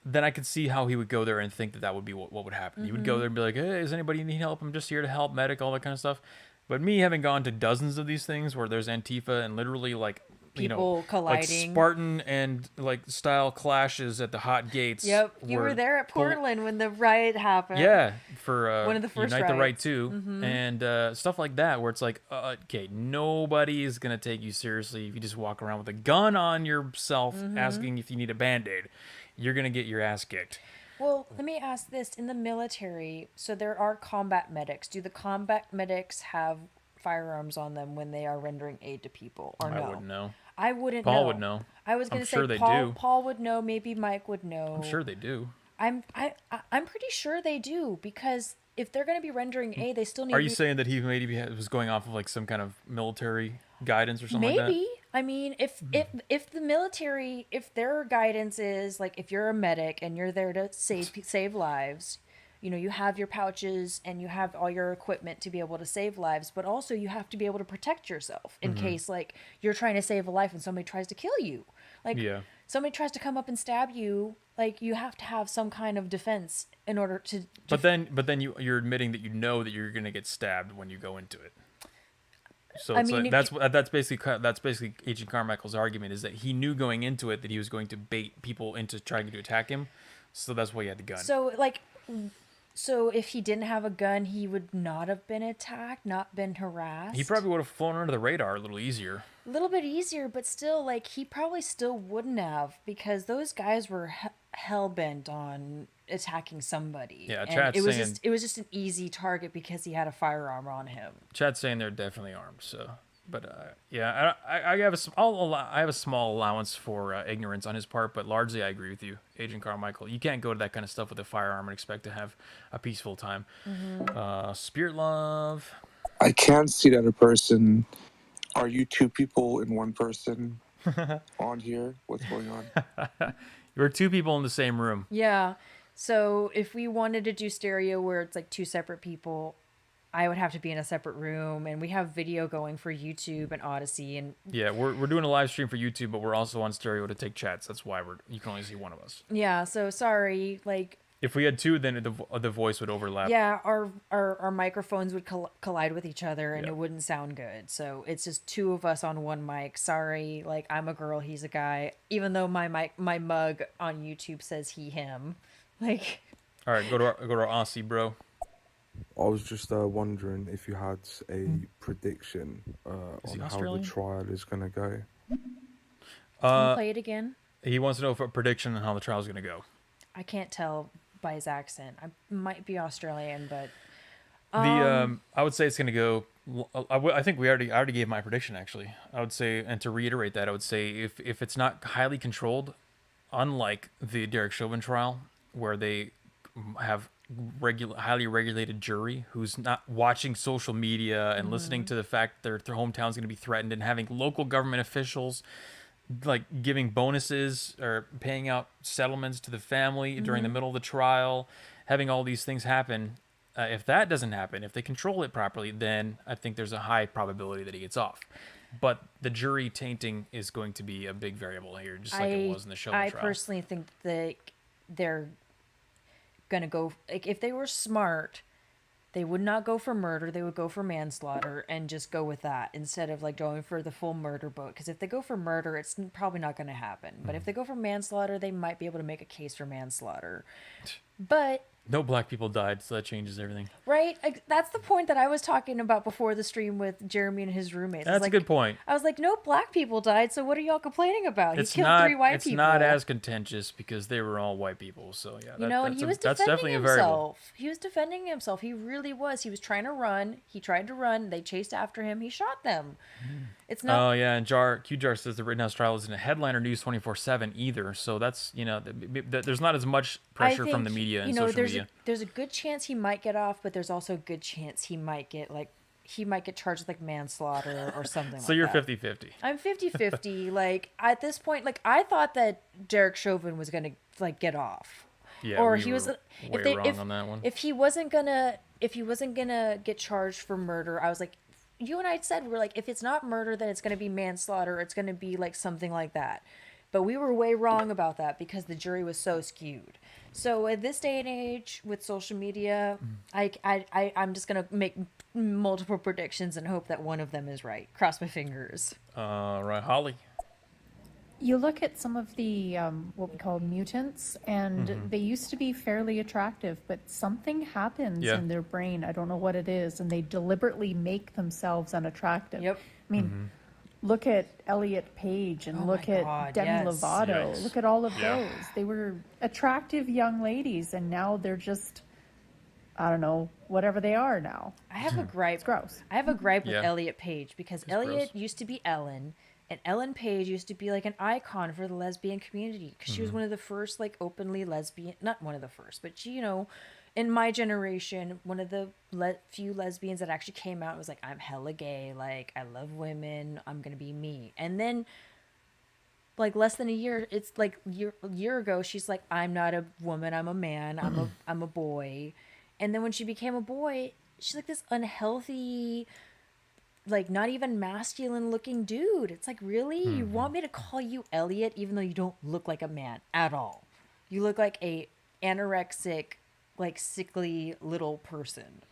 [SPEAKER 1] then I could see how he would go there and think that would be what would happen. He would go there and be like, hey, does anybody need help? I'm just here to help, medic, all that kind of stuff. But me having gone to dozens of these things where there's Antifa and literally like
[SPEAKER 2] people colliding,
[SPEAKER 1] like Spartan and like style clashes at the hot gates.
[SPEAKER 2] Yep, you were there at Portland when the riot happened.
[SPEAKER 1] Yeah, for
[SPEAKER 2] one of the first
[SPEAKER 1] Unite the Right
[SPEAKER 2] riots.
[SPEAKER 1] too, and stuff like that, where it's like, okay, nobody is gonna take you seriously if you just walk around with a gun on yourself, asking if you need a Band-Aid. You're gonna get your ass kicked.
[SPEAKER 2] Well, let me ask this: in the military, so there are combat medics. Do the combat medics have firearms on them when they are rendering aid to people, or no?
[SPEAKER 1] I wouldn't know.
[SPEAKER 2] I wouldn't.
[SPEAKER 1] Paul
[SPEAKER 2] know.
[SPEAKER 1] would know.
[SPEAKER 2] I was gonna
[SPEAKER 1] I'm
[SPEAKER 2] say
[SPEAKER 1] sure they
[SPEAKER 2] Paul.
[SPEAKER 1] do.
[SPEAKER 2] Paul would know. Maybe Mike would know.
[SPEAKER 1] I'm sure they do.
[SPEAKER 2] I'm pretty sure they do, because if they're gonna be rendering aid, they still need.
[SPEAKER 1] Are you saying that he maybe was going off of like some kind of military guidance or something
[SPEAKER 2] maybe?
[SPEAKER 1] like that?
[SPEAKER 2] I mean, if the military, if their guidance is like, if you're a medic and you're there to save lives, you know, you have your pouches and you have all your equipment to be able to save lives, but also you have to be able to protect yourself in case like you're trying to save a life and somebody tries to kill you. Like somebody tries to come up and stab you, like you have to have some kind of defense in order to.
[SPEAKER 1] But then you're admitting that you know that you're gonna get stabbed when you go into it. So it's like, that's basically Agent Carmichael's argument, is that he knew going into it that he was going to bait people into trying to attack him, So that's why he had the gun.
[SPEAKER 2] So if he didn't have a gun, he would not have been attacked, not been harassed.
[SPEAKER 1] He probably would have flown under the radar a little easier.
[SPEAKER 2] A little bit easier, but still, like, he probably still wouldn't have, because those guys were hell bent on attacking somebody.
[SPEAKER 1] Yeah,
[SPEAKER 2] and
[SPEAKER 1] Chad's saying
[SPEAKER 2] it was just an easy target because he had a firearm on him.
[SPEAKER 1] Chad's saying they're definitely armed. So, but yeah, I have I have a small allowance for ignorance on his part, but largely I agree with you, Agent Carmichael. You can't go to that kind of stuff with a firearm and expect to have a peaceful time. Spirit Love.
[SPEAKER 9] I can see that a person. Are you two people in one person on here? What's going on?
[SPEAKER 1] You're two people in the same room.
[SPEAKER 2] Yeah. So if we wanted to do stereo where it's like two separate people, I would have to be in a separate room, and we have video going for YouTube and Odyssey, and
[SPEAKER 1] Yeah, we're doing a live stream for YouTube, but we're also on stereo to take chats. That's why you can only see one of us.
[SPEAKER 2] yeah. So sorry, like,
[SPEAKER 1] If we had two, then the voice would overlap.
[SPEAKER 2] yeah, our microphones would collide with each other, and
[SPEAKER 1] Yeah.
[SPEAKER 2] it wouldn't sound good. So it's just two of us on one mic. Sorry, like, I'm a girl, he's a guy. Even though my mug on YouTube says he him, like.
[SPEAKER 1] All right, go to our Aussie bro.
[SPEAKER 9] I was just wondering if you had a prediction
[SPEAKER 1] Is he
[SPEAKER 9] on how the
[SPEAKER 1] Australian?
[SPEAKER 9] trial is going to go.
[SPEAKER 2] Can you play it again?
[SPEAKER 1] He wants to know a prediction on how the trial is going to go.
[SPEAKER 2] I can't tell by his accent. I might be Australian, but
[SPEAKER 1] I would say it's going to go. I think I already gave my prediction actually. I would say, and to reiterate that, I would say if it's not highly controlled, unlike the Derek Chauvin trial, where they have highly regulated jury who's not watching social media and listening to the fact their hometown's going to be threatened, and having local government officials like giving bonuses or paying out settlements to the family during the middle of the trial, having all these things happen. If that doesn't happen, if they control it properly, then I think there's a high probability that he gets off. But the jury tainting is going to be a big variable here, just like it was in the Chauvin trial.
[SPEAKER 2] I personally think that they're gonna go, like, if they were smart, they would not go for murder. They would go for manslaughter and just go with that instead of like going for the full murder boat. Because if they go for murder, it's probably not going to happen. But if they go for manslaughter, they might be able to make a case for manslaughter. But
[SPEAKER 1] No black people died, so that changes everything.
[SPEAKER 2] right, that's the point that I was talking about before the stream with Jeremy and his roommates.
[SPEAKER 1] That's
[SPEAKER 2] like,
[SPEAKER 1] a good point.
[SPEAKER 2] I was like, no black people died, so what are y'all complaining about?
[SPEAKER 1] It's
[SPEAKER 2] he killed
[SPEAKER 1] not
[SPEAKER 2] 3 white
[SPEAKER 1] it's
[SPEAKER 2] people.
[SPEAKER 1] not as contentious because they were all white people. So yeah,
[SPEAKER 2] You know, and he was
[SPEAKER 1] that's
[SPEAKER 2] defending
[SPEAKER 1] definitely a variable.
[SPEAKER 2] himself. He was defending himself. He really was. He was trying to run. He tried to run. They chased after him. He shot them. It's not.
[SPEAKER 1] Oh yeah, and Q-Jar says the Rittenhouse trial isn't a headliner news 24/7 either. So that's there's not as much pressure from the media and social media.
[SPEAKER 2] There's a good chance he might get off, but there's also a good chance he might get charged with like manslaughter or something.
[SPEAKER 1] So
[SPEAKER 2] like
[SPEAKER 1] you're
[SPEAKER 2] that.
[SPEAKER 1] 50-50.
[SPEAKER 2] I'm 50-50. Like at this point, like I thought that Derek Chauvin was gonna like get off.
[SPEAKER 1] Yeah,
[SPEAKER 2] or
[SPEAKER 1] we
[SPEAKER 2] he was
[SPEAKER 1] were
[SPEAKER 2] if
[SPEAKER 1] way wrong on that one.
[SPEAKER 2] If he wasn't gonna get charged for murder, I was like, you and I said we're like, if it's not murder, then it's gonna be manslaughter. It's gonna be like something like that. But we were way wrong about that because the jury was so skewed. So at this day and age with social media, I'm just gonna make multiple predictions and hope that one of them is right. Cross my fingers.
[SPEAKER 1] Right, Holly.
[SPEAKER 6] You look at some of the what we call mutants, and
[SPEAKER 1] Mm-hmm.
[SPEAKER 6] they used to be fairly attractive, but something happens
[SPEAKER 1] Yeah.
[SPEAKER 6] in their brain. I don't know what it is, and they deliberately make themselves unattractive.
[SPEAKER 2] Yep.
[SPEAKER 6] I mean, look at Elliot Page and
[SPEAKER 2] Oh
[SPEAKER 6] look
[SPEAKER 2] my
[SPEAKER 6] at
[SPEAKER 2] God,
[SPEAKER 6] Demi
[SPEAKER 2] yes.
[SPEAKER 6] Lovato.
[SPEAKER 1] Yikes.
[SPEAKER 6] Look at all of
[SPEAKER 1] Yeah.
[SPEAKER 6] those. They were attractive young ladies, and now they're just, I don't know, whatever they are now.
[SPEAKER 2] I have a gripe.
[SPEAKER 6] It's gross.
[SPEAKER 2] I have a gripe with
[SPEAKER 1] Yeah.
[SPEAKER 2] Elliot Page because Elliot
[SPEAKER 1] gross.
[SPEAKER 2] used to be Ellen, and Ellen Page used to be like an icon for the lesbian community because she was one of the first like openly lesbian, not one of the first, but she, in my generation, one of the few lesbians that actually came out and was like, I'm hella gay, like I love women, I'm gonna be me. And then like less than a year, it's like year ago, she's like, I'm not a woman, I'm a man, I'm a boy. And then when she became a boy, she's like this unhealthy, like not even masculine looking dude. It's like, really? You want me to call you Elliot even though you don't look like a man at all? You look like a anorexic, like sickly little person.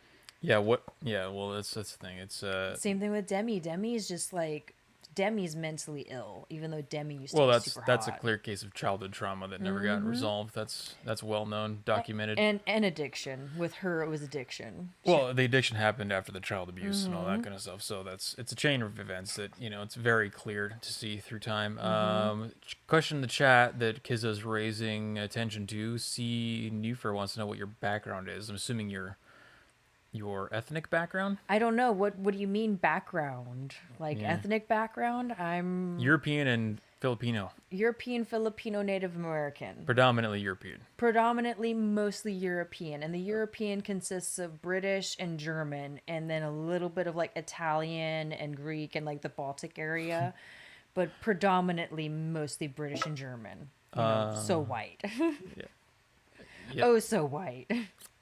[SPEAKER 1] Yeah. What? Yeah. Well, that's the thing. It's
[SPEAKER 2] Same thing with Demi. Demi is just like Demi's mentally ill, even though Demi used to
[SPEAKER 1] Well,
[SPEAKER 2] be
[SPEAKER 1] that's
[SPEAKER 2] super
[SPEAKER 1] that's a
[SPEAKER 2] hot.
[SPEAKER 1] clear case of childhood trauma that never got resolved. That's well known, documented.
[SPEAKER 2] And addiction. With her, it was addiction.
[SPEAKER 1] Well, the addiction happened after the child abuse and all that kind of stuff. So it's a chain of events that it's very clear to see through time. Question in the chat that Kizza's raising attention to. C. Newfer wants to know what your background is. I'm assuming your ethnic background.
[SPEAKER 2] I don't know. What do you mean background? Like ethnic background? I'm
[SPEAKER 1] European and Filipino.
[SPEAKER 2] European, Filipino, Native American.
[SPEAKER 1] Predominantly European.
[SPEAKER 2] Predominantly mostly European. And the European consists of British and German, and then a little bit of like Italian and Greek and like the Baltic area. But predominantly mostly British and German. So white.
[SPEAKER 1] Yep.
[SPEAKER 2] Oh, so white.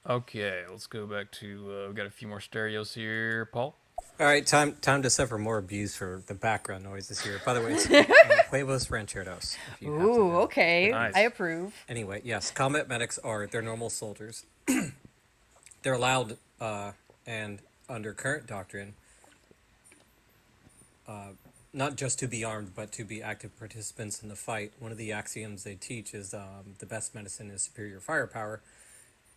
[SPEAKER 1] Okay, let's go back to we got a few more stereos here. Paul?
[SPEAKER 4] All right, time to suffer more abuse for the background noises here. By the way, it's Huevos Rancheros. If you happen to
[SPEAKER 2] Ooh,
[SPEAKER 4] know.
[SPEAKER 2] okay.
[SPEAKER 1] Nice.
[SPEAKER 2] I approve.
[SPEAKER 4] Anyway, yes, combat medics they're normal soldiers. They're allowed, and under current doctrine, not just to be armed, but to be active participants in the fight. One of the axioms they teach is the best medicine is superior firepower.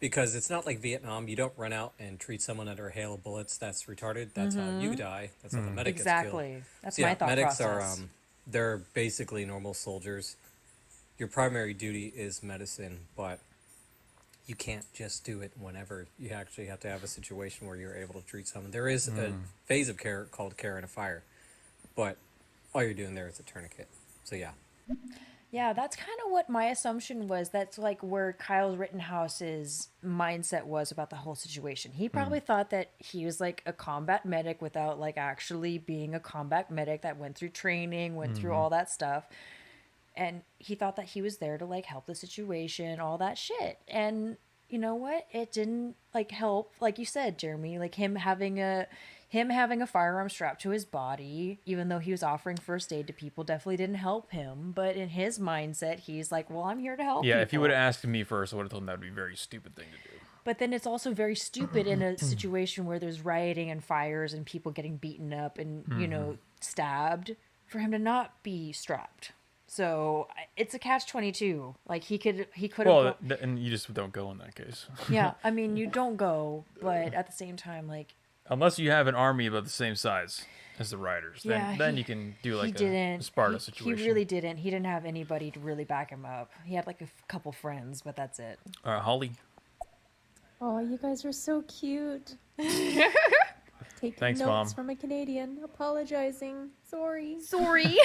[SPEAKER 4] Because it's not like Vietnam. You don't run out and treat someone under a hail of bullets. That's retarded. That's how you die. That's how the medic gets killed.
[SPEAKER 2] Exactly. That's
[SPEAKER 4] So,
[SPEAKER 2] my thought
[SPEAKER 4] medics
[SPEAKER 2] process.
[SPEAKER 4] are they're basically normal soldiers. Your primary duty is medicine, but you can't just do it whenever. You actually have to have a situation where you're able to treat someone. There is a phase of care called care in a fire, but all you're doing there is a tourniquet. So yeah.
[SPEAKER 2] Yeah, that's kind of what my assumption was. That's like where Kyle Rittenhouse's mindset was about the whole situation. He probably thought that he was like a combat medic without like actually being a combat medic that went through training, went through all that stuff. And he thought that he was there to like help the situation, all that shit. And you know what? It didn't like help, like you said, Jeremy, like him having a firearm strapped to his body, even though he was offering first aid to people, definitely didn't help him. But in his mindset, he's like, well, I'm here to help
[SPEAKER 1] Yeah,
[SPEAKER 2] people.
[SPEAKER 1] if he would have asked me first, I would have told him that would be a very stupid thing to do.
[SPEAKER 2] But then it's also very stupid in a situation where there's rioting and fires and people getting beaten up and, stabbed, for him to not be strapped. So it's a catch-22. Like he could have.
[SPEAKER 1] Well, and you just don't go in that case.
[SPEAKER 2] Yeah, I mean, you don't go, but at the same time, like.
[SPEAKER 1] Unless you have an army about the same size as the riders, then you can do like a Sparta situation.
[SPEAKER 2] He really didn't. He didn't have anybody to really back him up. He had like a couple friends, but that's it.
[SPEAKER 1] Holly.
[SPEAKER 6] Oh, you guys are so cute. Taking
[SPEAKER 1] Thanks,
[SPEAKER 6] notes
[SPEAKER 1] Mom.
[SPEAKER 6] from a Canadian, apologizing. Sorry.
[SPEAKER 2] Sorry.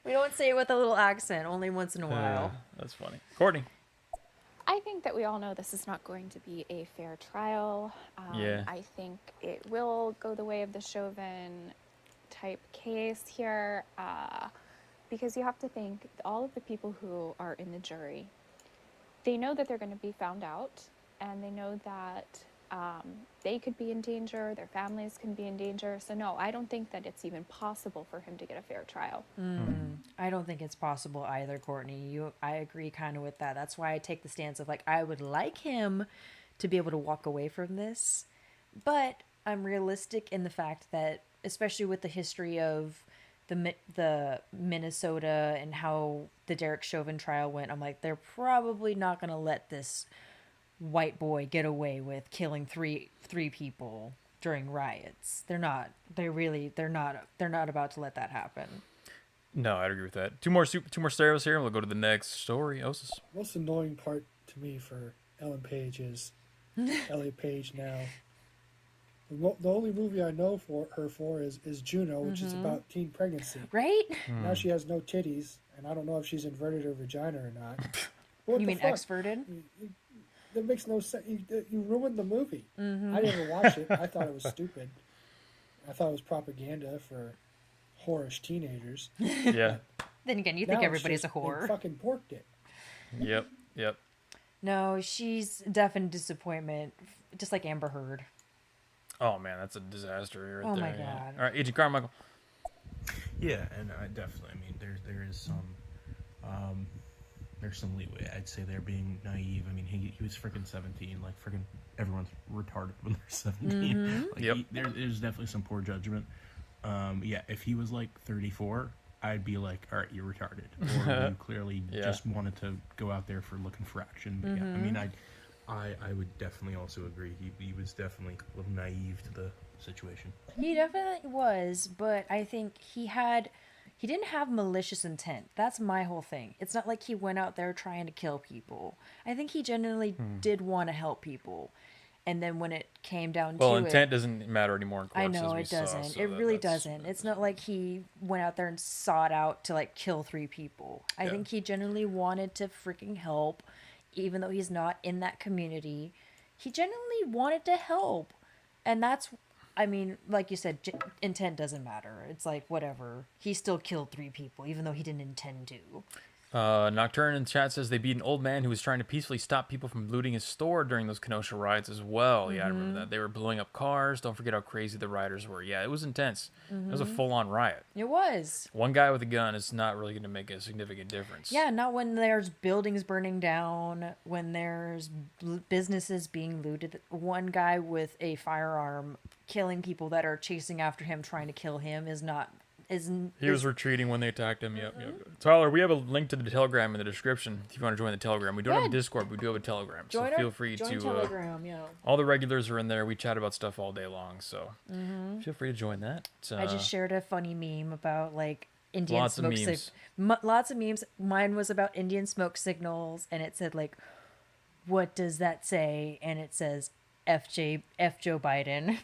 [SPEAKER 2] We don't say it with a little accent, only once in a while.
[SPEAKER 1] That's funny. Courtney.
[SPEAKER 8] I think that we all know this is not going to be a fair trial.
[SPEAKER 1] Yeah.
[SPEAKER 8] I think it will go the way of the Chauvin type case here, because you have to think all of the people who are in the jury, they know that they're going to be found out, and they know that they could be in danger, their families can be in danger. So no, I don't think that it's even possible for him to get a fair trial.
[SPEAKER 2] I don't think it's possible either, Courtney. I agree kind of with that. That's why I take the stance of like, I would like him to be able to walk away from this, but I'm realistic in the fact that, especially with the history of the Minnesota and how the Derek Chauvin trial went, I'm like, they're probably not going to let this white boy get away with killing three people during riots. They're not about to let that happen.
[SPEAKER 1] No, I'd agree with that. Two more stereos here, and we'll go to the next story. Osis.
[SPEAKER 5] Most annoying part to me for Ellen Page is Elliot Page now. The only movie I know for her is Juno, which is about teen pregnancy.
[SPEAKER 2] Right?
[SPEAKER 5] Now she has no titties, and I don't know if she's inverted her vagina or not. What
[SPEAKER 2] You
[SPEAKER 5] the
[SPEAKER 2] mean
[SPEAKER 5] fuck?
[SPEAKER 2] exverted?
[SPEAKER 5] That makes no sense. You ruined the movie. I didn't watch it. I thought it was stupid. I thought it was propaganda for whorish teenagers.
[SPEAKER 1] Yeah.
[SPEAKER 2] Then again, you
[SPEAKER 5] Now
[SPEAKER 2] think
[SPEAKER 5] it's
[SPEAKER 2] everybody's a
[SPEAKER 5] just, they
[SPEAKER 2] whore.
[SPEAKER 5] fucking porked it.
[SPEAKER 1] Yep.
[SPEAKER 2] No, she's definite disappointment, just like Amber Heard.
[SPEAKER 1] Oh man, that's a disaster right
[SPEAKER 2] Oh,
[SPEAKER 1] there.
[SPEAKER 2] my
[SPEAKER 1] yeah.
[SPEAKER 2] God.
[SPEAKER 1] All right, Agent Carmichael.
[SPEAKER 10] Yeah, and I definitely. I mean, there is some. There's some leeway. I'd say they're being naive. I mean, he was freaking 17. Like, freaking everyone's retarded when they're 17. Like,
[SPEAKER 1] Yep.
[SPEAKER 10] there's definitely some poor judgment. Yeah, if he was like 34, I'd be like, all right, you're retarded, or you clearly just wanted to go out there for looking for action. But yeah, I mean, I would definitely also agree. He was definitely a little naive to the situation.
[SPEAKER 2] He definitely was, but I think he didn't have malicious intent. That's my whole thing. It's not like he went out there trying to kill people. I think he genuinely did want to help people. And then when it came down to it...
[SPEAKER 1] Well, intent doesn't matter anymore in courts.
[SPEAKER 2] I know, it doesn't.
[SPEAKER 1] So
[SPEAKER 2] it really doesn't. It's not like he went out there and sought out to, like, kill 3 people. I think he genuinely wanted to freaking help, even though he's not in that community. He genuinely wanted to help. And that's... I mean, like you said, intent doesn't matter. It's like, whatever. He still killed 3 people, even though he didn't intend to.
[SPEAKER 1] Nocturne in chat says they beat an old man who was trying to peacefully stop people from looting his store during those Kenosha riots as well. Yeah, I remember that. They were blowing up cars. Don't forget how crazy the rioters were. Yeah, it was intense. It was a full-on riot.
[SPEAKER 2] It was.
[SPEAKER 1] One guy with a gun is not really going to make a significant difference.
[SPEAKER 2] Yeah, not when there's buildings burning down, when there's businesses being looted. One guy with a firearm killing people that are chasing after him, trying to kill him, He
[SPEAKER 1] was retreating when they attacked him. Yep. Tyler, we have a link to the Telegram in the description if you want to join the Telegram. We don't have a Discord, but we do have a Telegram. So feel free to.
[SPEAKER 2] Telegram,
[SPEAKER 1] all the regulars are in there. We chat about stuff all day long, so feel free to join that.
[SPEAKER 2] I just shared a funny meme about like Indian
[SPEAKER 1] lots
[SPEAKER 2] smoke
[SPEAKER 1] of memes.
[SPEAKER 2] Lots of memes. Mine was about Indian smoke signals, and it said like, "What does that say?" And it says, F Joe Biden."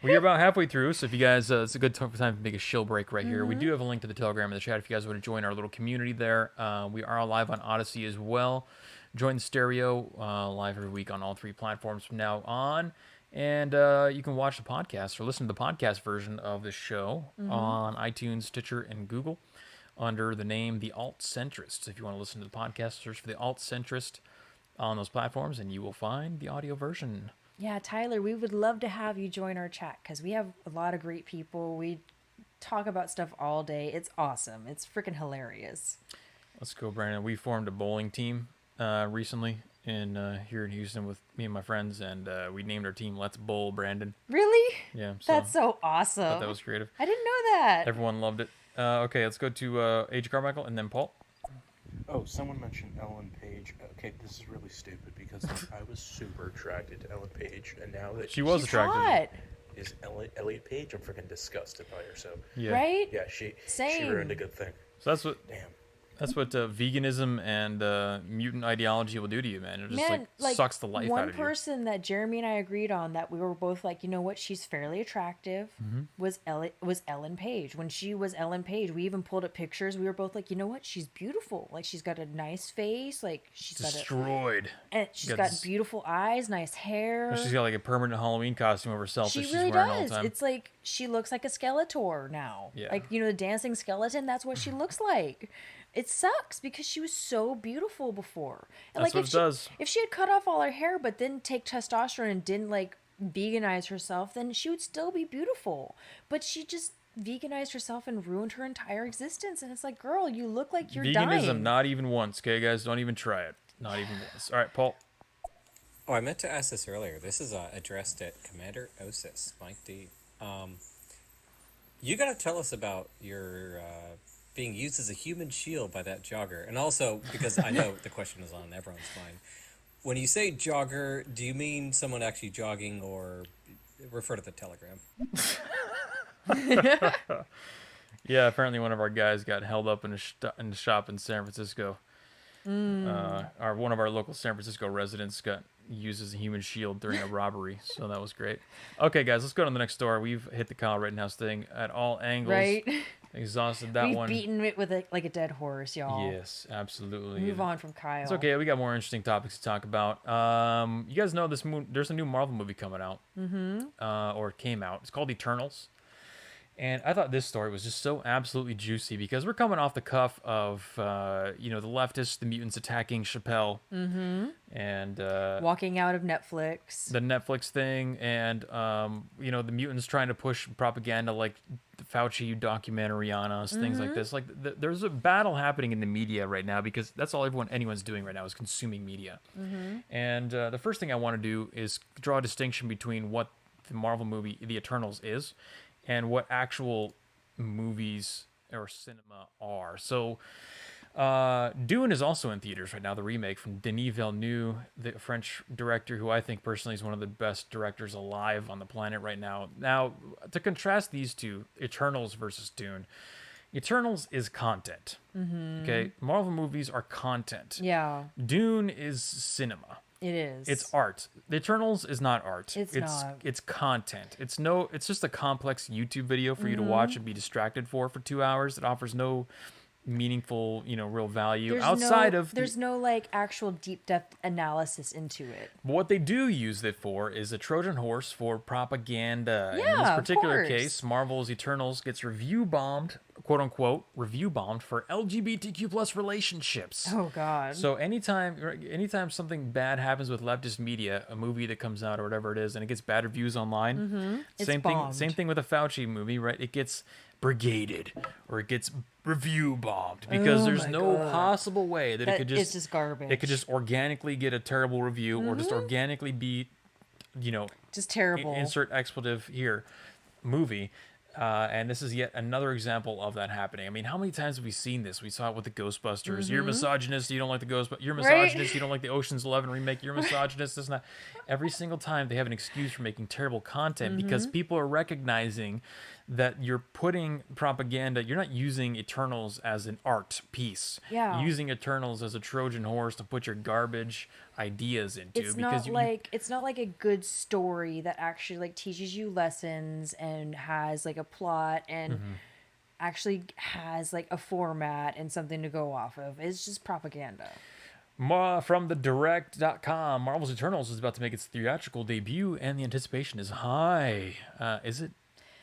[SPEAKER 1] We're about halfway through, so if you guys, it's a good time to make a shill break right here. We do have a link to the Telegram in the chat if you guys want to join our little community there. We are live on Odyssey as well. Join the Stereo live every week on all 3 platforms from now on. And you can watch the podcast or listen to the podcast version of the show on iTunes, Stitcher, and Google under the name The Alt-Centrist. If you want to listen to the podcast, search for The Alt-Centrist on those platforms, and you will find the audio version.
[SPEAKER 2] Yeah, Tyler, we would love to have you join our chat because we have a lot of great people. We talk about stuff all day. It's awesome. It's freaking hilarious.
[SPEAKER 1] Let's go, Brandon. We formed a bowling team recently here in Houston with me and my friends, and we named our team Let's Bowl Brandon.
[SPEAKER 2] Really?
[SPEAKER 1] Yeah.
[SPEAKER 2] That's so awesome.
[SPEAKER 1] I thought that was creative.
[SPEAKER 2] I didn't know that.
[SPEAKER 1] Everyone loved it. Okay, let's go to Age Carmichael and then Paul.
[SPEAKER 10] Oh, someone mentioned Ellen Page. Okay, this is really stupid because I was super attracted to Ellen Page, and now that
[SPEAKER 1] she was attracted.
[SPEAKER 2] Hot.
[SPEAKER 10] Is Elliot Page? I'm freaking disgusted by her. So
[SPEAKER 1] yeah.
[SPEAKER 2] Right?
[SPEAKER 10] Yeah, she ruined a good thing.
[SPEAKER 1] So that's what. Damn. That's what veganism and mutant ideology will do to you, man. It just like sucks the life out of you.
[SPEAKER 2] One person that Jeremy and I agreed on that we were both like, you know what, she's fairly attractive, was Ellen Page. When she was Ellen Page, we even pulled up pictures. We were both like, you know what, she's beautiful. Like she's got a nice face, like she's
[SPEAKER 1] destroyed.
[SPEAKER 2] And she's got beautiful eyes, nice hair.
[SPEAKER 1] She's got like a permanent Halloween costume of herself that she's
[SPEAKER 2] really
[SPEAKER 1] wearing all
[SPEAKER 2] does.
[SPEAKER 1] the time.
[SPEAKER 2] It's like she looks like a Skeletor now.
[SPEAKER 1] Yeah.
[SPEAKER 2] Like, you know, the dancing skeleton, that's what she looks like. It sucks because she was so beautiful before. And
[SPEAKER 1] that's
[SPEAKER 2] like
[SPEAKER 1] what it does.
[SPEAKER 2] If she had cut off all her hair but didn't take testosterone and didn't like veganize herself, then she would still be beautiful. But she just veganized herself and ruined her entire existence. And it's like, girl, you look like you're dying.
[SPEAKER 1] Veganism, not even once. Okay, guys, don't even try it. Not even once. All right, Paul.
[SPEAKER 4] Oh, I meant to ask this earlier. This is addressed at Commander Osis, Mike D. You got to tell us about your being used as a human shield by that jogger. And also, because I know the question is on everyone's mind, when you say jogger, do you mean someone actually jogging or refer to the Telegram?
[SPEAKER 1] Yeah, apparently one of our guys got held up in a shop in San Francisco. One of our local San Francisco residents got used as a human shield during a robbery, so that was great. Okay, guys, let's go to the next story. We've hit the Kyle Rittenhouse thing at all angles.
[SPEAKER 2] Right.
[SPEAKER 1] Exhausted that one.
[SPEAKER 2] We've beaten it with like a dead horse, y'all.
[SPEAKER 1] Yes, absolutely.
[SPEAKER 2] Move on from Kyle.
[SPEAKER 1] It's okay. We got more interesting topics to talk about. You guys know there's a new Marvel movie coming out. Or it came out. It's called Eternals. And I thought this story was just so absolutely juicy because we're coming off the cuff of, the leftists, the mutants attacking Chappelle. And
[SPEAKER 2] walking out of Netflix.
[SPEAKER 1] The Netflix thing. And, the mutants trying to push propaganda like the Fauci documentary on us, things like this. Like, there's a battle happening in the media right now because that's all anyone's doing right now is consuming media. And the first thing I want to do is draw a distinction between what the Marvel movie, The Eternals, is and what actual movies or cinema are. So Dune is also in theaters right now, the remake from Denis Villeneuve, the French director who I think personally is one of the best directors alive on the planet right now. Now, to contrast these two, Eternals versus Dune, Eternals is content. Okay, Marvel movies are content.
[SPEAKER 2] Yeah,
[SPEAKER 1] Dune is cinema.
[SPEAKER 2] it is.
[SPEAKER 1] It's art. The Eternals is not art.
[SPEAKER 2] It's not.
[SPEAKER 1] It's content. It's just a complex YouTube video for you to watch and be distracted for 2 hours. It offers no meaningful, real value outside of
[SPEAKER 2] there's no like actual deep depth analysis into it.
[SPEAKER 1] what they do use it for is a Trojan horse for propaganda. In this
[SPEAKER 2] Yeah, of
[SPEAKER 1] particular
[SPEAKER 2] course.
[SPEAKER 1] case, Marvel's Eternals gets review bombed, quote unquote, review bombed for LGBTQ plus relationships.
[SPEAKER 2] Oh God.
[SPEAKER 1] So anytime something bad happens with leftist media, a movie that comes out or whatever it is, and it gets bad reviews online,
[SPEAKER 2] It's
[SPEAKER 1] same
[SPEAKER 2] bombed.
[SPEAKER 1] thing with a Fauci movie, right? It gets brigaded or it gets review bombed because there's
[SPEAKER 2] my
[SPEAKER 1] no
[SPEAKER 2] God.
[SPEAKER 1] possible way that it could
[SPEAKER 2] it's just garbage.
[SPEAKER 1] it could just organically get a terrible review or just organically be,
[SPEAKER 2] just terrible.
[SPEAKER 1] insert expletive here, movie. And this is yet another example of that happening. I mean, how many times have we seen this? We saw it with the Ghostbusters. You're misogynist. You don't like the Ghostbusters. You're misogynist. You don't like the Ocean's 11 remake. You're misogynist. This and that. Every single time they have an excuse for making terrible content because people are recognizing that you're putting propaganda. You're not using Eternals as an art piece.
[SPEAKER 2] Yeah.
[SPEAKER 1] You're using Eternals as a Trojan horse to put your garbage ideas into.
[SPEAKER 2] It's
[SPEAKER 1] because
[SPEAKER 2] not like a good story that actually like teaches you lessons and has like a plot and actually has like a format and something to go off of. It's just propaganda.
[SPEAKER 1] From the direct.com, Marvel's Eternals is about to make its theatrical debut, and the anticipation is high. Is it?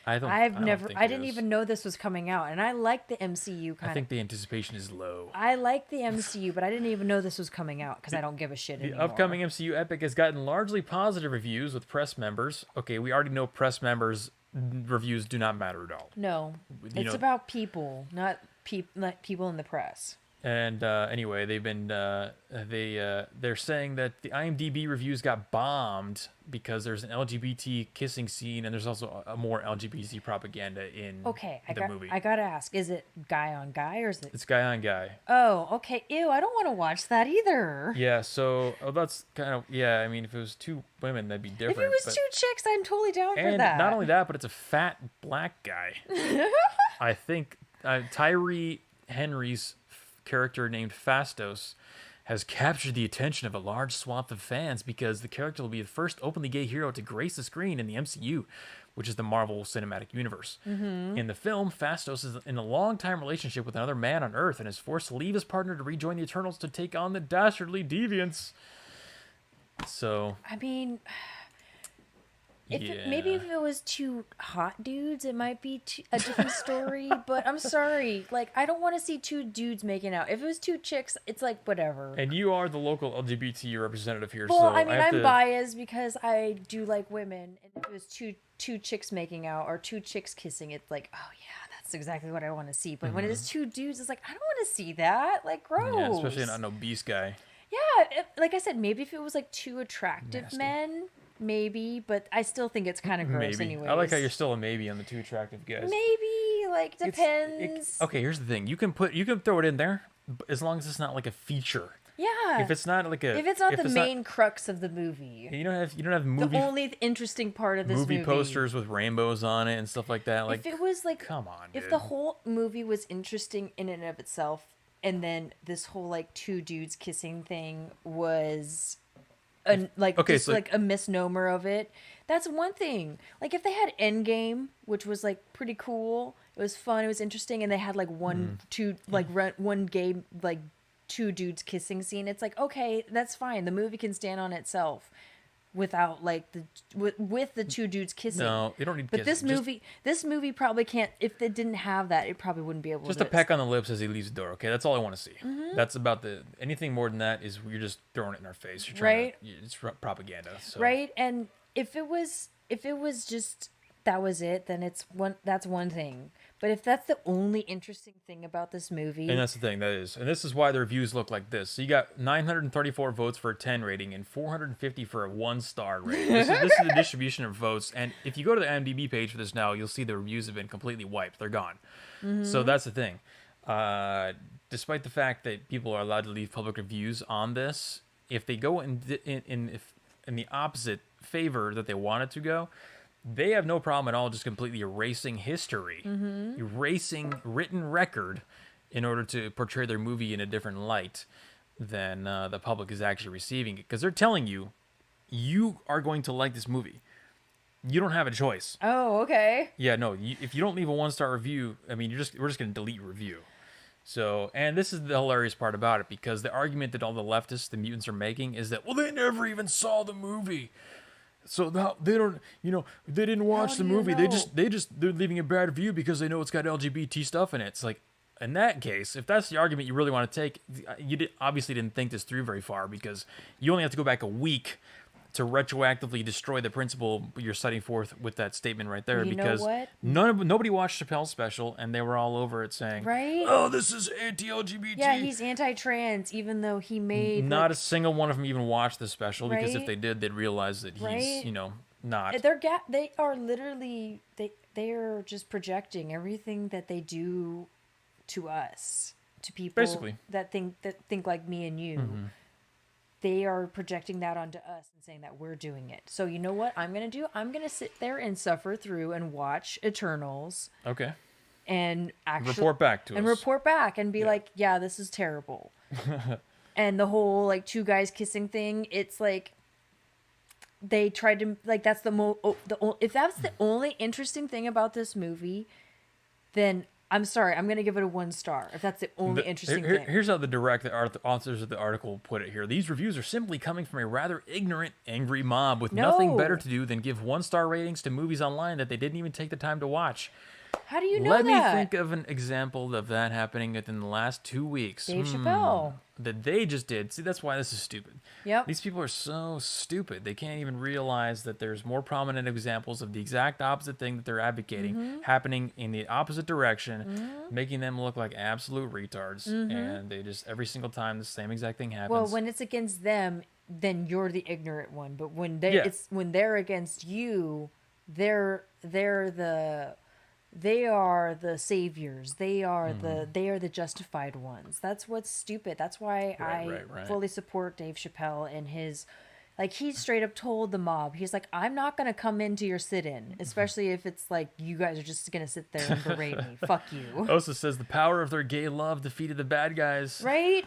[SPEAKER 1] I
[SPEAKER 2] didn't even know this was coming out, and I like the MCU
[SPEAKER 1] I think the anticipation is low.
[SPEAKER 2] I like the MCU, but I didn't even know this was coming out because I don't give a shit
[SPEAKER 1] The
[SPEAKER 2] anymore.
[SPEAKER 1] upcoming MCU epic has gotten largely positive reviews with press members. Okay, we already know press members' reviews do not matter at all.
[SPEAKER 2] No, it's about people, not people in the press.
[SPEAKER 1] And anyway, they've been they're saying that the IMDb reviews got bombed because there's an LGBT kissing scene and there's also a more LGBT propaganda in the movie.
[SPEAKER 2] I gotta ask, is it guy on guy or is it?
[SPEAKER 1] It's guy on guy.
[SPEAKER 2] Oh, okay. Ew, I don't want to watch that either.
[SPEAKER 1] Yeah, so that's kind of I mean, if it was two women, that'd be different.
[SPEAKER 2] If it was
[SPEAKER 1] but,
[SPEAKER 2] two chicks, I'm totally down for
[SPEAKER 1] and
[SPEAKER 2] that.
[SPEAKER 1] not only that, but it's a fat black guy. I think Tyree Henry's character named Phastos has captured the attention of a large swath of fans because the character will be the first openly gay hero to grace the screen in the MCU, which is the Marvel Cinematic Universe. In the film, Phastos is in a long-time relationship with another man on Earth and is forced to leave his partner to rejoin the Eternals to take on the dastardly deviants. So,
[SPEAKER 2] I mean,
[SPEAKER 1] yeah.
[SPEAKER 2] maybe if it was two hot dudes, it might be a different story. But I'm sorry, like I don't want to see two dudes making out. If it was two chicks, it's like whatever.
[SPEAKER 1] And you are the local LGBT representative here,
[SPEAKER 2] Well,
[SPEAKER 1] so
[SPEAKER 2] I mean,
[SPEAKER 1] have
[SPEAKER 2] I'm
[SPEAKER 1] to...
[SPEAKER 2] biased because I do like women. And if it was two chicks making out or two chicks kissing, it's like, oh yeah, that's exactly what I want to see. But when it's two dudes, it's like I don't want to see that. Like gross.
[SPEAKER 1] Yeah, especially an obese guy.
[SPEAKER 2] Yeah, like I said, maybe if it was like two attractive
[SPEAKER 1] Nasty.
[SPEAKER 2] men, maybe. But I still think it's kind of gross,
[SPEAKER 1] Maybe.
[SPEAKER 2] anyways.
[SPEAKER 1] I like how you're still a maybe on the two attractive guys.
[SPEAKER 2] Maybe, like, depends.
[SPEAKER 1] Okay, here's the thing. You can throw it in there as long as it's not like a feature.
[SPEAKER 2] Yeah.
[SPEAKER 1] If it's not like a
[SPEAKER 2] If it's not the main crux of the movie.
[SPEAKER 1] you don't have
[SPEAKER 2] The
[SPEAKER 1] movie
[SPEAKER 2] only interesting part of this movie.
[SPEAKER 1] posters with rainbows on it and stuff like that. Like
[SPEAKER 2] If it was like,
[SPEAKER 1] come on,
[SPEAKER 2] if
[SPEAKER 1] dude.
[SPEAKER 2] the whole movie was interesting in and of itself, and then this whole like two dudes kissing thing was like a misnomer of it, that's one thing. Like if they had Endgame, which was like pretty cool, it was fun, it was interesting, and they had like one gay like two dudes kissing scene, it's like okay, that's fine. The movie can stand on itself without like with the two dudes kissing.
[SPEAKER 1] No, you don't need
[SPEAKER 2] But
[SPEAKER 1] kissing.
[SPEAKER 2] this movie probably can't. If they didn't have that, it probably wouldn't be able
[SPEAKER 1] Just
[SPEAKER 2] to.
[SPEAKER 1] a peck on the lips as he leaves the door. Okay, that's all I want to see.
[SPEAKER 2] Mm-hmm.
[SPEAKER 1] That's about anything more than that is you're just throwing it in our face. You're trying
[SPEAKER 2] Right.
[SPEAKER 1] it's propaganda. So.
[SPEAKER 2] Right, and if it was just that was it, then that's one thing. But if that's the only interesting thing about this movie,
[SPEAKER 1] And that's the thing, and this is why the reviews look like this. So you got 934 votes for a 10 rating and 450 for a 1-star rating. This is the distribution of votes. And if you go to the IMDb page for this now, you'll see the reviews have been completely wiped. They're gone. So that's the thing. Despite the fact that people are allowed to leave public reviews on this, if they go in the opposite favor that they want it to go, they have no problem at all just completely erasing history, erasing written record in order to portray their movie in a different light than the public is actually receiving it. Because they're telling you, you are going to like this movie. You don't have a choice.
[SPEAKER 2] oh, okay.
[SPEAKER 1] Yeah, no, if you don't leave a 1-star review, I mean, we're just going to delete your review. So, and this is the hilarious part about it, because the argument that all the leftists, the mutants, are making is that, well, they never even saw the movie. So they don't, they didn't watch the movie. They're leaving a bad review because they know it's got LGBT stuff in it. It's like, in that case, if that's the argument you really want to take, you obviously didn't think this through very far, because you only have to go back a week to retroactively destroy the principle you're setting forth with that statement right there.
[SPEAKER 2] You know
[SPEAKER 1] because
[SPEAKER 2] what?
[SPEAKER 1] nobody watched Chappelle's special, and they were all over it saying,
[SPEAKER 2] Right?
[SPEAKER 1] "Oh, this is anti-LGBT."
[SPEAKER 2] Yeah, he's anti-trans, even though he made
[SPEAKER 1] Not a single one of them even watched the special, because if
[SPEAKER 2] Right?
[SPEAKER 1] they did, they'd realize that he's,
[SPEAKER 2] Right?
[SPEAKER 1] not.
[SPEAKER 2] They are literally they are just projecting everything that they do to us, to people
[SPEAKER 1] Basically.
[SPEAKER 2] that think like me and you. They are projecting that onto us and saying that we're doing it. So you know what I'm gonna do? I'm gonna sit there and suffer through and watch Eternals
[SPEAKER 1] Okay.
[SPEAKER 2] and actually
[SPEAKER 1] Report back to us.
[SPEAKER 2] report back and be like, yeah, this is terrible. And the whole like two guys kissing thing, it's like they tried to like that's if that's the only interesting thing about this movie, then I'm sorry, I'm gonna give it a 1-star if that's the only interesting thing.
[SPEAKER 1] Here's how the authors of the article put it here. These reviews are simply coming from a rather ignorant, angry mob with nothing
[SPEAKER 2] No.
[SPEAKER 1] better to do than give 1-star ratings to movies online that they didn't even take the time to watch.
[SPEAKER 2] How do you know
[SPEAKER 1] Let
[SPEAKER 2] that?
[SPEAKER 1] me think of an example of that happening within the last 2 weeks.
[SPEAKER 2] Dave Chappelle.
[SPEAKER 1] That they just did. See, that's why this is stupid.
[SPEAKER 2] Yep.
[SPEAKER 1] These people are so stupid. They can't even realize that there's more prominent examples of the exact opposite thing that they're advocating happening in the opposite direction, making them look like absolute retards. And they just, every single time, the same exact thing happens.
[SPEAKER 2] Well, when it's against them, then you're the ignorant one. But when when they're against you, they are the saviors. They are the justified ones. That's what's stupid. That's why
[SPEAKER 1] Right.
[SPEAKER 2] fully support Dave Chappelle and his like he straight up told the mob, he's like, I'm not gonna come into your sit-in, especially if it's like you guys are just gonna sit there and berate me. Fuck you.
[SPEAKER 1] Also says the power of their gay love defeated the bad guys.
[SPEAKER 2] Right?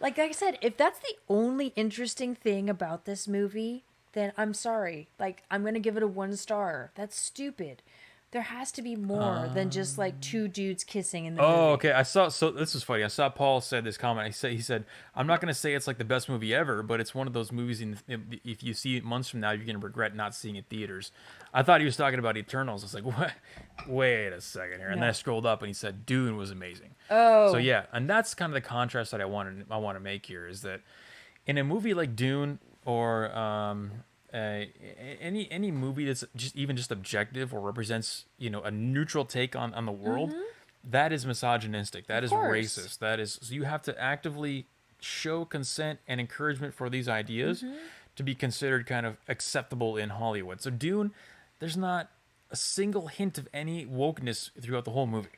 [SPEAKER 2] Like I said, if that's the only interesting thing about this movie, then I'm sorry. Like I'm gonna give it a 1-star. That's stupid. There has to be more than just like two dudes kissing in the movie.
[SPEAKER 1] Oh, okay. So this was funny. I saw Paul said this comment. He said, I'm not going to say it's like the best movie ever, but it's one of those movies, if you see it months from now, you're going to regret not seeing it in theaters. I thought he was talking about Eternals. I was like, what? Wait a second here. And then I scrolled up and he said, Dune was amazing.
[SPEAKER 2] Oh.
[SPEAKER 1] So yeah, and that's kind of the contrast that I want to make here is that in a movie like Dune or any movie that's just objective or represents a neutral take on the world, that is misogynistic, that is racist, that is, so you have to actively show consent and encouragement for these ideas to be considered kind of acceptable in Hollywood. So Dune, there's not a single hint of any wokeness throughout the whole movie.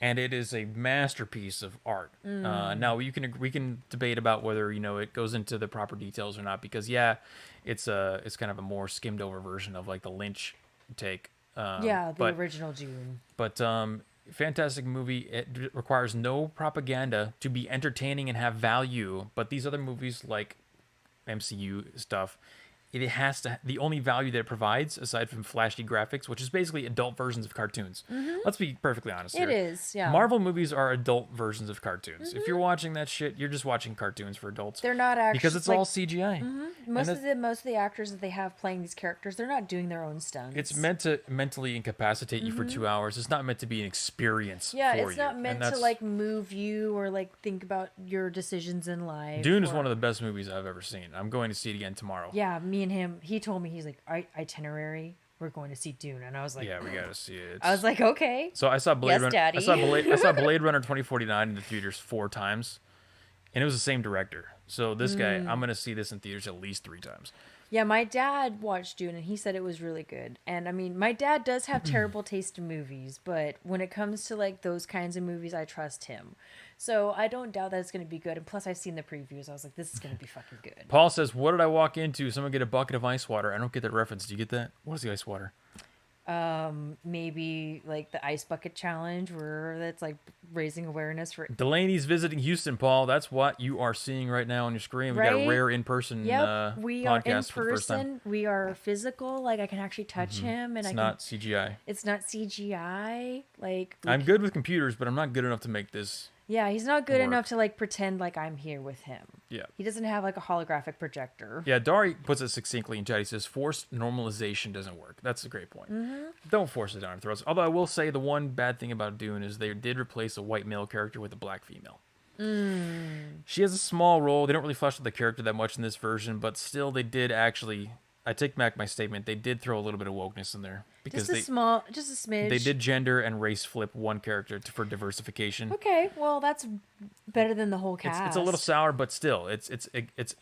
[SPEAKER 1] And it is a masterpiece of art. Now we can debate about whether it goes into the proper details or not, because it's kind of a more skimmed over version of like the Lynch take.
[SPEAKER 2] The original Dune.
[SPEAKER 1] But fantastic movie. It requires no propaganda to be entertaining and have value. But these other movies like MCU stuff, it has to, the only value that it provides, aside from flashy graphics, which is basically adult versions of cartoons. Let's be perfectly honest here.
[SPEAKER 2] It is, yeah.
[SPEAKER 1] Marvel movies are adult versions of cartoons. If you're watching that shit, you're just watching cartoons for adults.
[SPEAKER 2] They're not actually,
[SPEAKER 1] because it's all CGI.
[SPEAKER 2] Most of the actors that they have playing these characters, they're not doing their own stunts.
[SPEAKER 1] It's meant to mentally incapacitate you for 2 hours. It's not meant to be an experience.
[SPEAKER 2] Yeah,
[SPEAKER 1] for
[SPEAKER 2] it's
[SPEAKER 1] you.
[SPEAKER 2] not meant to like move you or like think about your decisions in life.
[SPEAKER 1] Dune is one of the best movies I've ever seen. I'm going to see it again tomorrow.
[SPEAKER 2] Yeah, me and him. He told me, he's like, Itinerary. we're going to see Dune. And I was like,
[SPEAKER 1] Yeah, we gotta see it.
[SPEAKER 2] I was like, okay.
[SPEAKER 1] So I saw Blade
[SPEAKER 2] Yes,
[SPEAKER 1] Runner.
[SPEAKER 2] Daddy.
[SPEAKER 1] I saw Blade Runner 2049 in the theaters 4 times, and it was the same director. So this guy, I'm gonna see this in theaters at least 3 times.
[SPEAKER 2] Yeah, my dad watched Dune and he said it was really good. And I mean, my dad does have terrible taste in movies, but when it comes to like those kinds of movies, I trust him. So I don't doubt that it's going to be good. And plus, I've seen the previews. I was like, this is going to be fucking good.
[SPEAKER 1] Paul says, "What did I walk into? Someone get a bucket of ice water." I don't get that reference. Do you get that? What is the ice water?
[SPEAKER 2] Maybe like the ice bucket challenge where that's like raising awareness for.
[SPEAKER 1] Delaney's visiting Houston, Paul. That's what you are seeing right now on your screen. We got a
[SPEAKER 2] Right?
[SPEAKER 1] rare in-person
[SPEAKER 2] Yep, we are in
[SPEAKER 1] podcast for the first time.
[SPEAKER 2] person. We are physical. Like I can actually touch him, and
[SPEAKER 1] It's
[SPEAKER 2] I
[SPEAKER 1] not
[SPEAKER 2] can.
[SPEAKER 1] CGI.
[SPEAKER 2] It's not CGI. Like we
[SPEAKER 1] I'm good with computers, but I'm not good enough to make this.
[SPEAKER 2] yeah, he's not good
[SPEAKER 1] work.
[SPEAKER 2] enough to like pretend like I'm here with him.
[SPEAKER 1] Yeah.
[SPEAKER 2] He doesn't have like a holographic projector.
[SPEAKER 1] Yeah, Dari puts it succinctly in chat. He says, forced normalization doesn't work. That's a great point. Don't force it down our throats. Although I will say the one bad thing about Dune is they did replace a white male character with a black female. She has a small role. They don't really flesh out the character that much in this version, but still they did actually... I take back my statement. They did throw a little bit of wokeness in there. Because
[SPEAKER 2] Just a smidge.
[SPEAKER 1] they did gender and race flip one character for diversification.
[SPEAKER 2] Okay, well that's better than the whole cast.
[SPEAKER 1] It's a little sour, but still, it's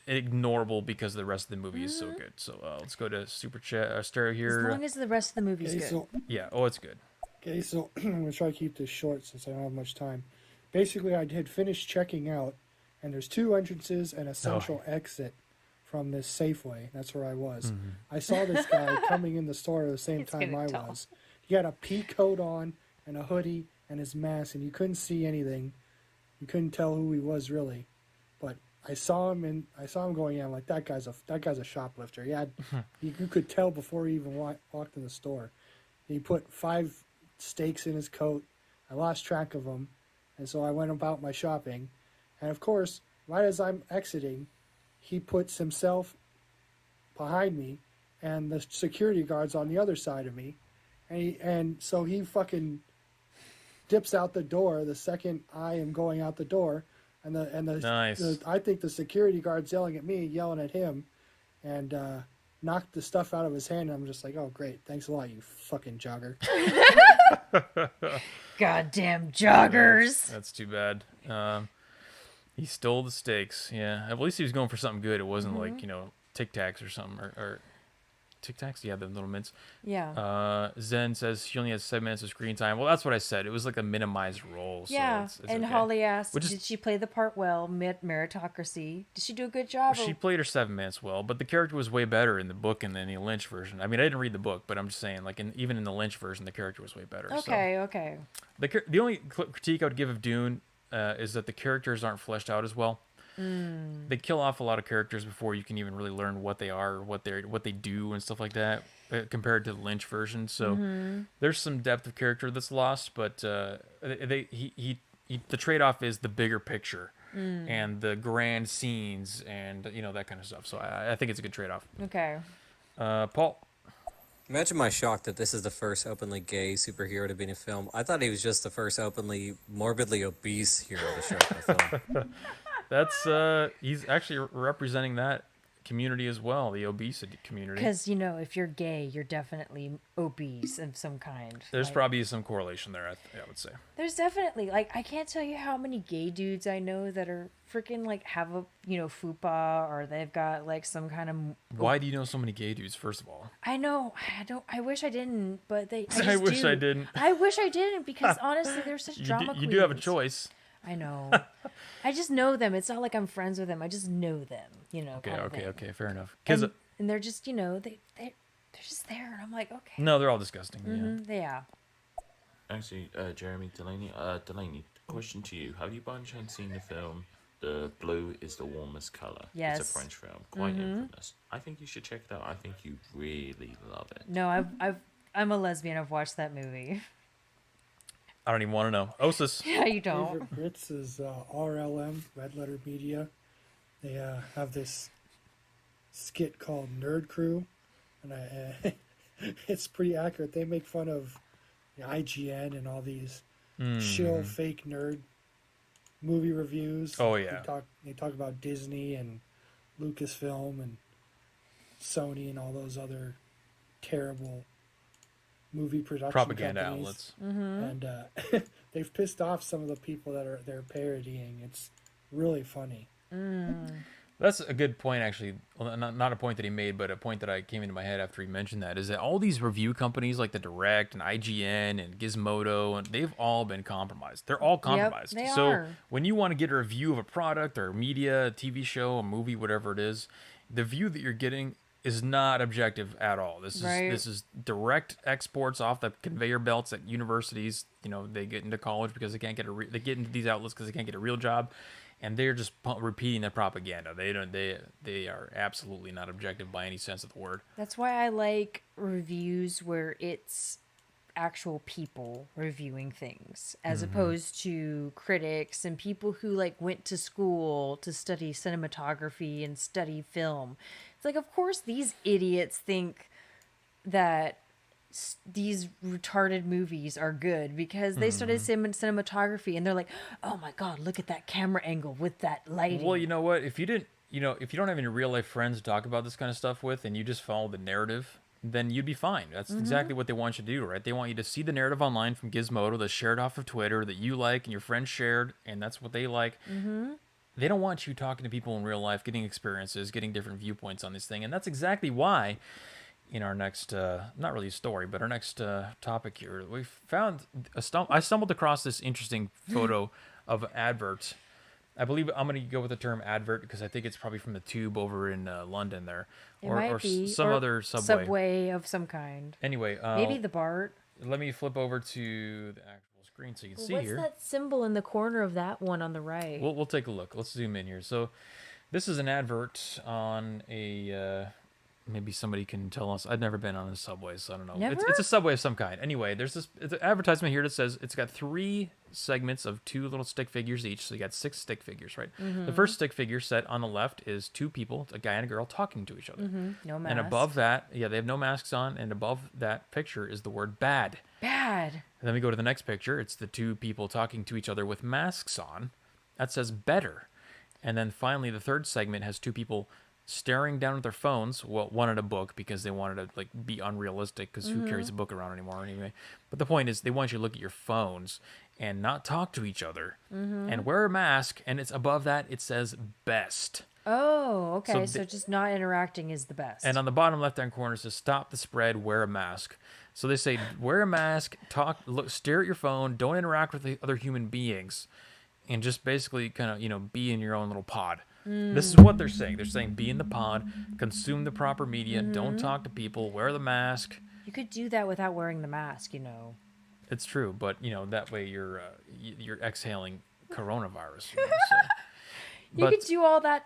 [SPEAKER 1] ignorable because the rest of the movie is so good. So let's go to Super Chat Stereo
[SPEAKER 2] as
[SPEAKER 1] here.
[SPEAKER 2] long as the rest of the movie's
[SPEAKER 5] Okay,
[SPEAKER 2] good.
[SPEAKER 5] so
[SPEAKER 1] Yeah, oh, it's good.
[SPEAKER 5] I'm gonna try to keep this short since I don't have much time. Basically, I had finished checking out, and there's 2 entrances and a central exit from this Safeway. That's where I was. I saw this guy coming in the store at the same
[SPEAKER 2] It's
[SPEAKER 5] time
[SPEAKER 2] gonna
[SPEAKER 5] I
[SPEAKER 2] tell.
[SPEAKER 5] was. He had a pea coat on and a hoodie and his mask, and you couldn't see anything. You couldn't tell who he was really. But I saw him going in. I'm like, that guy's a shoplifter. He had, you could tell before he even walked in the store. He put 5 steaks in his coat. I lost track of him, and so I went about my shopping. And of course, right as I'm exiting, he puts himself behind me, and the security guard's on the other side of me, and so he fucking dips out the door the second I am going out the door, and
[SPEAKER 1] Nice.
[SPEAKER 5] I think the security guard's yelling at me, yelling at him, and knocked the stuff out of his hand. And I'm just like, oh great, thanks a lot, you fucking jogger.
[SPEAKER 2] Goddamn joggers.
[SPEAKER 1] That's too bad. He stole the steaks. Yeah, at least he was going for something good. It wasn't like Tic Tacs or something or Tic Tacs. Yeah, the little mints.
[SPEAKER 2] Yeah.
[SPEAKER 1] Zen says she only has 7 minutes of screen time. Well, that's what I said. It was like a minimized role.
[SPEAKER 2] Yeah,
[SPEAKER 1] So it's
[SPEAKER 2] and
[SPEAKER 1] okay.
[SPEAKER 2] Holly asked,
[SPEAKER 1] Which is-
[SPEAKER 2] did she play the part well? Meritocracy. Did she do a good job?
[SPEAKER 1] She played her 7 minutes well, but the character was way better in the book and in the Lynch version. I mean, I didn't read the book, but I'm just saying, like, even in the Lynch version, the character was way better.
[SPEAKER 2] Okay, okay.
[SPEAKER 1] The only critique I would give of Dune is that the characters aren't fleshed out as well. They kill off a lot of characters before you can even really learn what they are, or what they do, and stuff like that, compared to the Lynch version. So there's some depth of character that's lost, but the trade-off is the bigger picture and the grand scenes and that kind of stuff. So I think it's a good trade-off.
[SPEAKER 2] Okay.
[SPEAKER 1] Paul.
[SPEAKER 4] Imagine my shock that this is the first openly gay superhero to be in a film. I thought he was just the first openly morbidly obese hero to show up in a film.
[SPEAKER 1] That's he's actually representing that community as well, the obesity community.
[SPEAKER 2] Because, if you're gay, you're definitely obese of some kind.
[SPEAKER 1] There's probably some correlation there, I would say.
[SPEAKER 2] There's definitely, I can't tell you how many gay dudes I know that are freaking, have a, fupa, or they've got, some kind of...
[SPEAKER 1] Why do you know so many gay dudes, first of all?
[SPEAKER 2] I know, I wish I didn't, but I
[SPEAKER 1] wish I didn't.
[SPEAKER 2] I wish I didn't, because honestly, they're such drama
[SPEAKER 1] You do have a
[SPEAKER 2] queens.
[SPEAKER 1] choice.
[SPEAKER 2] I know. I just know them. It's not like I'm friends with them. I just know them,
[SPEAKER 1] Okay, fair enough.
[SPEAKER 2] And they're just, they're just there, and I'm like, okay.
[SPEAKER 1] No, they're all disgusting.
[SPEAKER 2] Yeah.
[SPEAKER 7] Actually, Jeremy Delaney, question to you: have you by any chance seen the film "The Blue Is the Warmest Color"?
[SPEAKER 2] Yes.
[SPEAKER 7] It's a French film, quite infamous. I think you should check it out. I think you really love it.
[SPEAKER 2] No, I'm a lesbian. I've watched that movie.
[SPEAKER 1] I don't even want to know. Osis.
[SPEAKER 2] Yeah, you don't.
[SPEAKER 5] Favorite Brits is RLM, Red Letter Media. They have this skit called Nerd Crew, and it's pretty accurate. They make fun of IGN and all these shill fake nerd movie reviews.
[SPEAKER 1] Oh yeah.
[SPEAKER 5] They talk about Disney and Lucasfilm and Sony and all those other terrible movie production
[SPEAKER 1] Propaganda
[SPEAKER 5] companies,
[SPEAKER 1] outlets.
[SPEAKER 5] and they've pissed off some of the people that they're parodying. It's really funny.
[SPEAKER 1] That's a good point, actually. Well, not a point that he made, but a point that I came into my head after he mentioned that, is that all these review companies like The Direct and IGN and Gizmodo, and they've all been compromised. They're all compromised.
[SPEAKER 2] they
[SPEAKER 1] so
[SPEAKER 2] are.
[SPEAKER 1] when you want to get a review of a product or media, a TV show, a movie, whatever it is, the view that you're getting is not objective at all. This is direct exports off the conveyor belts at universities. You know, they get into college because they can't get they get into these outlets because they can't get a real job. And they're just repeating their propaganda. They are absolutely not objective by any sense of the word.
[SPEAKER 2] That's why I like reviews where it's actual people reviewing things as opposed to critics and people who like went to school to study cinematography and study film. It's like, of course these idiots think that these retarded movies are good because they studied cinematography and they're like, oh my god, look at that camera angle with that lighting.
[SPEAKER 1] Well, you know what? If you don't have any real life friends to talk about this kind of stuff with, and you just follow the narrative, then you'd be fine. That's exactly what they want you to do, right? They want you to see the narrative online from Gizmodo that's shared off of Twitter that you like and your friends shared, and that's what they like. They don't want you talking to people in real life, getting experiences, getting different viewpoints on this thing, and that's exactly why. In our next, not really a story, but our next topic here, we found I stumbled across this interesting photo of an advert. I believe I'm going to go with the term advert because I think it's probably from the Tube over in London there, or some other
[SPEAKER 2] subway of some kind.
[SPEAKER 1] Anyway,
[SPEAKER 2] maybe the BART.
[SPEAKER 1] Let me flip over to the actual screen so you can see
[SPEAKER 2] What's
[SPEAKER 1] here.
[SPEAKER 2] that symbol in the corner of that one on the right?
[SPEAKER 1] We'll take a look. Let's zoom in here. So, this is an advert on a. Maybe somebody can tell us. I've never been on a subway, so I don't know.
[SPEAKER 2] Never?
[SPEAKER 1] It's a subway of some kind. Anyway, there's this advertisement here that says it's got 3 segments of 2 little stick figures each. So you got 6 stick figures, right? The first stick figure set on the left is 2 people, a guy and a girl, talking to each other.
[SPEAKER 2] No mask.
[SPEAKER 1] And above that, they have no masks on. And above that picture is the word bad.
[SPEAKER 2] Bad.
[SPEAKER 1] And then we go to the next picture. It's the 2 people talking to each other with masks on. That says better. And then finally, the third segment has 2 people staring down at their phones. Well, one at a book because they wanted to be unrealistic because who carries a book around anymore anyway. But the point is they want you to look at your phones and not talk to each other and wear a mask, and it's above that it says best.
[SPEAKER 2] Oh, okay. So just not interacting is the best.
[SPEAKER 1] And on the bottom left-hand corner it says stop the spread, wear a mask. So they say wear a mask, stare at your phone, don't interact with the other human beings, and just basically kind of be in your own little pod. This is what they're saying. They're saying be in the pod, consume the proper media, don't talk to people, wear the mask.
[SPEAKER 2] You could do that without wearing the mask,
[SPEAKER 1] It's true, but that way you're exhaling coronavirus.
[SPEAKER 2] You could do all that.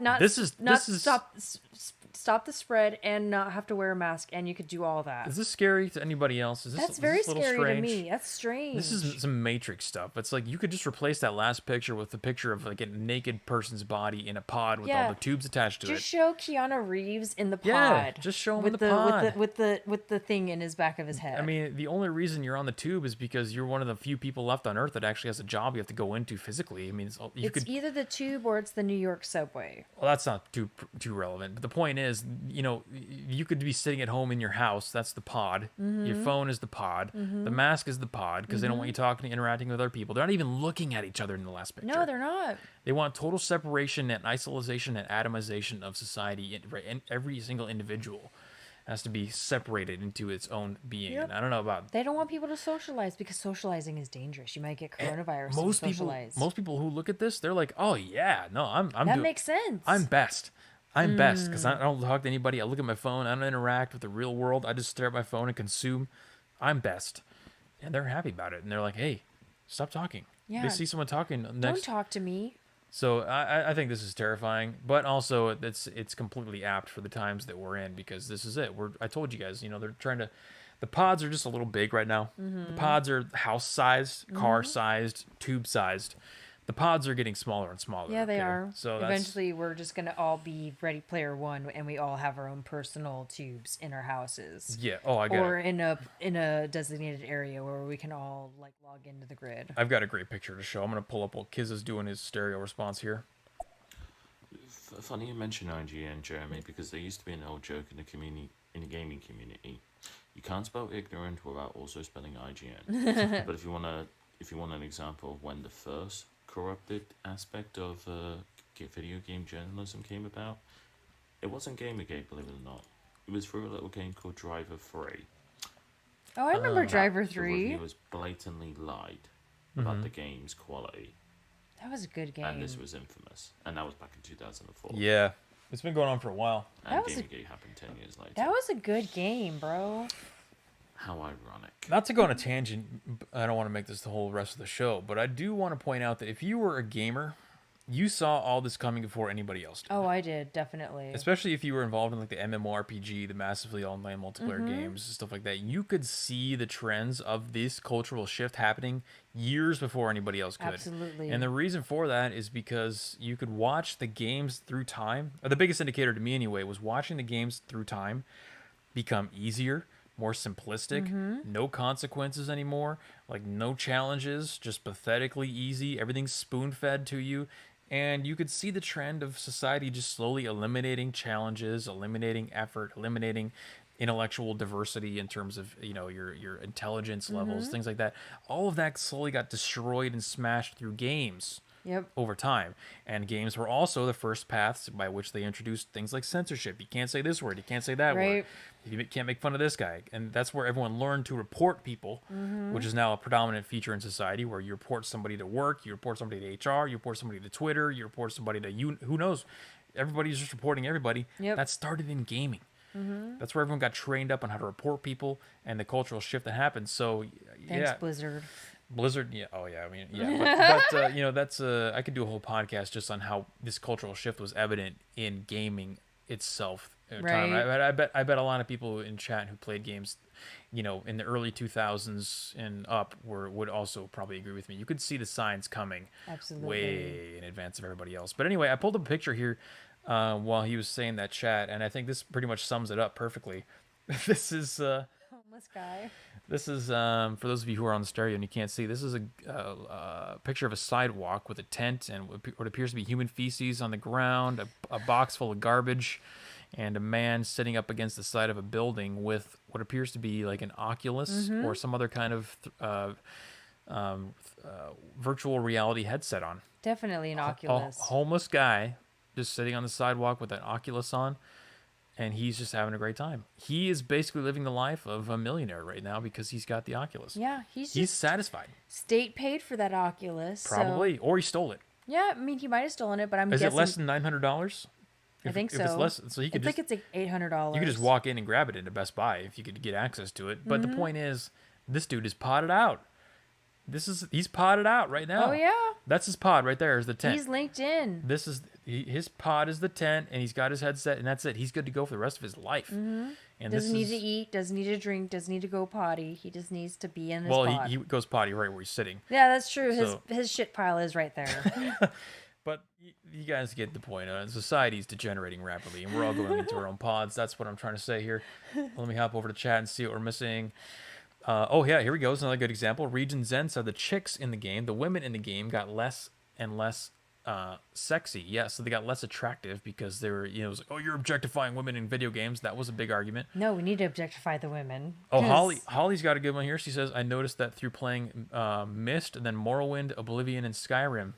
[SPEAKER 2] Stop the spread and not have to wear a mask, and you could do all that.
[SPEAKER 1] Is this scary to anybody else?
[SPEAKER 2] That's very scary to me. That's strange.
[SPEAKER 1] This is some Matrix stuff. It's like you could just replace that last picture with the picture of like a naked person's body in a pod with all the tubes attached to it.
[SPEAKER 2] Just show Keanu Reeves in the pod.
[SPEAKER 1] Yeah, just show him
[SPEAKER 2] with
[SPEAKER 1] in the pod.
[SPEAKER 2] with the thing in his back of his head.
[SPEAKER 1] I mean, the only reason you're on the tube is because you're one of the few people left on Earth that actually has a job you have to go into physically. I mean,
[SPEAKER 2] it's either the tube or it's the New York subway.
[SPEAKER 1] Well, that's not too relevant. But the point is, you could be sitting at home in your house. That's the pod. Your phone is the pod. The mask is the pod because they don't want you talking and interacting with other people. They're not even looking at each other in the last picture.
[SPEAKER 2] No, they're not.
[SPEAKER 1] They want total separation and isolation and atomization of society. And every single individual has to be separated into its own being.
[SPEAKER 2] Yep.
[SPEAKER 1] And I don't know about...
[SPEAKER 2] They don't want people to socialize because socializing is dangerous. You might get coronavirus.
[SPEAKER 1] Most people who look at this, they're like, oh yeah, no,
[SPEAKER 2] that makes sense.
[SPEAKER 1] I'm best. I'm best because I don't talk to anybody. I look at my phone. I don't interact with the real world. I just stare at my phone and consume. I'm best. And they're happy about it. And they're like, hey, stop talking.
[SPEAKER 2] Yeah.
[SPEAKER 1] They see someone talking next.
[SPEAKER 2] Don't talk to me.
[SPEAKER 1] So I think this is terrifying, but also it's completely apt for the times that we're in because this is it. I told you guys, they're trying to. The pods are just a little big right now. The pods are house-sized, car-sized, tube-sized. The pods are getting smaller and smaller.
[SPEAKER 2] Yeah, they are.
[SPEAKER 1] So
[SPEAKER 2] eventually, we're just gonna all be Ready Player One, and we all have our own personal tubes in our houses.
[SPEAKER 1] Yeah. Oh, I get it.
[SPEAKER 2] Or in a designated area where we can all log into the grid.
[SPEAKER 1] I've got a great picture to show. I'm gonna pull up while Kiz is doing his stereo response here.
[SPEAKER 7] Funny you mention IGN, Jeremy, because there used to be an old joke in the gaming community. You can't spell ignorant without also spelling IGN. But if you want an example of when the first corrupted aspect of video game journalism came about, it wasn't Gamergate, believe it or not. It was through a little game called Driver 3.
[SPEAKER 2] Oh, I remember Driver
[SPEAKER 7] The
[SPEAKER 2] 3.
[SPEAKER 7] reviewers blatantly lied about the game's quality.
[SPEAKER 2] That was a good game.
[SPEAKER 7] And this was infamous. And that was back in 2004.
[SPEAKER 1] Yeah. It's been going on for a while.
[SPEAKER 7] And Gamergate happened 10 years later.
[SPEAKER 2] That was a good game, bro.
[SPEAKER 7] How ironic.
[SPEAKER 1] Not to go on a tangent, I don't want to make this the whole rest of the show, but I do want to point out that if you were a gamer, you saw all this coming before anybody else did.
[SPEAKER 2] Oh, I did, definitely.
[SPEAKER 1] Especially if you were involved in like the MMORPG, the massively online multiplayer games, stuff like that. You could see the trends of this cultural shift happening years before anybody else could.
[SPEAKER 2] Absolutely.
[SPEAKER 1] And the reason for that is because you could watch the games through time. Or the biggest indicator to me anyway was watching the games through time become easier, more simplistic, no consequences anymore, like no challenges, just pathetically easy. Everything's spoon-fed to you. And you could see the trend of society just slowly eliminating challenges, eliminating effort, eliminating intellectual diversity in terms of, you know, your intelligence levels, things like that. All of that slowly got destroyed and smashed through games.
[SPEAKER 2] Yep.
[SPEAKER 1] Over time. And games were also the first paths by which they introduced things like censorship. You can't say this word, you can't say that word. You can't make fun of this guy. And that's where everyone learned to report people, which is now a predominant feature in society, where you report somebody to work, you report somebody to HR, you report somebody to Twitter, you report somebody to who knows. Everybody's just reporting everybody.
[SPEAKER 2] Yep.
[SPEAKER 1] That started in gaming. That's where everyone got trained up on how to report people and the cultural shift that happened. So
[SPEAKER 2] Thanks, Blizzard.
[SPEAKER 1] Blizzard, yeah, oh yeah, I mean, yeah, but you know, that's I could do a whole podcast just on how this cultural shift was evident in gaming itself.
[SPEAKER 2] Right.
[SPEAKER 1] I bet a lot of people in chat who played games, you know, in the early 2000s and up would also probably agree with me. You could see the signs coming way in advance of everybody else. But anyway, I pulled up a picture here while he was saying that chat, and I think this pretty much sums it up perfectly. This is
[SPEAKER 2] Homeless guy.
[SPEAKER 1] This is, for those of you who are on the stereo and you can't see, this is a picture of a sidewalk with a tent and what appears to be human feces on the ground, a box full of garbage, and a man sitting up against the side of a building with what appears to be like an Oculus or some other kind of virtual reality headset on.
[SPEAKER 2] Definitely an Oculus.
[SPEAKER 1] A homeless guy just sitting on the sidewalk with an Oculus on. And he's just having a great time. He is basically living the life of a millionaire right now because he's got the Oculus.
[SPEAKER 2] Yeah, he's
[SPEAKER 1] satisfied.
[SPEAKER 2] State paid for that Oculus.
[SPEAKER 1] Probably, or he stole it.
[SPEAKER 2] Yeah, I mean, he might have stolen it, but I'm
[SPEAKER 1] guessing...
[SPEAKER 2] Is
[SPEAKER 1] it less than $900?
[SPEAKER 2] I think so.
[SPEAKER 1] If it's less, so he could
[SPEAKER 2] it's like $800.
[SPEAKER 1] You could just walk in and grab it into Best Buy if you could get access to it. But the point is, this dude is potted out. He's potted out right now.
[SPEAKER 2] Oh yeah.
[SPEAKER 1] That's his pod right there. Is the tent.
[SPEAKER 2] He's linked in.
[SPEAKER 1] His pod is the tent, and he's got his headset, and that's it. He's good to go for the rest of his life. And
[SPEAKER 2] doesn't need to eat, doesn't need to drink, doesn't need to go potty. He just needs to be in his
[SPEAKER 1] pod.
[SPEAKER 2] pod.
[SPEAKER 1] He goes potty right where he's sitting.
[SPEAKER 2] Yeah, that's true. His shit pile is right there.
[SPEAKER 1] But you guys get the point. Society's degenerating rapidly, and we're all going into our own pods. That's what I'm trying to say here. Let me hop over to chat and see what we're missing. Oh, yeah, here we go. It's another good example. Region Zen said the chicks in the game, the women in the game, got less and less sexy. Yeah, so they got less attractive because they were, it was like, oh, you're objectifying women in video games. That was a big argument.
[SPEAKER 2] No, we need to objectify the women.
[SPEAKER 1] Oh, Holly's got a good one here. She says, I noticed that through playing Myst and then Morrowind, Oblivion, and Skyrim.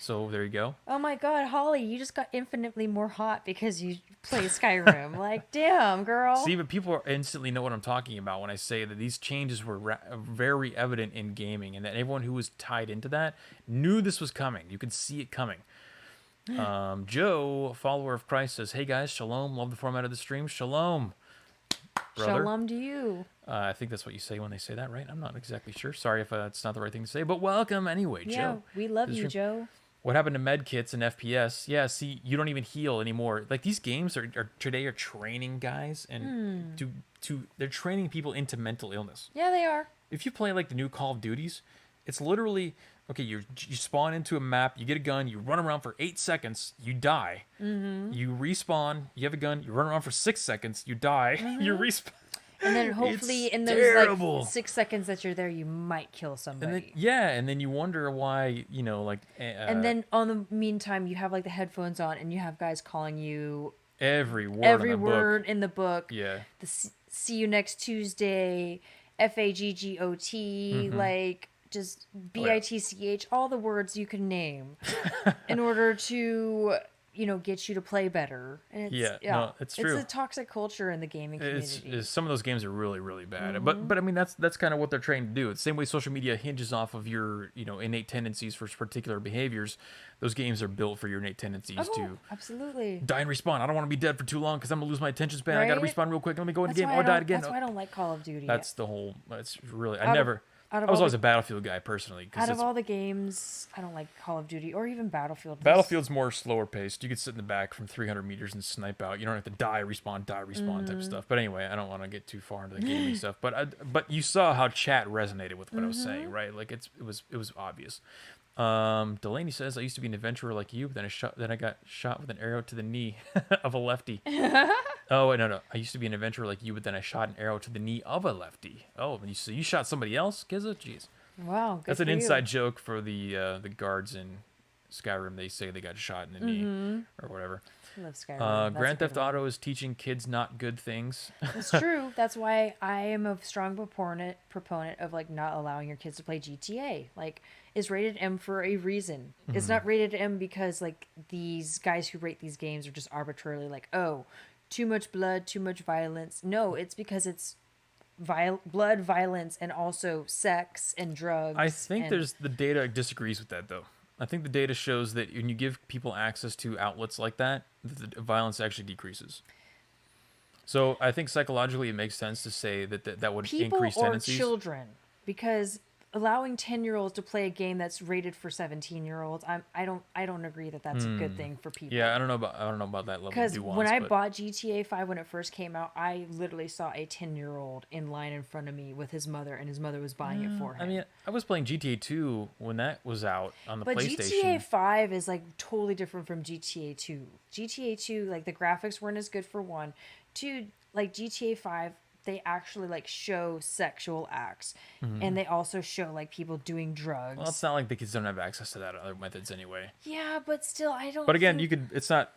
[SPEAKER 1] So there you go.
[SPEAKER 2] Oh my God, Holly, you just got infinitely more hot because you play Skyrim. Like, damn, girl.
[SPEAKER 1] See, but people instantly know what I'm talking about when I say that these changes were very evident in gaming, and that everyone who was tied into that knew this was coming. You could see it coming. Joe, follower of Christ, says, hey guys, shalom. Love the format of the stream. Shalom. Brother.
[SPEAKER 2] Shalom to you.
[SPEAKER 1] I think that's what you say when they say that, right? I'm not exactly sure. Sorry if it's not the right thing to say, but welcome anyway, Joe.
[SPEAKER 2] Yeah, we love you, Joe.
[SPEAKER 1] What happened to med kits and FPS? Yeah, see, you don't even heal anymore. Like, these games are training guys, and they're training people into mental illness.
[SPEAKER 2] Yeah, they are.
[SPEAKER 1] If you play like the new Call of Duties, it's literally okay. You spawn into a map, you get a gun, you run around for 8 seconds, you die. You respawn, you have a gun, you run around for 6 seconds, you die. You respawn.
[SPEAKER 2] And then hopefully in those like 6 seconds that you're there, you might kill somebody.
[SPEAKER 1] And then you wonder why,
[SPEAKER 2] and then on the meantime, you have like the headphones on and you have guys calling you
[SPEAKER 1] Every word
[SPEAKER 2] Every
[SPEAKER 1] in the
[SPEAKER 2] word
[SPEAKER 1] book.
[SPEAKER 2] in the book.
[SPEAKER 1] Yeah.
[SPEAKER 2] See you next Tuesday, FAGGOT, like just BITCH, all the words you can name in order to, get you to play better. And it's,
[SPEAKER 1] no, it's true.
[SPEAKER 2] It's a toxic culture in the gaming community.
[SPEAKER 1] Some of those games are really, really bad. But I mean, that's kind of what they're trying to do. It's the same way social media hinges off of your, innate tendencies for particular behaviors. Those games are built for your innate tendencies to
[SPEAKER 2] absolutely
[SPEAKER 1] die and respawn. I don't want to be dead for too long because I'm gonna lose my attention span. I gotta
[SPEAKER 2] Right?
[SPEAKER 1] respawn real quick. Let me go in the game.
[SPEAKER 2] why
[SPEAKER 1] Oh, I died again.
[SPEAKER 2] That's why I don't like Call of Duty.
[SPEAKER 1] That's the whole. That's really.
[SPEAKER 2] Out of
[SPEAKER 1] I was
[SPEAKER 2] all
[SPEAKER 1] always
[SPEAKER 2] the-
[SPEAKER 1] a Battlefield guy personally.
[SPEAKER 2] Out of all the games, I don't like Call of Duty or even Battlefield.
[SPEAKER 1] Battlefield's more slower paced. You could sit in the back from 300 meters and snipe out. You don't have to die, respawn type of stuff. But anyway, I don't want to get too far into the gaming stuff. But you saw how chat resonated with what I was saying, right? Like it was obvious. Delaney says, I used to be an adventurer like you, but then I got shot with an arrow to the knee of a lefty. Oh, wait, no. I used to be an adventurer like you, but then I shot an arrow to the knee of a lefty. Oh, so you shot somebody else, Giza? Jeez.
[SPEAKER 2] Wow, good
[SPEAKER 1] That's an
[SPEAKER 2] for you.
[SPEAKER 1] inside joke for the guards in Skyrim. They say they got shot in the knee or whatever.
[SPEAKER 2] I love Skyrim. That's a
[SPEAKER 1] Grand
[SPEAKER 2] good
[SPEAKER 1] Theft
[SPEAKER 2] one.
[SPEAKER 1] Auto is teaching kids not good things.
[SPEAKER 2] It's true. That's why I am a strong proponent of like not allowing your kids to play GTA. Like, it's rated M for a reason. It's not rated M because like these guys who rate these games are just arbitrarily like, oh, too much blood, too much violence. No, it's because it's blood, violence, and also sex and drugs.
[SPEAKER 1] I think
[SPEAKER 2] and-
[SPEAKER 1] there's the data disagrees with that though. I think the data shows that when you give people access to outlets like that, the violence actually decreases. So I think psychologically it makes sense to say that would
[SPEAKER 2] people
[SPEAKER 1] increase
[SPEAKER 2] or
[SPEAKER 1] tendencies.
[SPEAKER 2] children, because allowing 10-year-olds to play a game that's rated for 17-year-olds, I don't agree that that's a good thing for people.
[SPEAKER 1] Yeah, I don't know about that level of
[SPEAKER 2] Because
[SPEAKER 1] nuance.
[SPEAKER 2] when I
[SPEAKER 1] but
[SPEAKER 2] bought GTA 5 when it first came out, I literally saw a 10-year-old in line in front of me with his mother, and his mother was buying it for him.
[SPEAKER 1] I mean, I was playing GTA 2 when that was out on the
[SPEAKER 2] but
[SPEAKER 1] PlayStation.
[SPEAKER 2] GTA 5 is like totally different from GTA 2. GTA 2, like the graphics weren't as good for one. Two, like GTA 5, they actually like show sexual acts, and they also show like people doing drugs.
[SPEAKER 1] Well, it's not like the kids don't have access to that other methods anyway.
[SPEAKER 2] Yeah, but still, I don't.
[SPEAKER 1] But again,
[SPEAKER 2] think...
[SPEAKER 1] you could. It's not.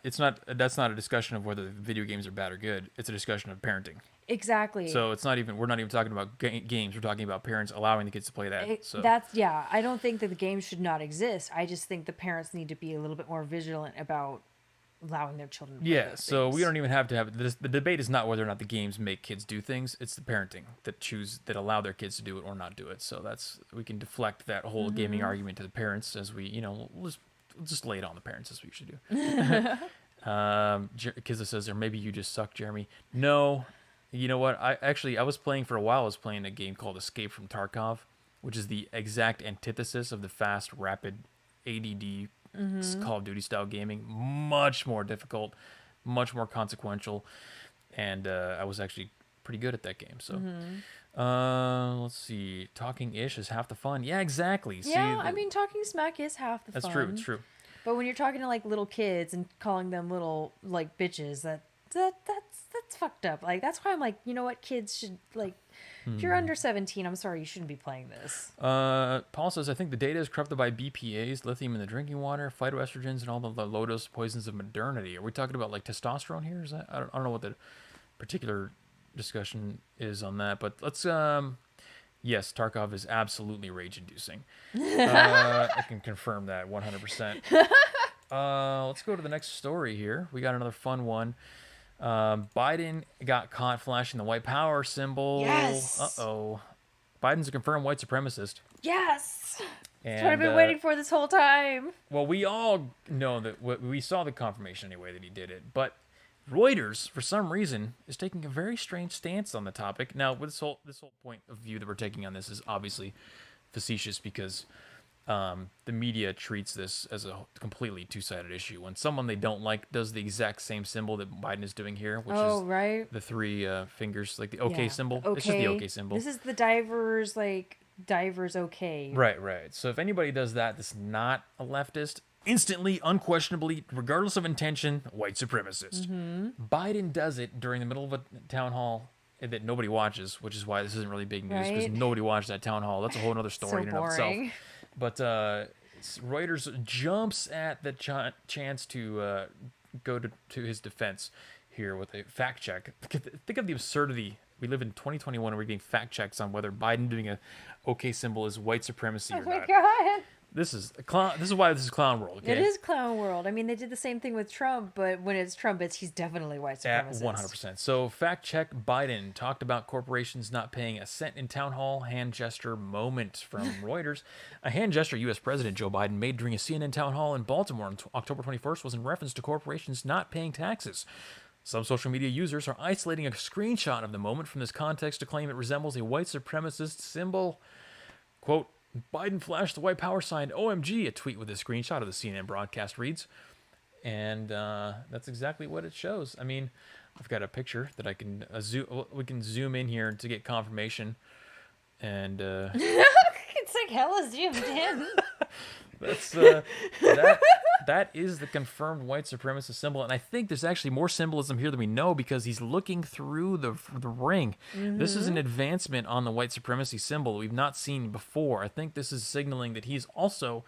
[SPEAKER 1] That's not a discussion of whether video games are bad or good. It's a discussion of parenting.
[SPEAKER 2] Exactly.
[SPEAKER 1] So it's not even. We're not even talking about games. We're talking about parents allowing the kids to play that. So
[SPEAKER 2] That's I don't think that the game should not exist. I just think the parents need to be a little bit more vigilant about allowing their children to play
[SPEAKER 1] yeah.
[SPEAKER 2] those
[SPEAKER 1] So
[SPEAKER 2] things.
[SPEAKER 1] we don't even have to have this. The debate is not whether or not the games make kids do things. It's the parenting that allow their kids to do it or not do it. So we can deflect that whole gaming argument to the parents as we we'll just lay it on the parents as we usually do. Kizza says, or maybe you just suck, Jeremy. No, you know what? I was playing for a while. I was playing a game called Escape from Tarkov, which is the exact antithesis of the fast, rapid, ADD Call of Duty style gaming. Much more difficult, much more consequential, and I was actually pretty good at that game. So, let's see. Talking ish is half the fun. Yeah, exactly.
[SPEAKER 2] Yeah,
[SPEAKER 1] See,
[SPEAKER 2] I mean, talking smack is half the
[SPEAKER 1] that's
[SPEAKER 2] fun.
[SPEAKER 1] true. It's true.
[SPEAKER 2] But when you're talking to like little kids and calling them little like bitches, that's fucked up. Like that's why I'm like, you know what, kids should like. If you're under 17, I'm sorry, you shouldn't be playing this.
[SPEAKER 1] Paul says, I think the data is corrupted by BPAs, lithium in the drinking water, phytoestrogens, and all the low-dose poisons of modernity. Are we talking about like testosterone here? Is that I don't know what the particular discussion is on that, but let's yes, Tarkov is absolutely rage-inducing. I can confirm that 100%. Let's go to the next story here. We got another fun one. Biden got caught flashing the white power symbol.
[SPEAKER 2] Yes.
[SPEAKER 1] Uh-oh. Biden's a confirmed white supremacist.
[SPEAKER 2] Yes.
[SPEAKER 1] And,
[SPEAKER 2] That's what I've been waiting for this whole time.
[SPEAKER 1] Well, we all know that we saw the confirmation anyway that he did it, but Reuters, for some reason, is taking a very strange stance on the topic. Now, with this whole point of view that we're taking on this is obviously facetious because the media treats this as a completely two-sided issue. When someone they don't like does the exact same symbol that Biden is doing here, which is
[SPEAKER 2] right.
[SPEAKER 1] the three fingers, like the OK
[SPEAKER 2] Yeah,
[SPEAKER 1] symbol.
[SPEAKER 2] the
[SPEAKER 1] It's just the
[SPEAKER 2] OK.
[SPEAKER 1] OK symbol.
[SPEAKER 2] This is the divers OK.
[SPEAKER 1] Right. So if anybody does that, that's not a leftist. Instantly, unquestionably, regardless of intention, white supremacist. Biden does it during the middle of a town hall that nobody watches, which is why this isn't really big news because
[SPEAKER 2] Right.
[SPEAKER 1] nobody watched that town hall. That's a whole other story
[SPEAKER 2] So
[SPEAKER 1] in and of itself.
[SPEAKER 2] boring.
[SPEAKER 1] But Reuters jumps at the chance to go to his defense here with a fact check. Think of the absurdity. We live in 2021 and we're getting fact checks on whether Biden doing a OK symbol is white supremacy or
[SPEAKER 2] Oh my
[SPEAKER 1] not.
[SPEAKER 2] God.
[SPEAKER 1] This is a clown. This is why this is clown world. Okay?
[SPEAKER 2] It is clown world. I mean, they did the same thing with Trump, but when it's Trump, he's definitely white
[SPEAKER 1] At
[SPEAKER 2] supremacist.
[SPEAKER 1] 100%. So, fact check Biden talked about corporations not paying a cent in town hall hand gesture moment from Reuters. A hand gesture U.S. President Joe Biden made during a CNN town hall in Baltimore on October 21st was in reference to corporations not paying taxes. Some social media users are isolating a screenshot of the moment from this context to claim it resembles a white supremacist symbol. Quote, Biden flashed the white power sign, OMG, a tweet with a screenshot of the CNN broadcast reads. And that's exactly what it shows. I mean, I've got a picture that I can we can zoom in here to get confirmation. And
[SPEAKER 2] It's like hella zoomed in.
[SPEAKER 1] that's that is the confirmed white supremacist symbol. And I think there's actually more symbolism here than we know because he's looking through the ring. This is an advancement on the white supremacy symbol we've not seen before. I think this is signaling that he's also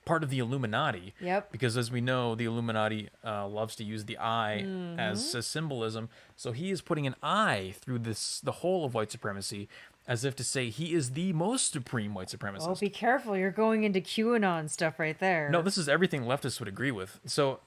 [SPEAKER 1] part of the Illuminati.
[SPEAKER 2] Yep.
[SPEAKER 1] Because as we know, the Illuminati loves to use the eye as a symbolism. So he is putting an eye through the whole of white supremacy as if to say he is the most supreme white supremacist.
[SPEAKER 2] Oh, be careful. You're going into QAnon stuff right there.
[SPEAKER 1] No, this is everything leftists would agree with. So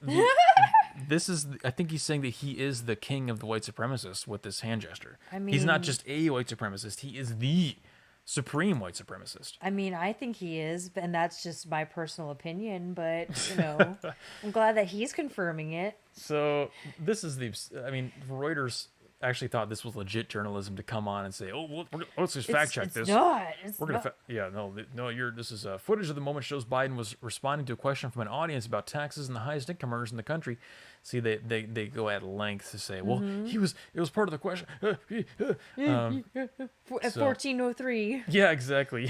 [SPEAKER 1] this is, I think he's saying that he is the king of the white supremacists with this hand gesture.
[SPEAKER 2] I
[SPEAKER 1] he's not
[SPEAKER 2] mean-
[SPEAKER 1] just a white supremacist. He is the supreme white supremacist.
[SPEAKER 2] I mean, I think he is, and that's just my personal opinion, but, you know, I'm glad that he's confirming it.
[SPEAKER 1] So this is Reuters actually thought this was legit journalism to come on and say, "Oh, well, let's just fact check this."
[SPEAKER 2] Not. It's
[SPEAKER 1] We're gonna,
[SPEAKER 2] not.
[SPEAKER 1] This is footage of the moment shows Biden was responding to a question from an audience about taxes and the highest income earners in the country. See, they go at length to say, well, it was part of the question.
[SPEAKER 2] At 1403.
[SPEAKER 1] Yeah, exactly.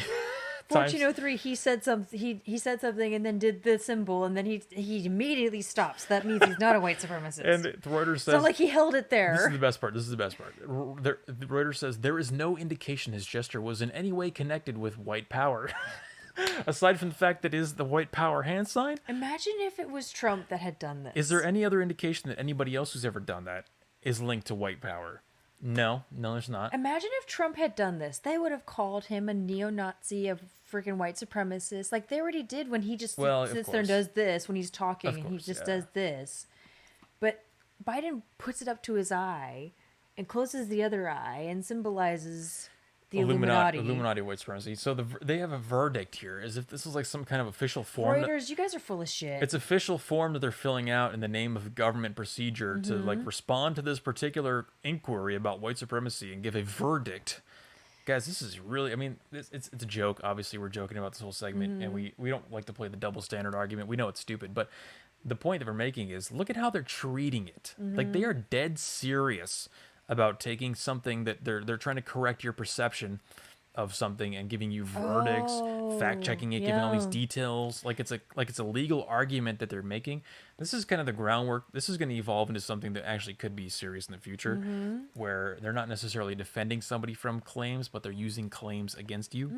[SPEAKER 2] 1403, he said something. He said something and then did the symbol, and then he immediately stops. That means he's not a white supremacist.
[SPEAKER 1] And Reuters says,
[SPEAKER 2] it's not like he held it there.
[SPEAKER 1] This is the best part. Reuters says there is no indication his gesture was in any way connected with white power. Aside from the fact that it is the white power hand sign.
[SPEAKER 2] Imagine if it was Trump that had done this.
[SPEAKER 1] Is there any other indication that anybody else who's ever done that is linked to white power? No, there's not.
[SPEAKER 2] Imagine if Trump had done this. They would have called him a neo-Nazi, a freaking white supremacist. Like they already did when he just sits there and does this when he's talking and he just does this. But Biden puts it up to his eye and closes the other eye and symbolizes the Illuminati.
[SPEAKER 1] Illuminati white supremacy. So they have a verdict here, as if this is like some kind of official form.
[SPEAKER 2] Reuters, you guys are full of shit.
[SPEAKER 1] It's official form that they're filling out in the name of government procedure to like respond to this particular inquiry about white supremacy and give a verdict. Guys, this is really, I mean, it's a joke. Obviously, we're joking about this whole segment, and we don't like to play the double standard argument. We know it's stupid, but the point that we're making is look at how they're treating it. Like they are dead serious about taking something that they're trying to correct your perception of something and giving you verdicts, fact checking it, giving all these details, like it's a legal argument that they're making. This is kind of the groundwork. This is going to evolve into something that actually could be serious in the future, where they're not necessarily defending somebody from claims, but they're using claims against you.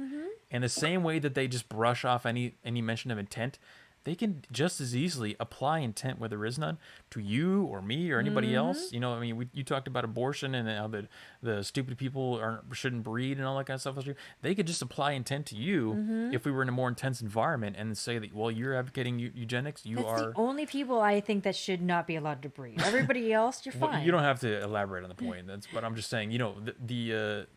[SPEAKER 1] And the same way that they just brush off any mention of intent, they can just as easily apply intent where there is none to you or me or anybody else. You know, I mean, you talked about abortion and how the stupid people shouldn't breed and all that kind of stuff. They could just apply intent to you if we were in a more intense environment and say that, well, you're advocating eugenics. That's
[SPEAKER 2] the only people I think that should not be allowed to breed. Everybody else, you're fine.
[SPEAKER 1] Well, you don't have to elaborate on the point. But I'm just saying, you know, they're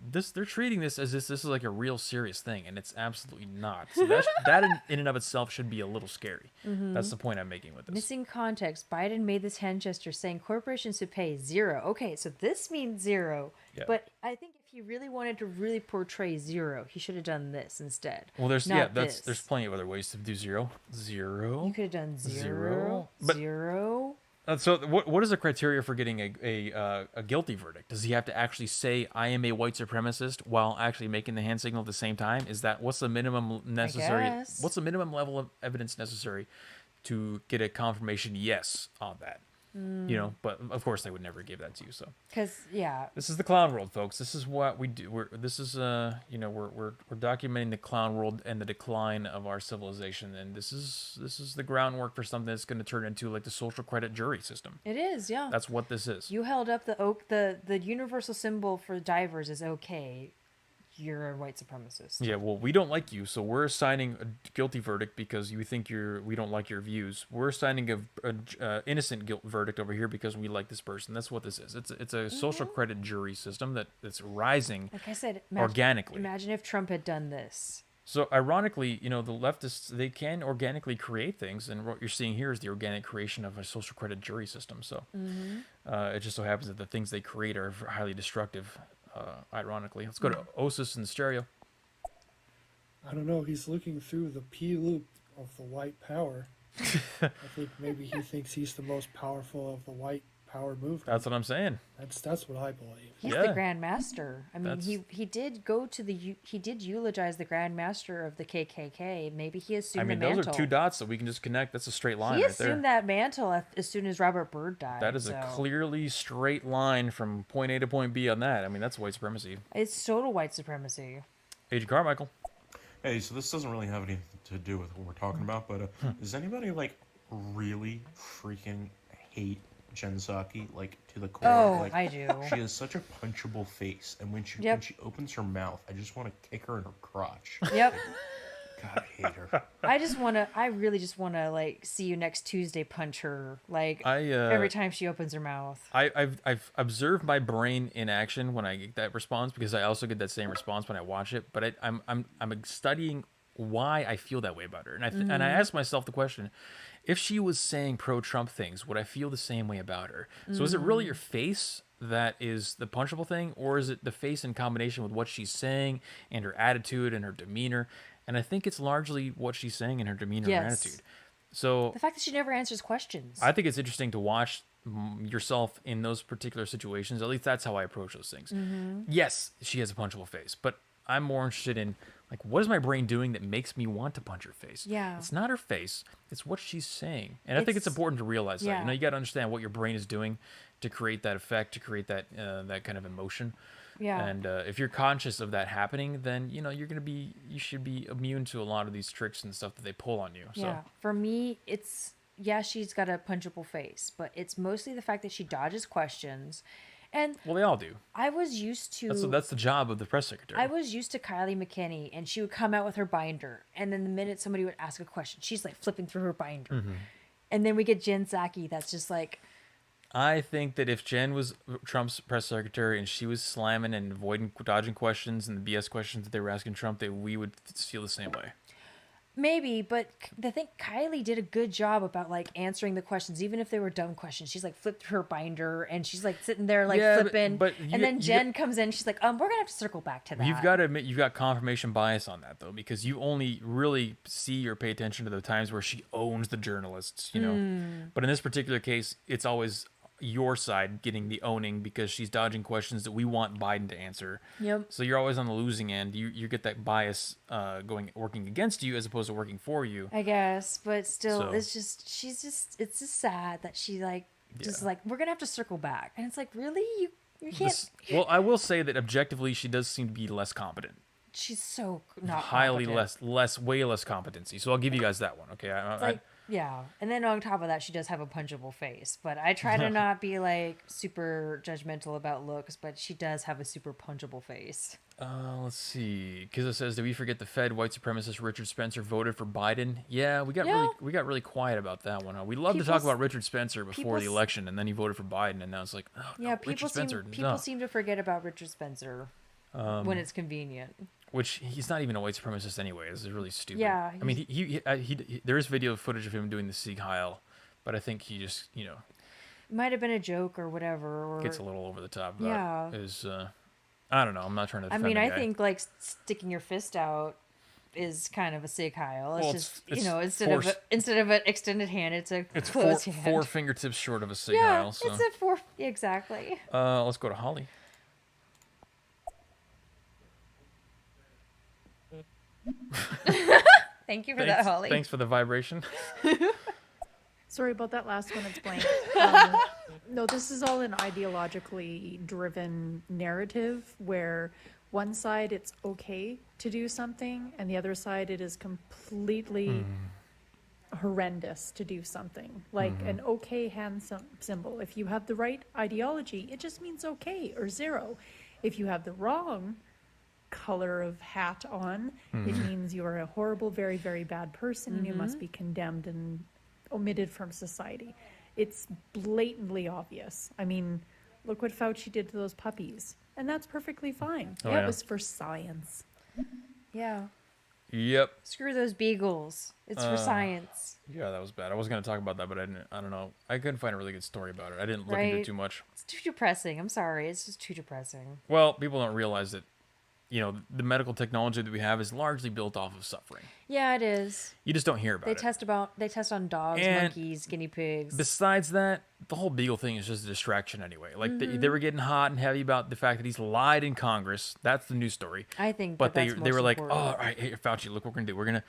[SPEAKER 1] treating this as this is like a real serious thing, and it's absolutely not. So that in and of itself should be a little scary. That's the point I'm making with this.
[SPEAKER 2] Missing context. Biden made this hand gesture saying corporations should pay zero. Okay, so this means zero.
[SPEAKER 1] Yeah.
[SPEAKER 2] But I think if he really wanted to really portray zero, he should have done this instead.
[SPEAKER 1] Well, there's
[SPEAKER 2] this.
[SPEAKER 1] plenty of other ways to do zero.
[SPEAKER 2] You could have done zero.
[SPEAKER 1] But-
[SPEAKER 2] Zero.
[SPEAKER 1] So what is the criteria for getting a guilty verdict? Does he have to actually say I am a white supremacist while actually making the hand signal at the same time? Is that what's the minimum necessary?
[SPEAKER 2] guess.
[SPEAKER 1] What's the minimum level of evidence necessary to get a confirmation yes on that? You know, but of course they would never give that to you. So
[SPEAKER 2] Because
[SPEAKER 1] this is the clown world, folks. This is what we do. We're documenting the clown world and the decline of our civilization, and this is the groundwork for something that's going to turn into like the social credit jury system.
[SPEAKER 2] it is. Yeah.
[SPEAKER 1] That's what this is.
[SPEAKER 2] You held up the universal symbol for divers is okay. You're a white supremacist.
[SPEAKER 1] Yeah, well, we don't like you, so we're assigning a guilty verdict because you think we don't like your views. We're assigning a innocent guilt verdict over here because we like this person. That's what this is. It's a social credit jury system that's rising
[SPEAKER 2] Like I said,
[SPEAKER 1] organically.
[SPEAKER 2] Imagine if Trump had done this.
[SPEAKER 1] So ironically, the leftists, they can organically create things, and what you're seeing here is the organic creation of a social credit jury system. So it just so happens that the things they create are highly destructive. Ironically, let's go to Osis and Stereo.
[SPEAKER 5] I don't know. He's looking through the P loop of the white power. I think maybe he thinks he's the most powerful of the white power movement.
[SPEAKER 1] That's what I'm saying.
[SPEAKER 5] That's what I believe.
[SPEAKER 2] He's
[SPEAKER 1] Yeah.
[SPEAKER 2] the Grand Master. I mean, he did go to he did eulogize the Grand Master of the KKK. Maybe he assumed
[SPEAKER 1] I mean,
[SPEAKER 2] the mantle.
[SPEAKER 1] those are two dots that we can just connect. That's a straight line
[SPEAKER 2] He
[SPEAKER 1] right there.
[SPEAKER 2] assumed that mantle as soon as Robert Byrd died.
[SPEAKER 1] That is a clearly straight line from point A to point B on that. I mean, that's white supremacy.
[SPEAKER 2] It's total white supremacy.
[SPEAKER 1] Agent Carmichael.
[SPEAKER 10] Hey, so this doesn't really have anything to do with what we're talking about, but does anybody really freaking hate Jen Psaki to the core?
[SPEAKER 2] Oh, I do.
[SPEAKER 10] She has such a punchable face, and when she opens her mouth, I just want to kick her in her crotch.
[SPEAKER 2] Yep.
[SPEAKER 10] God, I hate her.
[SPEAKER 2] I really just wanna see you next Tuesday punch her
[SPEAKER 1] Every
[SPEAKER 2] time she opens her mouth.
[SPEAKER 1] I've observed my brain in action when I get that response because I also get that same response when I watch it. But I'm studying why I feel that way about her, and I ask myself the question: if she was saying pro-Trump things, would I feel the same way about her? So is it really your face that is the punchable thing, or is it the face in combination with what she's saying and her attitude and her demeanor? And I think it's largely what she's saying in her demeanor and attitude. So
[SPEAKER 2] The fact that she never answers questions.
[SPEAKER 1] I think it's interesting to watch yourself in those particular situations. At least that's how I approach those things. Yes, she has a punchable face, but I'm more interested in what is my brain doing that makes me want to punch her face?
[SPEAKER 2] Yeah.
[SPEAKER 1] It's not her face, it's what she's saying. And I think it's important to realize that. You got to understand what your brain is doing to create that effect, to create that that kind of emotion.
[SPEAKER 2] Yeah.
[SPEAKER 1] And if you're conscious of that happening, then you should be immune to a lot of these tricks and stuff that they pull on you. So.
[SPEAKER 2] Yeah. For me, she's got a punchable face, but it's mostly the fact that she dodges questions. And
[SPEAKER 1] well, they all do.
[SPEAKER 2] I was used to
[SPEAKER 1] that's the job of the press secretary.
[SPEAKER 2] I was used to Kylie McKinney, and she would come out with her binder, and then the minute somebody would ask a question, she's flipping through her binder. And then we get Jen Psaki, that's just
[SPEAKER 1] I think that if Jen was Trump's press secretary and she was slamming and dodging questions and the BS questions that they were asking Trump, that we would feel the same way.
[SPEAKER 2] Maybe, but I think Kylie did a good job about answering the questions, even if they were dumb questions. She's flipped through her binder and she's sitting there flipping. And then Jen comes in, she's like, we're gonna have to circle back to that.
[SPEAKER 1] You've got to admit you've got confirmation bias on that though, because you only really see or pay attention to the times where she owns the journalists, But in this particular case, it's always your side getting the owning because she's dodging questions that we want Biden to answer.
[SPEAKER 2] Yep.
[SPEAKER 1] So you're always on the losing end. You get that bias working against you as opposed to working for you.
[SPEAKER 2] I guess, but still, it's just sad that she we're gonna have to circle back, and it's really you can't.
[SPEAKER 1] Well, I will say that objectively, she does seem to be less competent.
[SPEAKER 2] She's so not
[SPEAKER 1] highly
[SPEAKER 2] competent.
[SPEAKER 1] way less competency. So I'll give you guys that one. Okay.
[SPEAKER 2] Yeah, and then on top of that, she does have a punchable face. But I try to not be super judgmental about looks, but she does have a super punchable face.
[SPEAKER 1] Let's see. Kiza says, "Did we forget the Fed white supremacist Richard Spencer voted for Biden?" Yeah, we got really quiet about that one. Huh? We love to talk about Richard Spencer before the election, and then he voted for Biden, and now it's
[SPEAKER 2] people seem to forget about Richard Spencer when it's convenient.
[SPEAKER 1] Which he's not even a white supremacist anyway. This is really stupid.
[SPEAKER 2] Yeah.
[SPEAKER 1] I mean, he there is video footage of him doing the Sieg Heil, but I think he just,
[SPEAKER 2] It might have been a joke or whatever. Or
[SPEAKER 1] gets a little over the top.
[SPEAKER 2] Yeah.
[SPEAKER 1] Is, I don't know. I'm not trying to defend the
[SPEAKER 2] I
[SPEAKER 1] guy.
[SPEAKER 2] think sticking your fist out is kind of a Sieg Heil. It's instead of an extended hand, it's a closed hand.
[SPEAKER 1] Four fingertips short of a Sieg Heil. So.
[SPEAKER 2] It's a four exactly.
[SPEAKER 1] Let's go to Holly.
[SPEAKER 2] Thank you for that, Holly.
[SPEAKER 1] Thanks for the vibration.
[SPEAKER 6] Sorry about that last one. It's blank. No, this is all an ideologically driven narrative where one side it's okay to do something, and the other side it is completely horrendous to do something. Like an okay hand symbol. If you have the right ideology, it just means okay or zero. If you have the wrong color of hat on, it means you are a horrible, very, very bad person, and you must be condemned and omitted from society. It's blatantly obvious. I mean, look what Fauci did to those puppies, and that's perfectly fine.
[SPEAKER 1] yeah.
[SPEAKER 6] It was for science.
[SPEAKER 2] Yeah.
[SPEAKER 1] Yep.
[SPEAKER 2] Screw those beagles. It's for science.
[SPEAKER 1] Yeah, that was bad. I was gonna talk about that, but I didn't. I don't know. I couldn't find a really good story about it. I didn't look into it
[SPEAKER 2] Right.
[SPEAKER 1] too much.
[SPEAKER 2] It's too depressing. I'm sorry. It's just too depressing.
[SPEAKER 1] Well, people don't realize that, the medical technology that we have is largely built off of suffering.
[SPEAKER 2] Yeah, it is.
[SPEAKER 1] You just don't hear about
[SPEAKER 2] They
[SPEAKER 1] it.
[SPEAKER 2] they test on dogs,
[SPEAKER 1] And
[SPEAKER 2] monkeys, guinea pigs.
[SPEAKER 1] Besides that, the whole Beagle thing is just a distraction anyway. Like they were getting hot and heavy about the fact that he's lied in Congress. That's the news story.
[SPEAKER 2] I think
[SPEAKER 1] But
[SPEAKER 2] that
[SPEAKER 1] they
[SPEAKER 2] that's
[SPEAKER 1] they were
[SPEAKER 2] most
[SPEAKER 1] like,
[SPEAKER 2] important.
[SPEAKER 1] oh, all right, hey, Fauci, look what we're gonna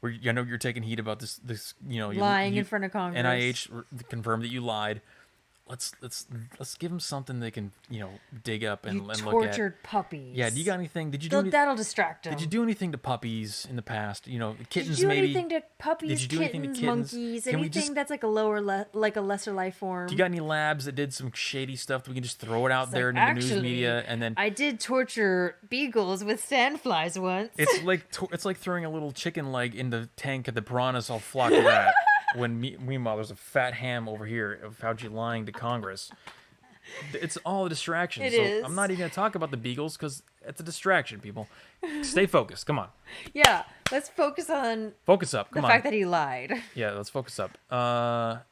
[SPEAKER 1] do. I know you're taking heat about this.
[SPEAKER 2] Lying in front of Congress.
[SPEAKER 1] NIH confirmed that you lied. Let's give them something they can dig up and
[SPEAKER 2] You
[SPEAKER 1] look at.
[SPEAKER 2] tortured puppies.
[SPEAKER 1] Yeah, do you got anything? Did you do
[SPEAKER 2] That'll distract them.
[SPEAKER 1] Did you do anything to puppies in the past? Kittens
[SPEAKER 2] Did you do
[SPEAKER 1] maybe.
[SPEAKER 2] anything to puppies,
[SPEAKER 1] Did you do anything to
[SPEAKER 2] kittens,
[SPEAKER 1] kittens?
[SPEAKER 2] monkeys,
[SPEAKER 1] Can we
[SPEAKER 2] anything
[SPEAKER 1] just-
[SPEAKER 2] that's like a like a lesser life form?
[SPEAKER 1] Do you got any labs that did some shady stuff that we can just throw it out there
[SPEAKER 2] Like,
[SPEAKER 1] into the news
[SPEAKER 2] actually,
[SPEAKER 1] media and then
[SPEAKER 2] I did torture beagles with sandflies once.
[SPEAKER 1] it's like throwing a little chicken leg in the tank and the piranhas all flock to that. Meanwhile, there's a fat ham over here of Fauci lying to Congress. It's all a distraction.
[SPEAKER 2] It
[SPEAKER 1] so
[SPEAKER 2] is.
[SPEAKER 1] I'm not even going to talk about the beagles because it's a distraction, people. Stay focused. Come on.
[SPEAKER 2] Yeah, let's focus on
[SPEAKER 1] Focus up.
[SPEAKER 2] the
[SPEAKER 1] Come on.
[SPEAKER 2] fact that he lied.
[SPEAKER 1] Yeah, let's focus up.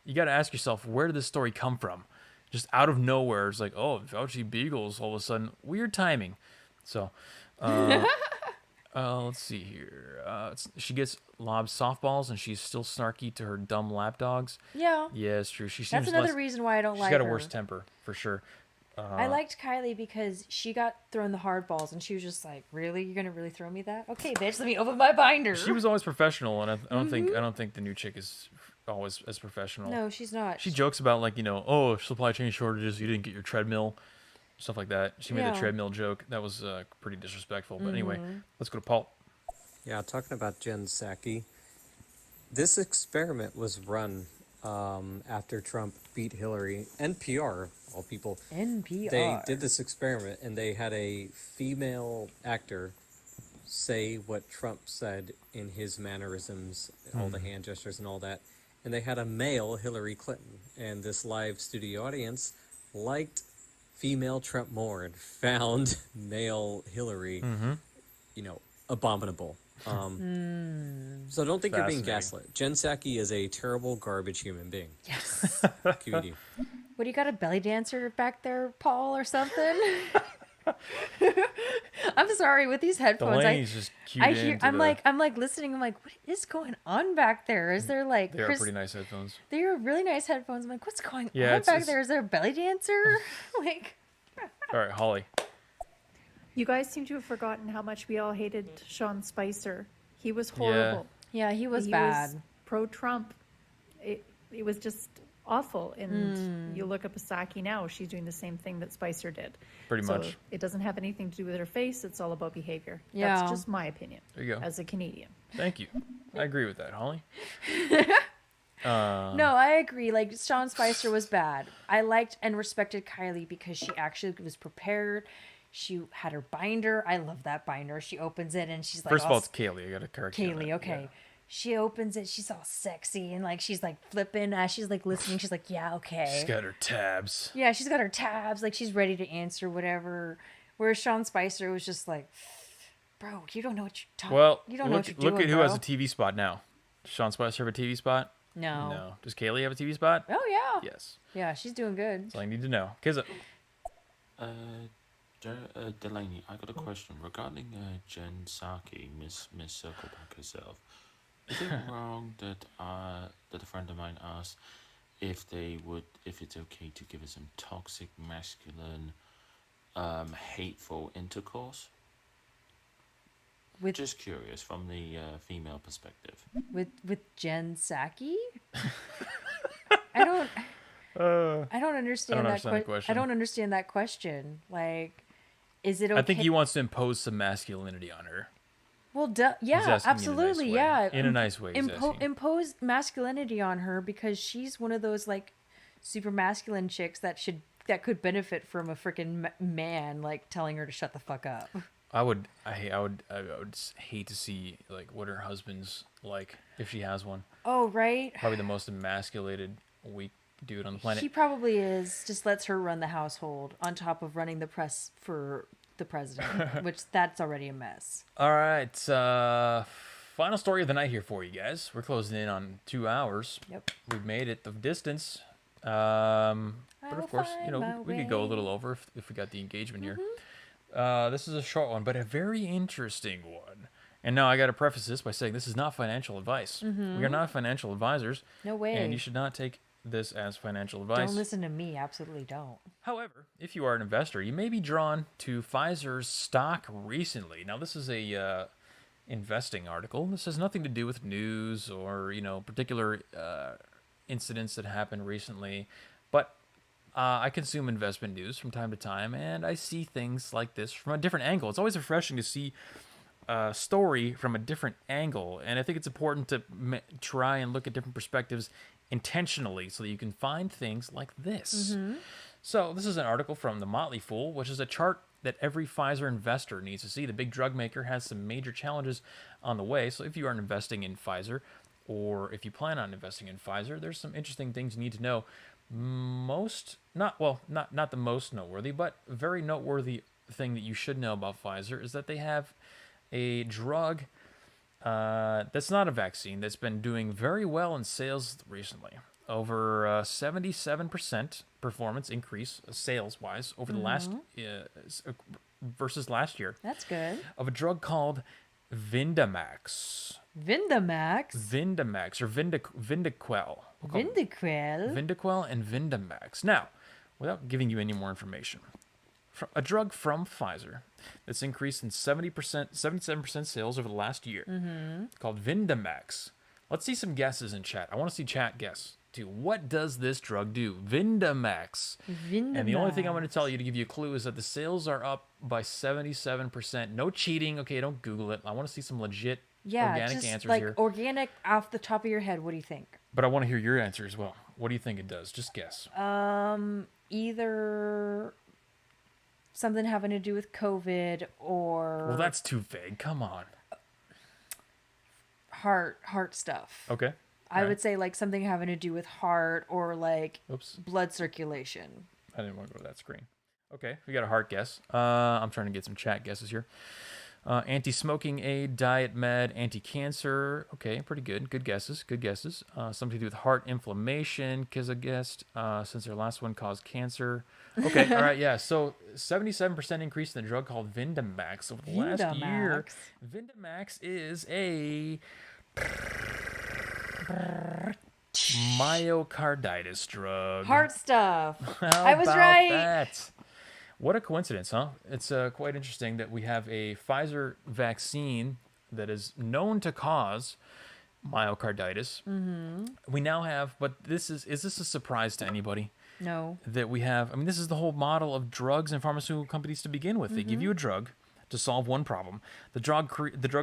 [SPEAKER 1] You got to ask yourself, where did this story come from? Just out of nowhere, it's like, oh, Fauci beagles all of a sudden. Weird timing. So, let's see here. She gets lobbed softballs, and she's still snarky to her dumb lapdogs.
[SPEAKER 2] Yeah,
[SPEAKER 1] Yeah, it's true. She
[SPEAKER 2] that's
[SPEAKER 1] seems
[SPEAKER 2] another
[SPEAKER 1] less,
[SPEAKER 2] reason why I don't
[SPEAKER 1] she's
[SPEAKER 2] like
[SPEAKER 1] got
[SPEAKER 2] her.
[SPEAKER 1] a worse temper, for sure.
[SPEAKER 2] I liked Kylie because she got thrown the hard balls, and she was just like, "Really, you're gonna really throw me that? Okay, bitch, let me open my binder."
[SPEAKER 1] She was always professional, and I don't think the new chick is always as professional.
[SPEAKER 2] No, she's not.
[SPEAKER 1] She jokes about supply chain shortages. You didn't get your treadmill, stuff like that. She made a
[SPEAKER 2] Yeah.
[SPEAKER 1] treadmill joke that was pretty disrespectful. But anyway, let's go to Paul.
[SPEAKER 4] Yeah, talking about Jen Psaki, this experiment was run after Trump beat Hillary. NPR, all people,
[SPEAKER 2] NPR.
[SPEAKER 4] they did this experiment and they had a female actor say what Trump said in his mannerisms, all the hand gestures and all that. And they had a male Hillary Clinton. And this live studio audience liked female Trump more and found male Hillary, abominable. So don't think you're being
[SPEAKER 1] Fascinating.
[SPEAKER 4] gaslit. Jen Psaki is a terrible garbage human being.
[SPEAKER 2] Yes.
[SPEAKER 4] QED.
[SPEAKER 2] What do you got, a belly dancer back there, Paul, or something? I'm sorry, with these headphones,
[SPEAKER 1] Delaney's just cued
[SPEAKER 2] I hear.
[SPEAKER 1] into
[SPEAKER 2] I'm
[SPEAKER 1] the-
[SPEAKER 2] like listening. I'm like, what is going on back there? Is there like?
[SPEAKER 1] They are pretty nice headphones.
[SPEAKER 2] They are really nice headphones. I'm like, what's going
[SPEAKER 1] Yeah,
[SPEAKER 2] on
[SPEAKER 1] it's-
[SPEAKER 2] back
[SPEAKER 1] it's-
[SPEAKER 2] there? Is there a belly dancer? Like,
[SPEAKER 1] All right, Holly.
[SPEAKER 6] You guys seem to have forgotten how much we all hated Sean Spicer. He was horrible.
[SPEAKER 2] yeah, he was
[SPEAKER 6] He
[SPEAKER 2] bad.
[SPEAKER 6] was pro-Trump. It was just awful. And you look up Psaki now, she's doing the same thing that Spicer did.
[SPEAKER 1] Pretty
[SPEAKER 6] So
[SPEAKER 1] much.
[SPEAKER 6] it doesn't have anything to do with her face. It's all about behavior.
[SPEAKER 2] Yeah.
[SPEAKER 6] That's just my opinion
[SPEAKER 1] There you go.
[SPEAKER 6] as a Canadian.
[SPEAKER 1] Thank you. I agree with that, Holly.
[SPEAKER 2] No, I agree. Like, Sean Spicer was bad. I liked and respected Kylie because she actually was prepared. She had her binder. I love that binder. She opens it and she's like,
[SPEAKER 1] First of all, it's Kaylee. I got to correct you on
[SPEAKER 2] Kaylee,
[SPEAKER 1] that.
[SPEAKER 2] okay.
[SPEAKER 1] Yeah.
[SPEAKER 2] She opens it. She's all sexy and like she's like flipping as she's like listening. She's like, yeah, okay.
[SPEAKER 1] She's got her tabs.
[SPEAKER 2] Yeah, she's got her tabs. Like she's ready to answer whatever. Whereas Sean Spicer was just like, bro, you don't know what you're talking.
[SPEAKER 1] Well,
[SPEAKER 2] you don't know what you're
[SPEAKER 1] look
[SPEAKER 2] doing,
[SPEAKER 1] at who
[SPEAKER 2] bro.
[SPEAKER 1] has a TV spot now. Does Sean Spicer have a TV spot?
[SPEAKER 2] No.
[SPEAKER 1] No. Does Kaylee have a TV spot?
[SPEAKER 2] Oh yeah.
[SPEAKER 1] Yes.
[SPEAKER 2] Yeah, she's doing good.
[SPEAKER 1] That's all I need to know. Kizza.
[SPEAKER 7] Delaney, I got a question regarding Jen Psaki, Miss Circleback herself. Is it wrong that a friend of mine asked if it's okay to give her some toxic, masculine, hateful intercourse?
[SPEAKER 2] With
[SPEAKER 7] Just curious from the female perspective.
[SPEAKER 2] with Jen Psaki? I don't
[SPEAKER 1] I
[SPEAKER 2] understand
[SPEAKER 1] don't
[SPEAKER 2] that
[SPEAKER 1] understand the question.
[SPEAKER 2] I don't understand that question. Like, is it okay?
[SPEAKER 1] I think he wants to impose some masculinity on her.
[SPEAKER 2] Well,
[SPEAKER 1] He's
[SPEAKER 2] yeah,
[SPEAKER 1] asking in a nice
[SPEAKER 2] absolutely,
[SPEAKER 1] way.
[SPEAKER 2] yeah.
[SPEAKER 1] In a nice way, he's asking.
[SPEAKER 2] Impose masculinity on her because she's one of those like super masculine chicks that could benefit from a freaking man like telling her to shut the fuck up.
[SPEAKER 1] I would hate to see like what her husband's like if she has one.
[SPEAKER 2] Oh, right.
[SPEAKER 1] Probably the most emasculated, weak dude on the planet.
[SPEAKER 2] He probably is. Just lets her run the household on top of running the press for the president, which that's already a mess.
[SPEAKER 1] All right, final story of the night here for you guys. We're closing in on 2 hours.
[SPEAKER 2] Yep.
[SPEAKER 1] We've made it the distance. But of course, we could go a little over if we got the engagement here. This is a short one, but a very interesting one. And now I got to preface this by saying this is not financial advice. We are not financial advisors.
[SPEAKER 2] No way.
[SPEAKER 1] And you should not take this as financial advice.
[SPEAKER 2] Don't listen to me. Absolutely don't.
[SPEAKER 1] However, if you are an investor, you may be drawn to Pfizer's stock recently. Now, this is a investing article. This has nothing to do with news or particular incidents that happened recently, but I consume investment news from time to time, and I see things like this from a different angle. It's always refreshing to see a story from a different angle, and I think it's important to try and look at different perspectives intentionally so that you can find things like this. So this is an article from The Motley Fool, which is a chart that every Pfizer investor needs to see. The big drug maker has some major challenges on the way, so if you aren't investing in Pfizer, or if you plan on investing in Pfizer, there's some interesting things you need to know. Not the most noteworthy, but very noteworthy thing that you should know about Pfizer is that they have a drug that's not a vaccine that's been doing very well in sales recently. Over 77% performance increase sales-wise over the last versus last year.
[SPEAKER 2] That's good.
[SPEAKER 1] Of a drug called Vindamax.
[SPEAKER 2] Vindamax
[SPEAKER 1] or Vindaquel.
[SPEAKER 2] Vindaquel.
[SPEAKER 1] Vindaquel and Vindamax. Now, without giving you any more information, a drug from Pfizer that's increased in 77% sales over the last year, called Vindamax. Let's see some guesses in chat. I want to see chat guess too. What does this drug do? Vindamax. And the only thing I'm going to tell you to give you a clue is that the sales are up by 77%. No cheating. Okay, don't Google it. I want to see some legit organic
[SPEAKER 2] just
[SPEAKER 1] answers
[SPEAKER 2] like
[SPEAKER 1] here.
[SPEAKER 2] Organic off the top of your head. What do you think?
[SPEAKER 1] But I want to hear your answer as well. What do you think it does? Just guess.
[SPEAKER 2] Either something having to do with COVID or...
[SPEAKER 1] Well, that's too vague. Come on.
[SPEAKER 2] Heart stuff.
[SPEAKER 1] Okay.
[SPEAKER 2] I would say like something having to do with heart or like blood circulation.
[SPEAKER 1] I didn't want to go to that screen. Okay, we got a heart guess. I'm trying to get some chat guesses here. Anti-smoking aid, diet med, anti-cancer. Okay, pretty good. Good guesses. Something to do with heart inflammation, Kiza guessed, since their last one caused cancer. Okay, all right, yeah. So 77% increase in the drug called Vindamax over the last year. Vindamax is a myocarditis drug.
[SPEAKER 2] Heart stuff.
[SPEAKER 1] How
[SPEAKER 2] I was
[SPEAKER 1] about
[SPEAKER 2] right.
[SPEAKER 1] That? What a coincidence, huh? It's quite interesting that we have a Pfizer vaccine that is known to cause myocarditis. We now have, but is this a surprise to anybody?
[SPEAKER 2] No.
[SPEAKER 1] That we have, this is the whole model of drugs and pharmaceutical companies to begin with. They give you a drug to solve one problem. The drug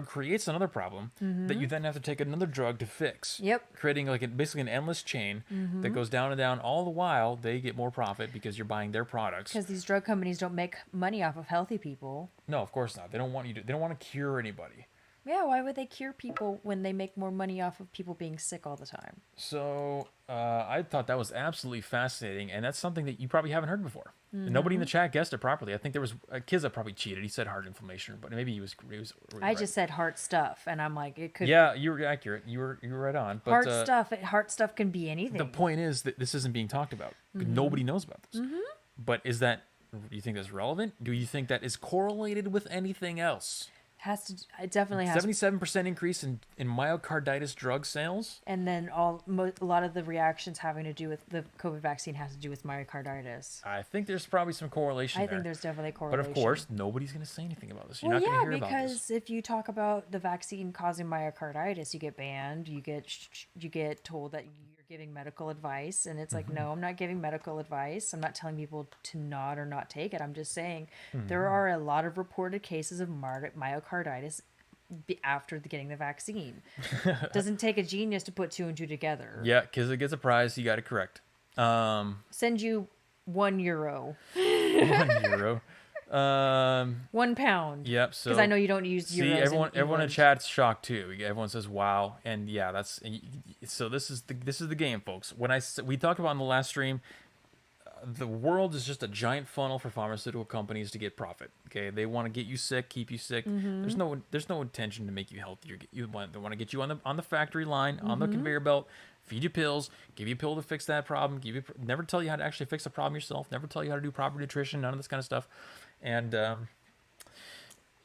[SPEAKER 1] creates another problem that you then have to take another drug to fix.
[SPEAKER 2] Yep.
[SPEAKER 1] Creating like basically an endless chain that goes down and down. All the while, they get more profit because you're buying their products.
[SPEAKER 2] Because these drug companies don't make money off of healthy people.
[SPEAKER 1] No, of course not. They don't want to cure anybody.
[SPEAKER 2] Yeah, why would they cure people when they make more money off of people being sick all the time?
[SPEAKER 1] So I thought that was absolutely fascinating, and that's something that you probably haven't heard before. Nobody in the chat guessed it properly. I think there was Kiza probably cheated. He said heart inflammation, but maybe he was really
[SPEAKER 2] I just said heart stuff, and I'm like, it could.
[SPEAKER 1] Yeah, you were accurate. You were right on. But,
[SPEAKER 2] heart stuff can be anything.
[SPEAKER 1] The point is that this isn't being talked about. Nobody knows about this. But do you think that's relevant? Do you think that is correlated with anything else?
[SPEAKER 2] It definitely has.
[SPEAKER 1] 77% increase in myocarditis drug sales.
[SPEAKER 2] And then a lot of the reactions having to do with the COVID vaccine has to do with myocarditis.
[SPEAKER 1] I think there's probably some correlation there.
[SPEAKER 2] I think there's definitely a correlation.
[SPEAKER 1] But of course, nobody's going to say anything about this. You're
[SPEAKER 2] not
[SPEAKER 1] going to hear about this.
[SPEAKER 2] Because if you talk about the vaccine causing myocarditis, you get banned. You get told that you're giving medical advice, and it's like, no, I'm not giving medical advice. I'm not telling people to not or not take it. I'm just saying there are a lot of reported cases of myocarditis after getting the vaccine. Doesn't take a genius to put 2 and 2 together.
[SPEAKER 1] Yeah, because it gets a prize. You got it correct.
[SPEAKER 2] Send you €1.
[SPEAKER 1] €1.
[SPEAKER 2] £1.
[SPEAKER 1] Yep. So
[SPEAKER 2] because I know you don't use euros.
[SPEAKER 1] see, everyone in
[SPEAKER 2] England.
[SPEAKER 1] chat's shocked too. Everyone says wow, and yeah, that's so. This is the game, folks. We talked about in the last stream, the world is just a giant funnel for pharmaceutical companies to get profit. Okay, they want to get you sick, keep you sick. There's no intention to make you healthier. They want to get you on the factory line, on the conveyor belt. Feed you pills, give you a pill to fix that problem. Never tell you how to actually fix a problem yourself. Never tell you how to do proper nutrition. None of this kind of stuff. And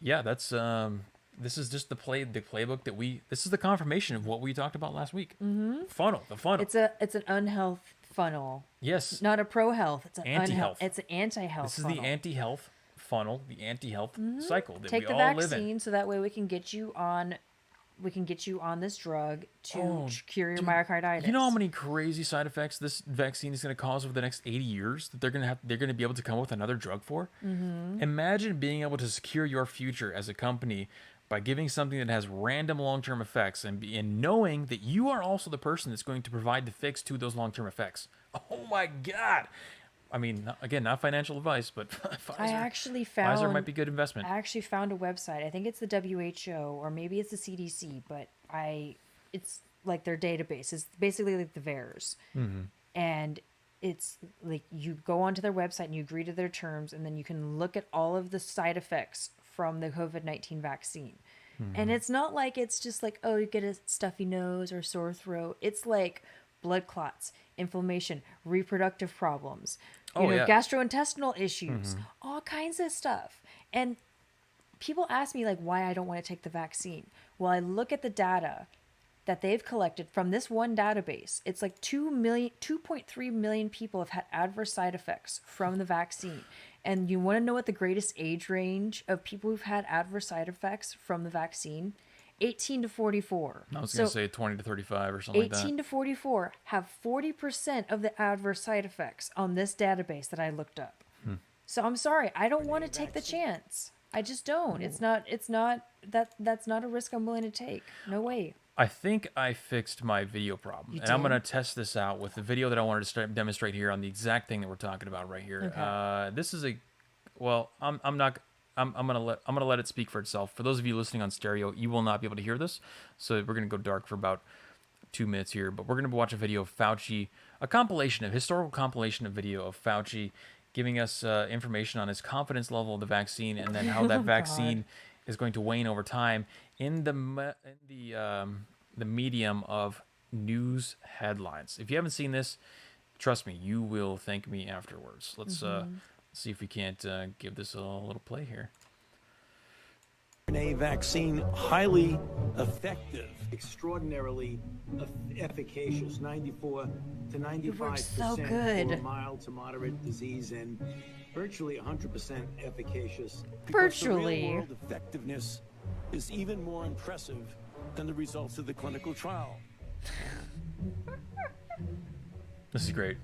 [SPEAKER 1] yeah, that's this is just the playbook that this is the confirmation of what we talked about last week. The funnel.
[SPEAKER 2] It's an unhealth funnel.
[SPEAKER 1] Yes.
[SPEAKER 2] Not a pro-health. It's an
[SPEAKER 1] anti-health.
[SPEAKER 2] It's an anti-health.
[SPEAKER 1] This is
[SPEAKER 2] funnel.
[SPEAKER 1] the anti-health funnel, the anti-health cycle that
[SPEAKER 2] Take
[SPEAKER 1] we
[SPEAKER 2] the
[SPEAKER 1] all live in.
[SPEAKER 2] vaccine so that way we can get you on this drug to cure your myocarditis.
[SPEAKER 1] You know how many crazy side effects this vaccine is going to cause over the next 80 years that they're going to be able to come up with another drug for? Imagine being able to secure your future as a company by giving something that has random long-term effects and knowing that you are also the person that's going to provide the fix to those long-term effects. Oh my God. I mean, again, not financial advice, but Pfizer might be a good investment.
[SPEAKER 2] I actually found a website. I think it's the WHO or maybe it's the CDC, but it's like their database. It's basically like the VAERS. And it's like you go onto their website and you agree to their terms, and then you can look at all of the side effects from the COVID-19 vaccine. And it's not like it's just like, oh, you get a stuffy nose or sore throat. It's like blood clots, inflammation, reproductive problems, gastrointestinal issues, all kinds of stuff. And people ask me like why I don't want to take the vaccine. Well, I look at the data that they've collected from this one database. It's like 2.3 million people have had adverse side effects from the vaccine. And you want to know what the greatest age range of people who've had adverse side effects from the vaccine? 18 to 44.
[SPEAKER 1] I was going to say 20 to 35 or something like that.
[SPEAKER 2] 18 to 44 have 40% of the adverse side effects on this database that I looked up. So I'm sorry, I don't want to take the chance. I just don't. That's not a risk I'm willing to take. No way.
[SPEAKER 1] I think I fixed my video problem, and I'm going to test this out with the video that I wanted to demonstrate here on the exact thing that we're talking about right here. Okay. This is I'm gonna let it speak for itself. For those of you listening on stereo, you will not be able to hear this, so we're gonna go dark for about 2 minutes here. But we're gonna watch a video of Fauci, a historical compilation of video of Fauci giving us information on his confidence level of the vaccine, and then how that vaccine is going to wane over time in the medium of news headlines. If you haven't seen this, trust me, you will thank me afterwards. Let's see if we can't give this a little play here.
[SPEAKER 11] A vaccine highly effective, extraordinarily efficacious, 94 to 95%
[SPEAKER 2] so good.
[SPEAKER 11] for mild to moderate disease, and virtually 100% efficacious.
[SPEAKER 2] Virtually.
[SPEAKER 11] The real-world effectiveness is even more impressive than the results of the clinical trial.
[SPEAKER 1] This is great.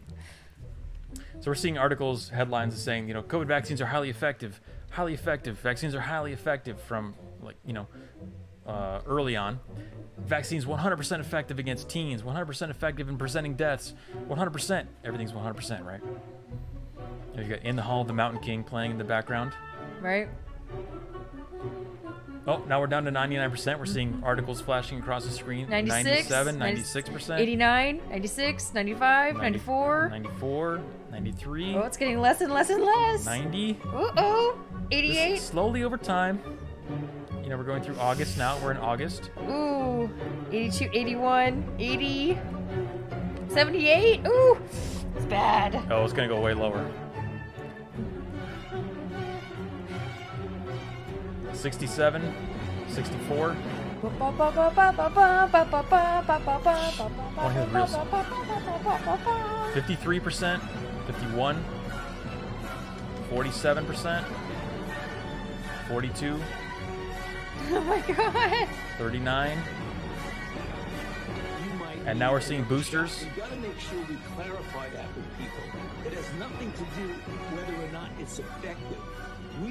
[SPEAKER 1] So we're seeing articles, headlines saying, COVID vaccines are highly effective. Vaccines are highly effective from, early on. Vaccines 100% effective against teens, 100% effective in preventing deaths, 100%. Everything's 100%, right? You got In the Hall of the Mountain King playing in the background.
[SPEAKER 2] Right.
[SPEAKER 1] Oh, now we're down to 99%. We're seeing articles flashing across the screen.
[SPEAKER 2] 96,
[SPEAKER 1] 97, 96%.
[SPEAKER 2] 89, 96, 95, 94.
[SPEAKER 1] 94, 93.
[SPEAKER 2] Oh, it's getting less and less and less.
[SPEAKER 1] 90.
[SPEAKER 2] Uh-oh. 88.
[SPEAKER 1] Slowly over time. We're going through August now. We're in August.
[SPEAKER 2] Ooh. 82, 81, 80, 78. Ooh. It's bad.
[SPEAKER 1] Oh, it's going to go way lower. 67, 64.
[SPEAKER 2] Oh,
[SPEAKER 1] here's real slow. 53%, 51, 47%, 42.
[SPEAKER 2] Oh my God.
[SPEAKER 1] 39. And now we're seeing boosters.
[SPEAKER 11] We've got to make sure we clarify that with people. It has nothing to do whether or not it's effective.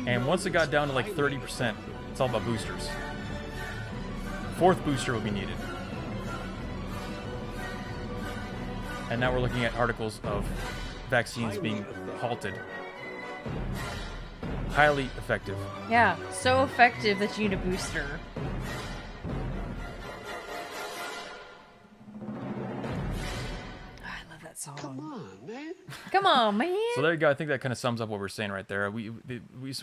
[SPEAKER 1] And once it got down to like 30%, it's all about boosters. Fourth booster will be needed. And now we're looking at articles of vaccines being halted. Highly effective.
[SPEAKER 2] Yeah, so effective that you need a booster. I love that song. Come on, man. Come on, man.
[SPEAKER 1] So there you go. I think that kind of sums up what we're saying right there. We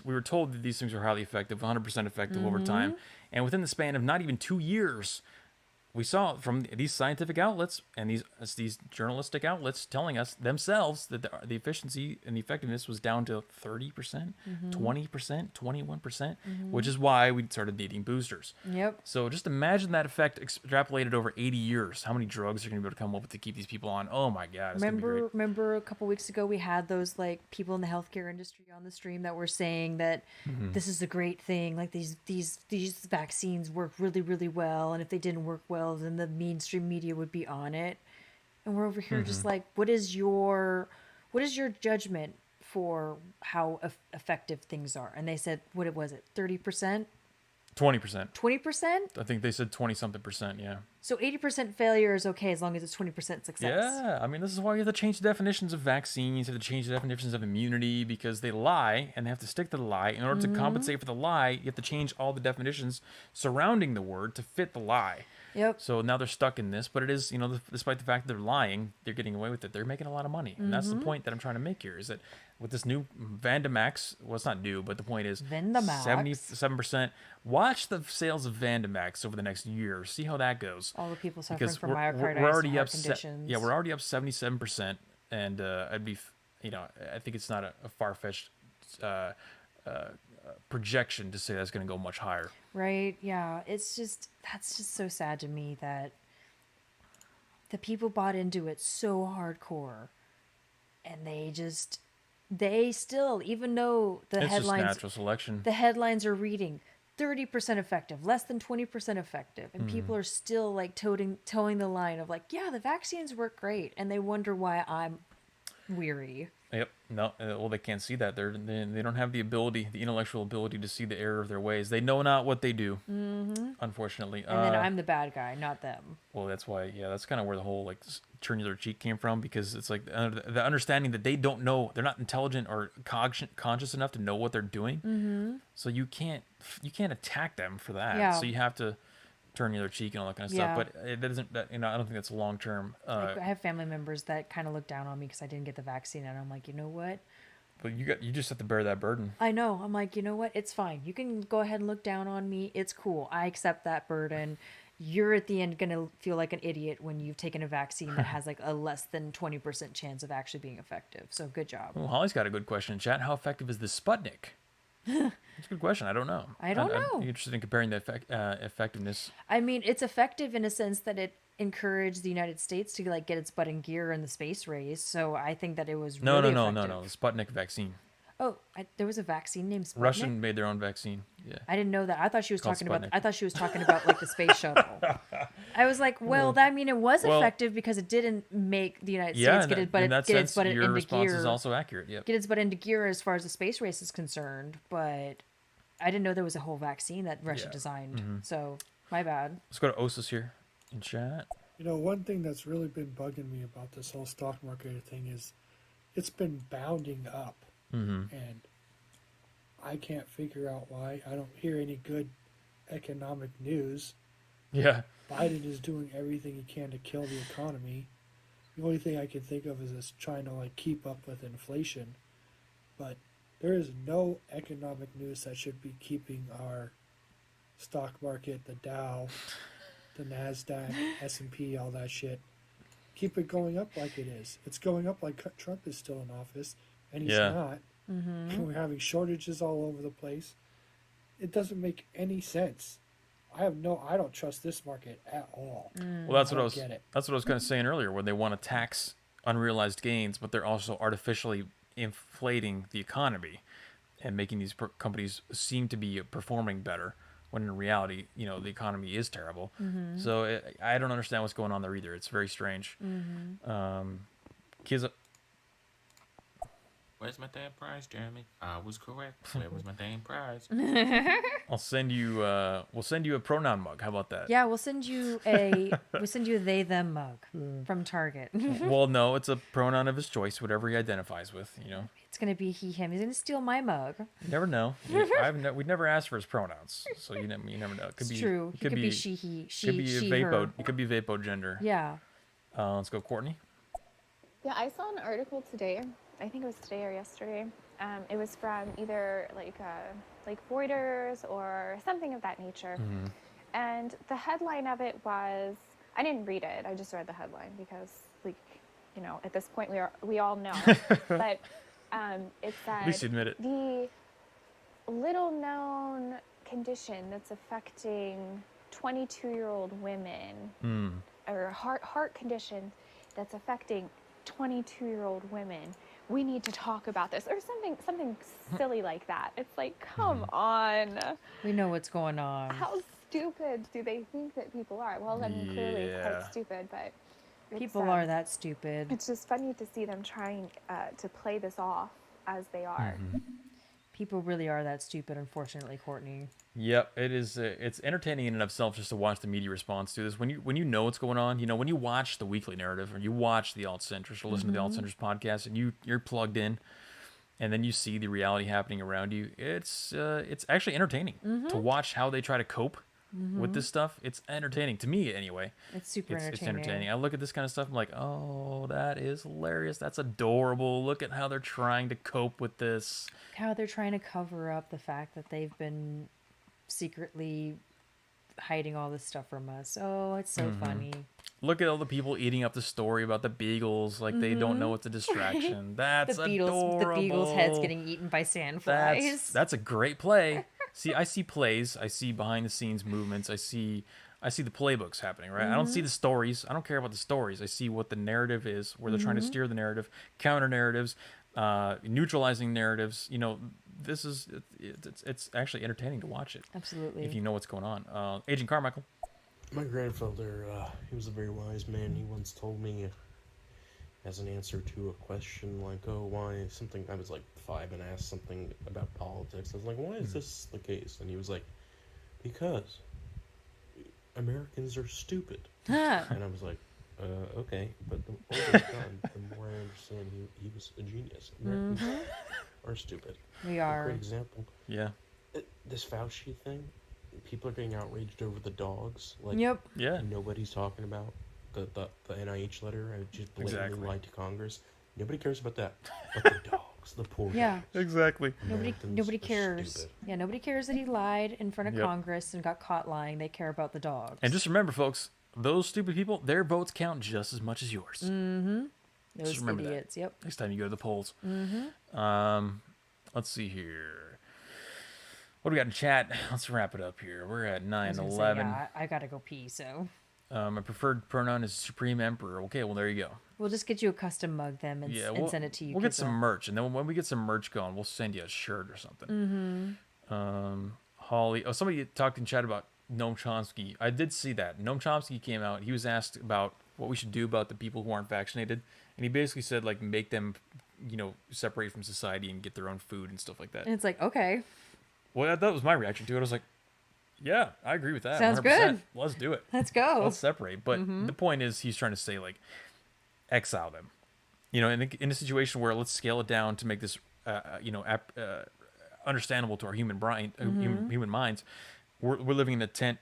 [SPEAKER 1] were told that these things are highly effective, 100% effective over time. And within the span of not even 2 years, we saw from these scientific outlets and these journalistic outlets telling us themselves that the efficiency and the effectiveness was down to 30%, 20%, 21%, which is why we started needing boosters.
[SPEAKER 2] Yep.
[SPEAKER 1] So just imagine that effect extrapolated over 80 years. How many drugs are going to be able to come up with to keep these people on? Oh my God. It's gonna be great.
[SPEAKER 2] Remember a couple weeks ago we had those like people in the healthcare industry on the stream that were saying that this is a great thing. Like these vaccines work really, really well, and if they didn't work well, then the mainstream media would be on it. And we're over here just like, what is your judgment for how effective things are? And they said, what was it, 30%?
[SPEAKER 1] 20%.
[SPEAKER 2] 20%?
[SPEAKER 1] I think they said 20-something percent, yeah.
[SPEAKER 2] So 80% failure is okay as long as it's 20% success.
[SPEAKER 1] Yeah, I mean, this is why you have to change the definitions of vaccines, you have to change the definitions of immunity, because they lie, and they have to stick to the lie. In order to compensate for the lie, you have to change all the definitions surrounding the word to fit the lie.
[SPEAKER 2] Yep.
[SPEAKER 1] So now they're stuck in this, but it is, despite the fact that they're lying, they're getting away with it. They're making a lot of money. And that's the point that I'm trying to make here, is that with this new Vandamax, well, it's not new, but the point is
[SPEAKER 2] Vandamax.
[SPEAKER 1] 77%. Watch the sales of Vandamax over the next year. See how that goes.
[SPEAKER 2] All the people suffering
[SPEAKER 1] Because
[SPEAKER 2] from
[SPEAKER 1] we're
[SPEAKER 2] myocarditis
[SPEAKER 1] already
[SPEAKER 2] and heart
[SPEAKER 1] up
[SPEAKER 2] conditions.
[SPEAKER 1] we're already up 77%, and I'd be, I think it's not a far-fetched projection to say that's going to go much higher.
[SPEAKER 2] Right? Yeah. That's just so sad to me that the people bought into it so hardcore, and they still, even though
[SPEAKER 1] It's just natural selection.
[SPEAKER 2] the headlines are reading 30% effective, less than 20% effective, and people are still like towing the line of like, yeah, the vaccines work great, and they wonder why I'm weary.
[SPEAKER 1] Yep. No. Well, they can't see that. They don't have the ability, the intellectual ability to see the error of their ways. They know not what they do. Unfortunately.
[SPEAKER 2] And then I'm the bad guy, not them.
[SPEAKER 1] Well, that's why. Yeah, that's kind of where the whole like turn your cheek came from, because it's like the understanding that they don't know, they're not intelligent or conscious enough to know what they're doing. So you can't attack them for that.
[SPEAKER 2] Yeah.
[SPEAKER 1] So you have to turn the other cheek and all that kind of
[SPEAKER 2] Yeah.
[SPEAKER 1] stuff. But it doesn't. I don't think that's long term.
[SPEAKER 2] I have family members that kind of look down on me because I didn't get the vaccine, and I'm like, you know what?
[SPEAKER 1] But you just have to bear that burden.
[SPEAKER 2] I know. I'm like, you know what? It's fine. You can go ahead and look down on me. It's cool. I accept that burden. You're at the end going to feel like an idiot when you've taken a vaccine that has like a less than 20% chance of actually being effective. So good job.
[SPEAKER 1] Well, Holly's got a good question in chat. How effective is the Sputnik? That's a good question. I don't know.
[SPEAKER 2] I don't know.
[SPEAKER 1] I'm interested in comparing the effectiveness.
[SPEAKER 2] I mean, it's effective in a sense that it encouraged the United States to like get its butt in gear in the space race. So I think that it was
[SPEAKER 1] No.
[SPEAKER 2] really
[SPEAKER 1] The
[SPEAKER 2] effective.
[SPEAKER 1] Sputnik vaccine.
[SPEAKER 2] Oh, there was a vaccine named Sputnik?
[SPEAKER 1] Russian made their own vaccine. Yeah.
[SPEAKER 2] I didn't know that. I thought she was
[SPEAKER 1] Called
[SPEAKER 2] talking about.
[SPEAKER 1] Sputnik.
[SPEAKER 2] I thought she was talking about like the space shuttle. I was like, well, that mean it was effective because it didn't make the United States get its butt
[SPEAKER 1] your
[SPEAKER 2] into
[SPEAKER 1] response
[SPEAKER 2] gear.
[SPEAKER 1] is also accurate. Yep.
[SPEAKER 2] Get its butt into gear as far as the space race is concerned. But I didn't know there was a whole vaccine that Russia designed. So my bad.
[SPEAKER 1] Let's go to Osis here in chat.
[SPEAKER 5] One thing that's really been bugging me about this whole stock market thing is it's been bounding up. And I can't figure out why. I don't hear any good economic news.
[SPEAKER 1] Yeah.
[SPEAKER 5] Biden is doing everything he can to kill the economy. The only thing I can think of is trying to like keep up with inflation. But there is no economic news that should be keeping our stock market, the Dow, the NASDAQ, S&P, all that shit. Keep it going up like it is. It's going up like Trump is still in office, and he's not. And we're having shortages all over the place. It doesn't make any sense. I don't trust this market at all.
[SPEAKER 1] Well, that's what I was kind of saying earlier, where they want to tax unrealized gains, but they're also artificially inflating the economy and making these companies seem to be performing better when in reality, the economy is terrible. So I don't understand what's going on there either. It's very strange. Kids.
[SPEAKER 7] Where's my damn prize, Jeremy? I was correct. Where was my damn prize?
[SPEAKER 1] I'll send you. We'll send you a pronoun mug. How about that?
[SPEAKER 2] Yeah, we'll send you a they them mug from Target.
[SPEAKER 1] Well, no, it's a pronoun of his choice, whatever he identifies with.
[SPEAKER 2] It's gonna be he him. He's gonna steal my mug.
[SPEAKER 1] You never know. We'd never asked for his pronouns, so you never know. It could
[SPEAKER 2] It's
[SPEAKER 1] be
[SPEAKER 2] true. He could be she, he, she,
[SPEAKER 1] could be
[SPEAKER 2] she,
[SPEAKER 1] a vapo.
[SPEAKER 2] her.
[SPEAKER 1] It could be vapo gender.
[SPEAKER 2] Yeah.
[SPEAKER 1] Let's go, Courtney.
[SPEAKER 8] Yeah, I saw an article today. I think it was today or yesterday. It was from either like Reuters or something of that nature. And the headline of it was, I didn't read it. I just read the headline because, at this point we all know. But it said,
[SPEAKER 1] At least you admit it.
[SPEAKER 8] the little known condition that's affecting 22-year-old women, or heart condition that's affecting 22-year-old women. We need to talk about this, or something silly like that. It's like, come on.
[SPEAKER 2] We know what's going on.
[SPEAKER 8] How stupid do they think that people are? Well, I mean, clearly quite stupid, but
[SPEAKER 2] People are that stupid.
[SPEAKER 8] It's just funny to see them trying to play this off as they are.
[SPEAKER 2] People really are that stupid, unfortunately, Courtney.
[SPEAKER 1] Yep, it is. It's entertaining in and of itself just to watch the media response to this. When you know what's going on, when you watch the weekly narrative or you watch the alt centrist or listen to the alt centrist podcast and you're plugged in, and then you see the reality happening around you, it's actually entertaining to watch how they try to cope with this stuff. It's entertaining to me, anyway.
[SPEAKER 2] It's super
[SPEAKER 1] It's entertaining. I look at this kind of stuff. I'm like, oh, that is hilarious. That's adorable. Look at how they're trying to cope with this.
[SPEAKER 2] How they're trying to cover up the fact that they've been secretly hiding all this stuff from us. Oh, it's so funny.
[SPEAKER 1] Look at all the people eating up the story about the beagles like they don't know it's a distraction. That's adorable.
[SPEAKER 2] The beagles' heads getting eaten by sandflies.
[SPEAKER 1] That's a great play. See, I see plays. I see behind the scenes movements. I see the playbooks happening, right? I don't see the stories. I don't care about the stories. I see what the narrative is, where they're trying to steer the narrative, counter narratives, neutralizing narratives. This is it's actually entertaining to watch it.
[SPEAKER 2] Absolutely.
[SPEAKER 1] If you know what's going on. Agent Carmichael.
[SPEAKER 10] My grandfather, he was a very wise man. He once told me, as an answer to a question like, oh, why something, I was like 5 and asked something about politics. I was like, why is this the case? And he was like, because Americans are stupid. And I was like, okay, but the older I've gotten, the more I understand he was a genius. Americans are stupid.
[SPEAKER 2] We are.
[SPEAKER 10] A great example.
[SPEAKER 1] Yeah.
[SPEAKER 10] This Fauci thing, people are getting outraged over the dogs. Like,
[SPEAKER 2] Yep.
[SPEAKER 1] Yeah.
[SPEAKER 10] Nobody's talking about the NIH letter. I just blatantly lied to Congress. Nobody cares about that. But the dogs, the poor dogs.
[SPEAKER 1] Exactly.
[SPEAKER 2] Nobody cares.
[SPEAKER 10] Stupid.
[SPEAKER 2] Yeah, nobody cares that he lied in front of Congress and got caught lying. They care about the dogs.
[SPEAKER 1] And just remember, folks, those stupid people, their votes count just as much as yours.
[SPEAKER 2] Those
[SPEAKER 1] just remember
[SPEAKER 2] idiots.
[SPEAKER 1] that.
[SPEAKER 2] Yep.
[SPEAKER 1] Next time you go to the polls. Let's see here. What do we got in chat? Let's wrap it up here. We're at 9:11.
[SPEAKER 2] I gotta go pee. So.
[SPEAKER 1] My preferred pronoun is Supreme Emperor. Okay, well there you go.
[SPEAKER 2] We'll just get you a custom mug then and send it to you.
[SPEAKER 1] We'll get some merch, and then when we get some merch going, we'll send you a shirt or something. Holly, somebody talked in chat about Noam Chomsky. I did see that. Noam Chomsky came out. He was asked about what we should do about the people who aren't vaccinated, and he basically said like make them, separate from society and get their own food and stuff like that.
[SPEAKER 2] And it's like, okay.
[SPEAKER 1] Well, that was my reaction to it. I was like, yeah, I agree with that.
[SPEAKER 2] Sounds
[SPEAKER 1] 100%.
[SPEAKER 2] good.
[SPEAKER 1] Let's do it.
[SPEAKER 2] Let's go.
[SPEAKER 1] Let's separate. But the point is, he's trying to say like, exile them. In a situation where let's scale it down to make this, understandable to our human brain, human minds. We're living in a tent,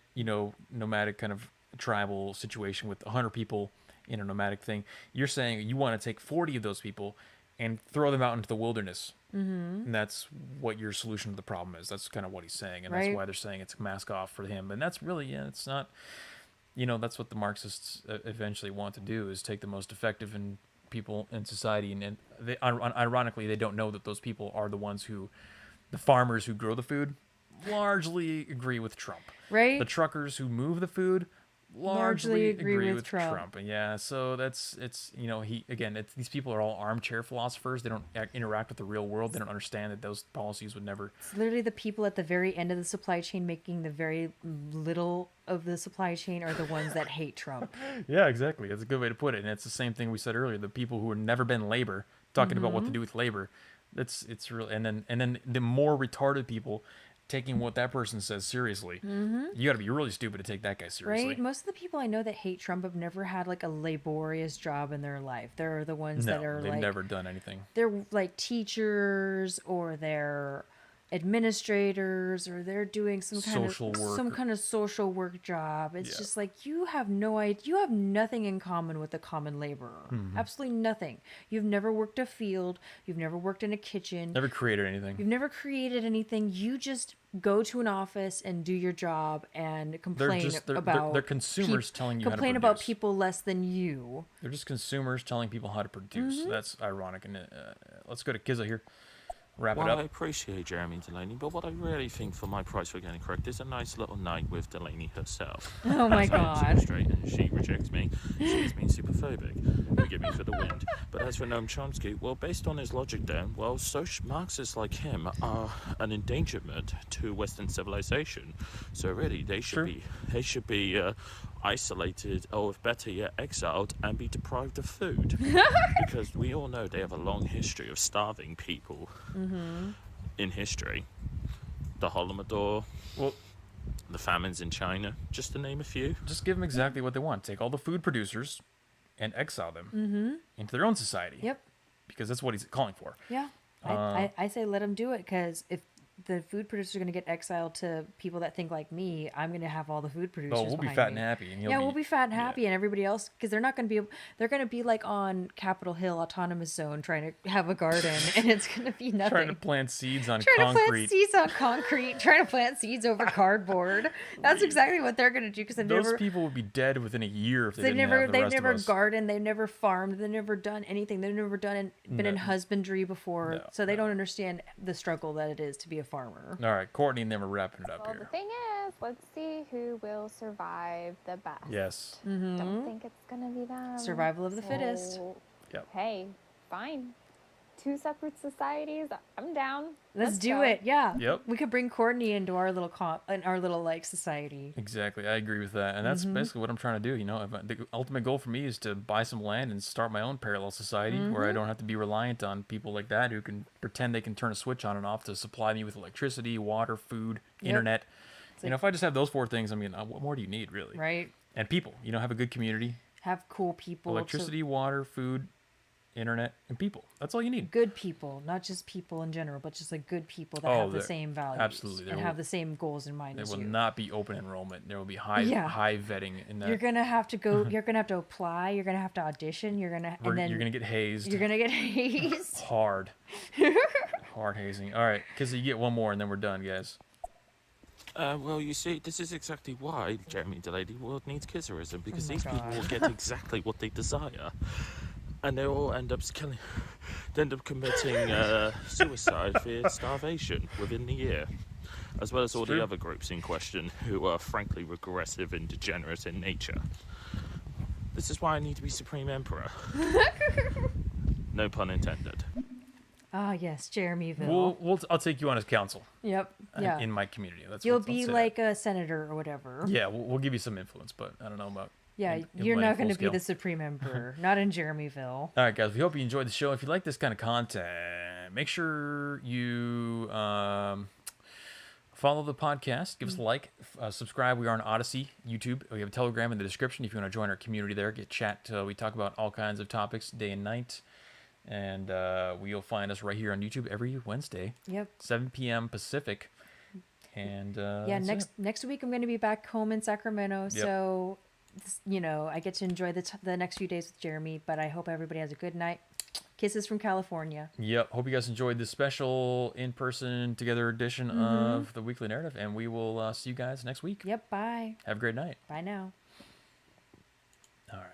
[SPEAKER 1] nomadic kind of tribal situation with 100 people in a nomadic thing. You're saying you want to take 40 of those people and throw them out into the wilderness. And that's what your solution to the problem is. That's kind of what he's saying. And that's why they're saying it's a mask off for him. And that's really, it's not, that's what the Marxists eventually want to do, is take the most effective people in society. And they, ironically, they don't know that those people are the ones the farmers who grow the food largely agree with Trump.
[SPEAKER 2] Right.
[SPEAKER 1] The truckers who move the food
[SPEAKER 2] largely agree with Trump.
[SPEAKER 1] Yeah, so it's these people are all armchair philosophers. They don't interact with the real world. They don't understand that those policies would never.
[SPEAKER 2] It's literally the people at the very end of the supply chain making the very little of the supply chain are the ones that hate Trump.
[SPEAKER 1] Yeah, exactly. That's a good way to put it. And it's the same thing we said earlier. The people who have never been labor talking about what to do with labor. It's real. And then the more retarded people taking what that person says seriously. You got to be really stupid to take that guy seriously.
[SPEAKER 2] Right? Most of the people I know that hate Trump have never had like a laborious job in their life. They're the ones that are
[SPEAKER 1] they've
[SPEAKER 2] like
[SPEAKER 1] never done anything.
[SPEAKER 2] They're like teachers, or they're administrators, or they're doing some kind of social work job. It's just like you have no idea. You have nothing in common with a common laborer. Absolutely nothing. You've never worked a field. You've never worked in a kitchen.
[SPEAKER 1] Never created anything.
[SPEAKER 2] You've never created anything. You just go to an office and do your job and complain about
[SPEAKER 1] they're consumers telling you how to
[SPEAKER 2] complain
[SPEAKER 1] produce.
[SPEAKER 2] about people less than you.
[SPEAKER 1] They're just consumers telling people how to produce. That's ironic. And let's go to Kizza here. Wrap it
[SPEAKER 7] Well,
[SPEAKER 1] up.
[SPEAKER 7] I appreciate Jeremy and Delaney, but what I really think for my price for getting correct is a nice little night with Delaney herself.
[SPEAKER 2] Oh my God.
[SPEAKER 7] Straight and she rejects me. She's being superphobic. Forgive me for the wind. But as for Noam Chomsky, well, based on his logic then, well, Marxists like him are an endangerment to Western civilization. So really, they should be isolated, or if better yet, exiled and be deprived of food. Because we all know they have a long history of starving people in history. The Holodomor, the famines in China, just to name a few.
[SPEAKER 1] Just give them exactly what they want. Take all the food producers and exile them into their own society.
[SPEAKER 2] Yep.
[SPEAKER 1] Because that's what he's calling for.
[SPEAKER 2] Yeah. I say let him do it, because if the food producers are going to get exiled to people that think like me, I'm going to have all the food producers.
[SPEAKER 1] Oh, we'll be fat and happy. And
[SPEAKER 2] we'll be fat and happy, and everybody else, because they're not going to be. They're going to be like on Capitol Hill Autonomous Zone, trying to have a garden, and it's going to be nothing.
[SPEAKER 1] Trying to plant seeds on
[SPEAKER 2] Trying
[SPEAKER 1] concrete.
[SPEAKER 2] to plant seeds on concrete. Trying to plant seeds over cardboard. That's exactly what they're going to do, because
[SPEAKER 1] those people would be dead within a year if they've never
[SPEAKER 2] gardened, they've never farmed, they've never done anything, they've never been in husbandry before, so they don't understand the struggle that it is to be a farmer.
[SPEAKER 1] All right, Courtney, and then we're wrapping it up
[SPEAKER 8] Well,
[SPEAKER 1] here.
[SPEAKER 8] the thing is, let's see who will survive the best.
[SPEAKER 1] Yes.
[SPEAKER 8] Don't think it's gonna be them.
[SPEAKER 2] Survival of the fittest.
[SPEAKER 1] Yep.
[SPEAKER 8] Hey, fine. 2 separate societies. I'm down.
[SPEAKER 2] Let's do
[SPEAKER 8] go.
[SPEAKER 2] it. Yeah.
[SPEAKER 1] Yep.
[SPEAKER 2] We could bring Courtney into our little like society.
[SPEAKER 1] Exactly. I agree with that. And that's basically what I'm trying to do. The ultimate goal for me is to buy some land and start my own parallel society where I don't have to be reliant on people like that who can pretend they can turn a switch on and off to supply me with electricity, water, food, internet. If I just have those 4 things, what more do you need, really?
[SPEAKER 2] Right.
[SPEAKER 1] And people. Have a good community.
[SPEAKER 2] Have cool people.
[SPEAKER 1] Electricity, water, food, internet, and people. That's all you need.
[SPEAKER 2] Good people, not just people in general, but just like good people that have the same values.
[SPEAKER 1] Absolutely.
[SPEAKER 2] And have the same goals in mind as you.
[SPEAKER 1] There will not be open enrollment. There will be high vetting in that.
[SPEAKER 2] You're gonna have to go. You're gonna have to apply. You're gonna have to audition. You're gonna
[SPEAKER 1] get hazed.
[SPEAKER 2] You're gonna get hazed.
[SPEAKER 1] Hard hazing. All right, because you get one more and then we're done, guys.
[SPEAKER 7] Well, you see, this is exactly why Jeremy Delaney world needs Kisserism, because these people will get exactly what they desire. And they all end up committing suicide via starvation within the year, as well as all the other groups in question who are frankly regressive and degenerate in nature. This is why I need to be Supreme Emperor. No pun intended.
[SPEAKER 2] Ah, yes, Jeremyville.
[SPEAKER 1] I'll take you on as counsel.
[SPEAKER 2] Yep. Yeah.
[SPEAKER 1] In my community.
[SPEAKER 2] You'll be like a senator or whatever.
[SPEAKER 1] Yeah, we'll give you some influence, but I don't know about.
[SPEAKER 2] Yeah, you're not going to be the Supreme Emperor. Not in Jeremyville.
[SPEAKER 1] All right, guys. We hope you enjoyed the show. If you like this kind of content, make sure you follow the podcast. Give us a like. Subscribe. We are on Odyssey, YouTube. We have a Telegram in the description if you want to join our community there. Get chat. We talk about all kinds of topics day and night. And you'll find us right here on YouTube every Wednesday.
[SPEAKER 2] Yep.
[SPEAKER 1] 7 p.m. Pacific. And
[SPEAKER 2] next week I'm going to be back home in Sacramento.
[SPEAKER 1] Yep.
[SPEAKER 2] So, I get to enjoy the next few days with Jeremy. But I hope everybody has a good night. Kisses from California.
[SPEAKER 1] Yep. Hope you guys enjoyed this special in-person together edition of the Weekly Narrative. And we will see you guys next week.
[SPEAKER 2] Yep. Bye.
[SPEAKER 1] Have a great night.
[SPEAKER 2] Bye now.
[SPEAKER 1] All right.